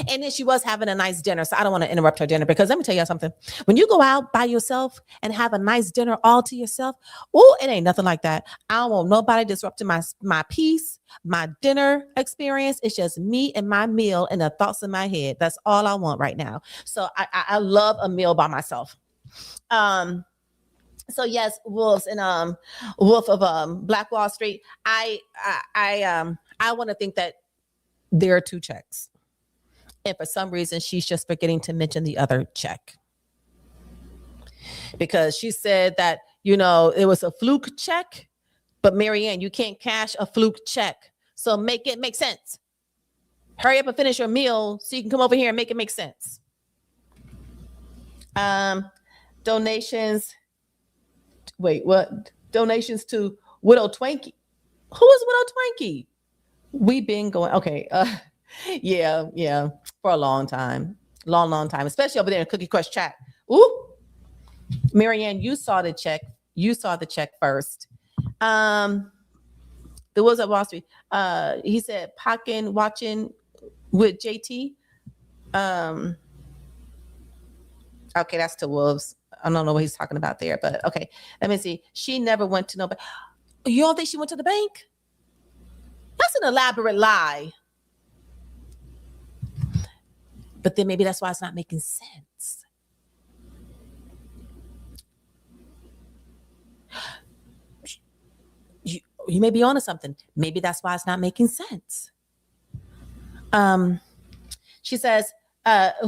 And then she was having a nice dinner. So I don't want to interrupt her dinner, because let me tell you something. When you go out by yourself and have a nice dinner all to yourself, oh, it ain't nothing like that. I don't want nobody disrupting my peace, my dinner experience. It's just me and my meal and the thoughts in my head. That's all I want right now. So I love a meal by myself. So yes, Wolves and Wolf of Black Wall Street. I want to think that there are two checks. And for some reason, she's just forgetting to mention the other check. Because she said that, it was a fluke check. But Maryanne, you can't cash a fluke check. So make it make sense. Hurry up and finish your meal so you can come over here and make it make sense. Donations. Wait, what? Donations to Widow Twanky. Who is Widow Twanky? We've been going. Okay. Yeah, for a long time, long time, especially over there in Cookie Crush chat. Ooh, Maryanne, you saw the check. You saw the check first. The Wolves at Wall Street. He said, "Pockin watching with JT." Okay, that's to Wolves. I don't know what he's talking about there, but okay. Let me see. She never went to nobody. You don't think she went to the bank? That's an elaborate lie. But then maybe that's why it's not making sense. You may be onto something. Maybe that's why it's not making sense. She says,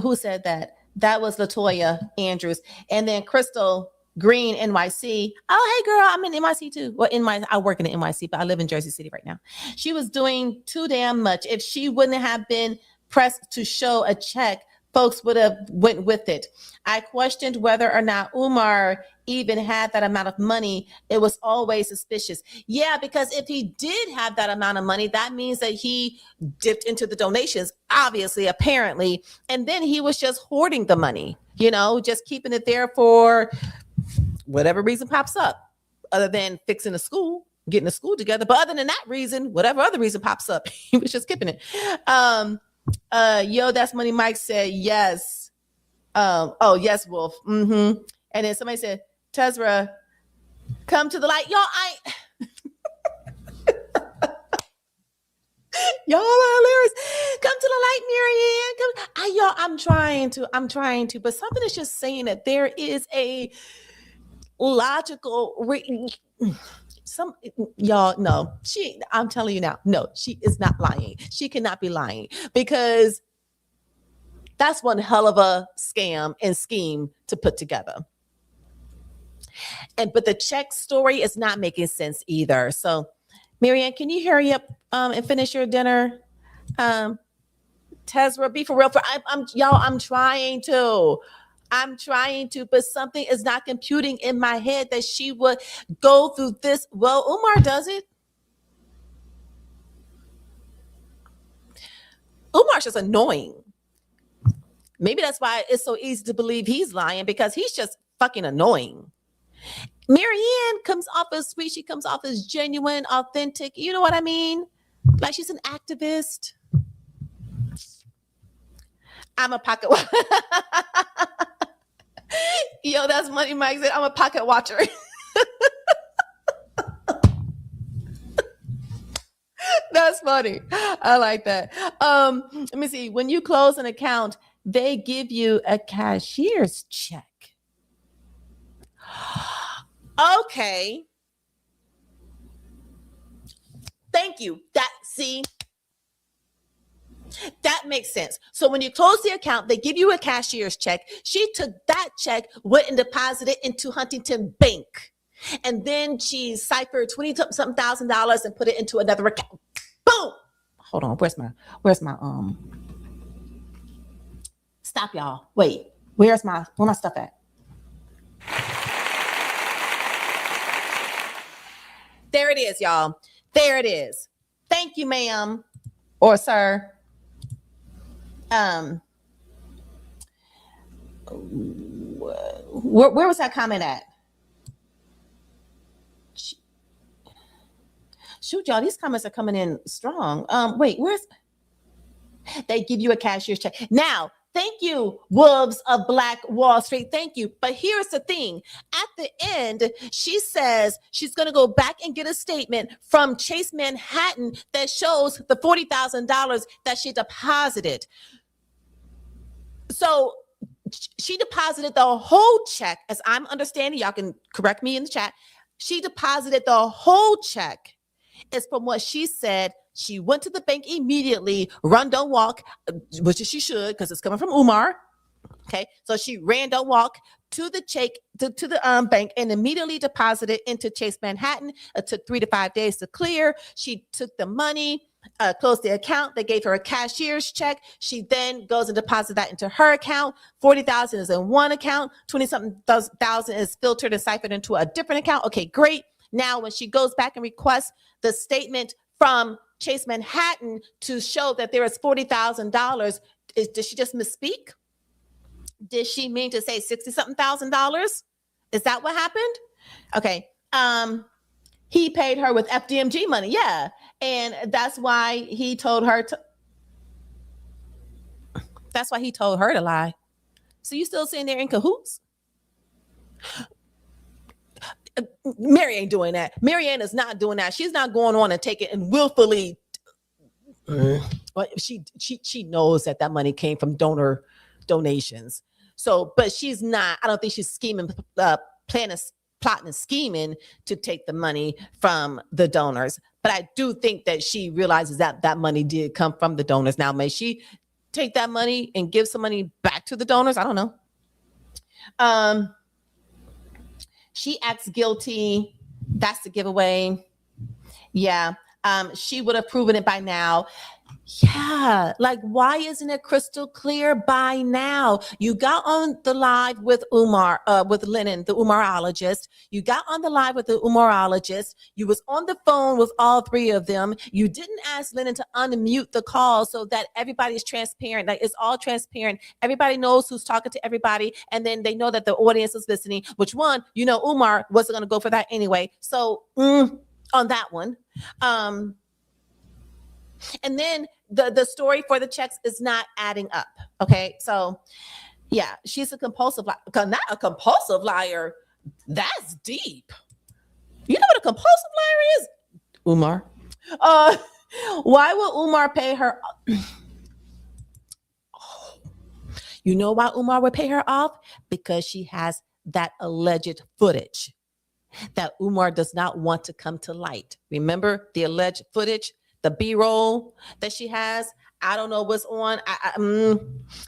who said that? That was Latoya Andrews. And then Crystal Green, NYC. Oh, hey girl, I'm in NYC too. Well, I work in the NYC, but I live in Jersey City right now. She was doing too damn much. If she wouldn't have been pressed to show a check, folks would have went with it. I questioned whether or not Umar even had that amount of money. It was always suspicious. Yeah, because if he did have that amount of money, that means that he dipped into the donations, obviously, apparently, and then he was just hoarding the money, just keeping it there for whatever reason pops up, other than fixing the school, getting the school together. But other than that reason, whatever other reason pops up, he was just keeping it. Yo, that's Money Mike said yes. Oh yes, Wolf. And then somebody said, Tezra, come to the light. Y'all are hilarious. Come to the light, Maryanne. Y'all, I'm trying to, but something is just saying that there is a logical y'all, no, I'm telling you now, no, she is not lying. She cannot be lying, because that's one hell of a scam and scheme to put together. But the check story is not making sense either. So Maryanne, can you hurry up and finish your dinner? Tezra, be for real. I'm trying to, but something is not computing in my head that she would go through this. Well, Umar does it. Umar Umar's just annoying. Maybe that's why it's so easy to believe he's lying, because he's just fucking annoying. Maryanne comes off as sweet. She comes off as genuine, authentic. You know what I mean? Like she's an activist. I'm a pocket watcher. Yo, that's Money Mike said. I'm a pocket watcher. That's funny. I like that. Let me see. When you close an account, they give you a cashier's check. Okay. Thank you. That makes sense. So when you close the account, they give you a cashier's check. She took that check, went and deposited it into Huntington Bank. And then she ciphered $20-something thousand and put it into another account. Boom. Hold on. Where's my stop, y'all. Wait. Where my stuff at? There it is, y'all. There it is. Thank you, ma'am or sir. Where was that comment at? Shoot, y'all, these comments are coming in strong. Wait, they give you a cashier's check. Now, thank you, Wolves of Black Wall Street. Thank you. But here's the thing. At the end, she says she's going to go back and get a statement from Chase Manhattan that shows the $40,000 that she deposited. So she deposited the whole check, as I'm understanding. Y'all can correct me in the chat. She deposited the whole check. It's from what she said. She went to the bank immediately, run, don't walk, which she should, because it's coming from Umar. Okay, so she ran, don't walk to the check to the bank and immediately deposited into Chase Manhattan. It took 3 to 5 days to clear. She took the money, closed the account. They gave her a cashier's check. She then goes and deposits that into her account. 40,000 is in one account. 20-something thousand is filtered and ciphered into a different account. Okay, great. Now, when she goes back and requests the statement from Chase Manhattan to show that there is $40,000, did she just misspeak? Did she mean to say $60-something thousand? Is that what happened? Okay. He paid her with FDMG money. Yeah. And that's why he told her to lie. So you still sitting there in cahoots? Mary ain't doing that. Maryanne is not doing that. She's not going on and taking and willfully. But she knows that money came from donor donations. So, but she's not. I don't think she's scheming, plotting and scheming to take the money from the donors. But I do think that she realizes that money did come from the donors. Now, may she take that money and give some money back to the donors? I don't know. She acts guilty. That's the giveaway. Yeah. She would have proven it by now. Yeah. Like, why isn't it crystal clear by now? You got on the live with Umar, with Lennon, the Umarologist. You got on the live with the Umarologist. You was on the phone with all three of them. You didn't ask Lennon to unmute the call so that everybody's transparent. Like, it's all transparent. Everybody knows who's talking to everybody. And then they know that the audience is listening, which one, Umar wasn't going to go for that anyway. So on that one. And then the story for the checks is not adding up. Okay. So yeah, she's a compulsive liar. Not a compulsive liar. That's deep. You know what a compulsive liar is? Umar. Why will Umar pay her? You know why Umar would pay her off? Because she has that alleged footage that Umar does not want to come to light. Remember the alleged footage? The B-roll that she has, I don't know what's on,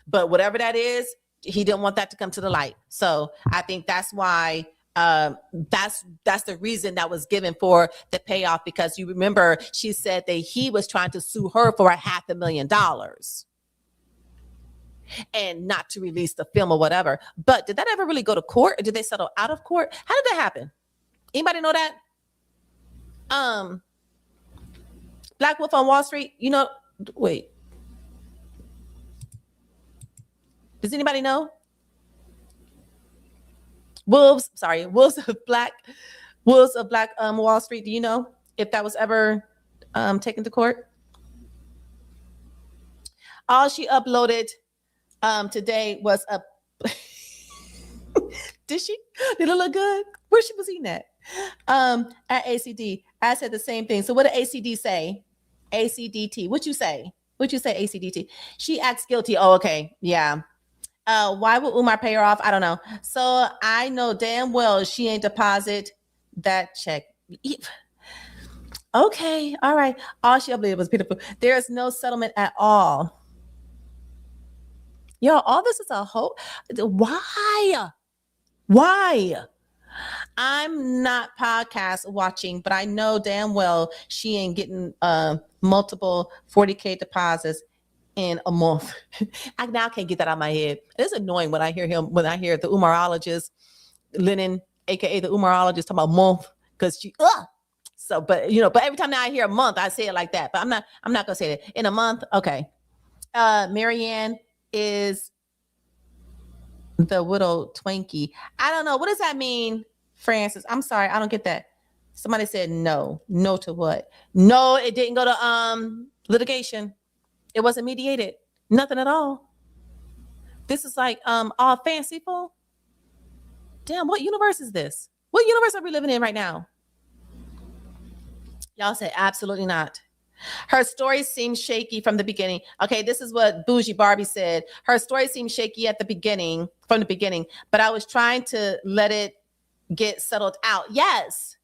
but whatever that is, he didn't want that to come to the light. So I think that's why that's the reason that was given for the payoff, because you remember she said that he was trying to sue her for $500,000 and not to release the film or whatever. But did that ever really go to court, or did they settle out of court? How did that happen? Anybody know that? Black Wolf on Wall Street, wait. Does anybody know? Wolves of Black Wall Street. Do you know if that was ever taken to court? All she uploaded today was a. Did she? Did it look good? Where she was eating at? At ACD. I said the same thing. So what did ACD say? ACDT. What you say? What you say? ACDT. She acts guilty. Oh, okay. Yeah. Why would Umar pay her off? I don't know. So I know damn well she ain't deposit that check. Okay, all right. All she uploaded was beautiful. There is no settlement at all. Yo, all this is a whole. Why? Why? I'm not podcast watching, but I know damn well she ain't getting multiple 40K deposits in a month. I now can't get that out of my head. It's annoying when I hear the Umarologist, Lennon, aka the Umarologist, talking about month, because she so but every time now I hear a month, I say it like that. But I'm not gonna say it. In a month, okay. Maryanne is the widow Twinkie. I don't know. What does that mean, Francis? I'm sorry, I don't get that. Somebody said no. No to what? No, it didn't go to litigation. It wasn't mediated. Nothing at all. This is like all fanciful. Damn, what universe is this? What universe are we living in right now? Y'all say absolutely not. Her story seemed shaky from the beginning. Okay, this is what Bougie Barbie said. Her story seemed shaky from the beginning, but I was trying to let it get settled out. Yes.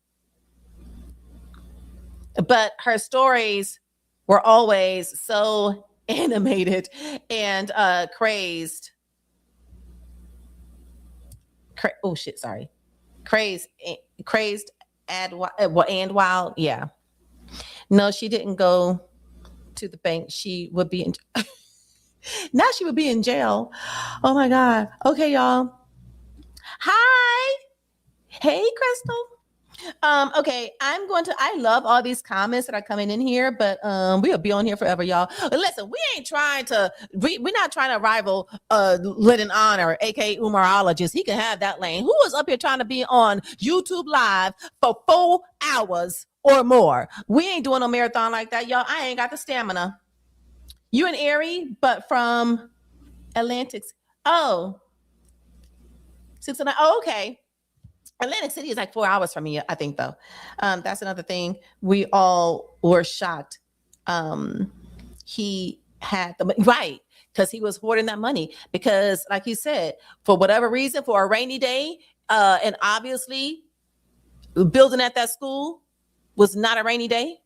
But her stories were always so animated and crazed. Crazed and wild. Yeah. No, she didn't go to the bank. She would be in. Now she would be in jail. Oh my God. Okay, y'all. Hi. Hey, Crystal. Okay, I love all these comments that are coming in here, but we'll be on here forever, y'all. Listen, we're not trying to rival Lennon Honor, aka Umarologist. He can have that lane. Who is up here trying to be on YouTube Live for 4 hours or more? We ain't doing a marathon like that, y'all. I ain't got the stamina. You in Erie, but from Atlantic. Oh, 6 and 9. Oh, okay. Atlantic City is like 4 hours from me, I think, though. That's another thing. We all were shocked. He had the money, right, because he was hoarding that money. Because, like you said, for whatever reason, for a rainy day, and obviously building at that school was not a rainy day.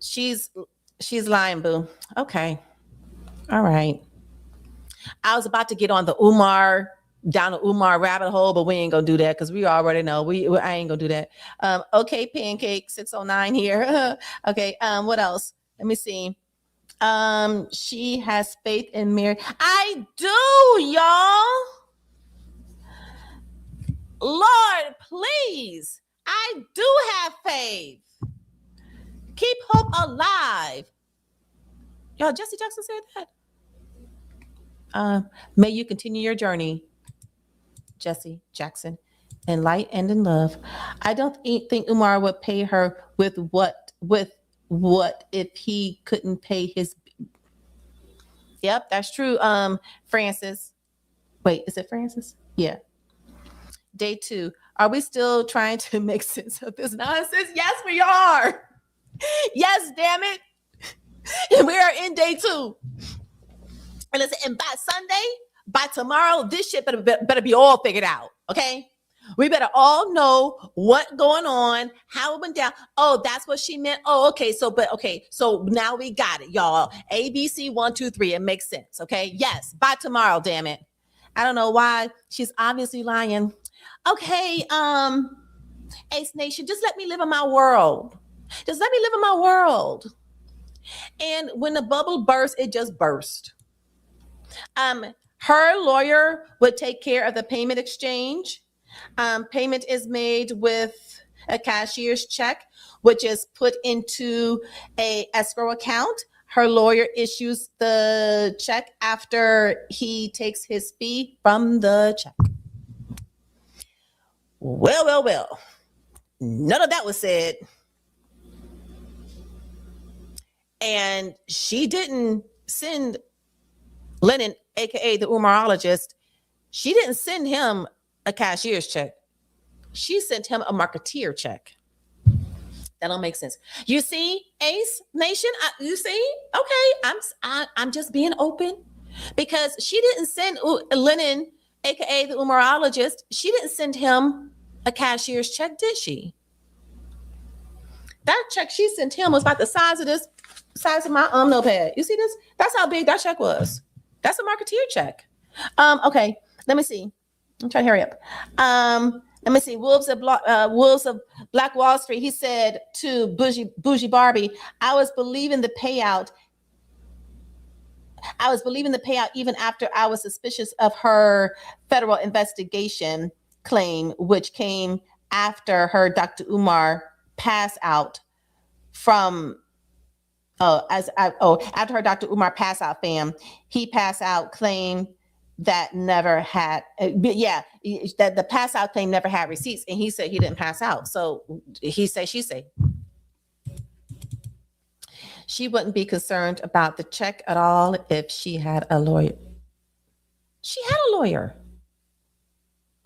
She's lying, boo. Okay. All right. I was about to get on the Umar rabbit hole, but we ain't gonna do that because we already know I ain't gonna do that. Okay, Pancake 609 here. Okay, what else? Let me see. She has faith in Mary. I do, y'all. Lord, please. I do have faith. Keep hope alive. Y'all, Jesse Jackson said that. May you continue your journey, Jesse Jackson, in light and in love. I don't think Umar would pay her with what if he couldn't pay his. Yep, that's true. Francis. Wait, is it Francis? Yeah. Day 2. Are we still trying to make sense of this nonsense? Yes, we are. Yes, damn it. We are in day 2. And listen, and by Sunday, by tomorrow, this shit better be all figured out. Okay. We better all know what's going on, how it went down. Oh, that's what she meant. Oh, okay. So now we got it, y'all. ABC 1, 2, 3. It makes sense. Okay. Yes. By tomorrow, damn it. I don't know why. She's obviously lying. Okay. Ace Nation, just let me live in my world. Just let me live in my world. And when the bubble burst, it just burst. Her lawyer would take care of the payment exchange. Payment is made with a cashier's check, which is put into a escrow account. her lawyer issues the check after he takes his fee from the check. Well. None of that was said. And she didn't send Lennon, aka the Umarologist, she didn't send him a cashier's check. She sent him a marketeer check. That don't make sense. You see, Ace Nation, you see? Okay, I'm just being open, because she didn't send Lennon, aka the Umarologist, she didn't send him a cashier's check, did she? That check she sent him was about the size of my notepad. You see this? That's how big that check was. That's a marketeer check. Okay, let me see. I'm trying to hurry up. Let me see. Wolves of Black Wall Street. He said to Bougie Barbie, I was believing the payout even after I was suspicious of her federal investigation claim, which came after her Dr. Umar passed out from after her Dr. Umar passed out, fam. He passed out claim that never had that the pass out claim never had receipts, and he said he didn't pass out. So he say she say. She wouldn't be concerned about the check at all if she had a lawyer. She had a lawyer.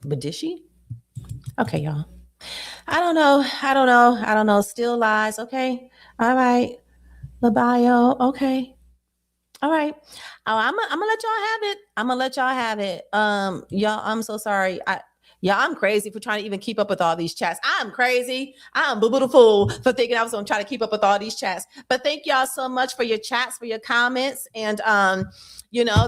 But did she? Okay, y'all. I don't know. Still lies. Okay. All right. LaBio. Okay. All right. Oh, I'm gonna let y'all have it. Y'all, I'm so sorry. I'm crazy for trying to even keep up with all these chats. I'm crazy. I'm a little fool for thinking I was gonna try to keep up with all these chats. But thank y'all so much for your chats, for your comments. And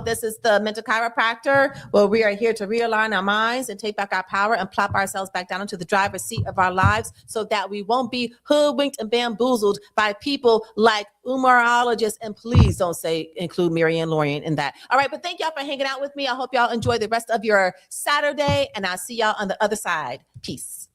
this is the Mental Chiropractor, where we are here to realign our minds and take back our power and plop ourselves back down into the driver's seat of our lives, so that we won't be hoodwinked and bamboozled by people like Umarologists. And please don't include Maryanne Lorian in that. All right, but thank y'all for hanging out with me. I hope y'all enjoy the rest of your Saturday, and I'll see y'all on the other side. Peace.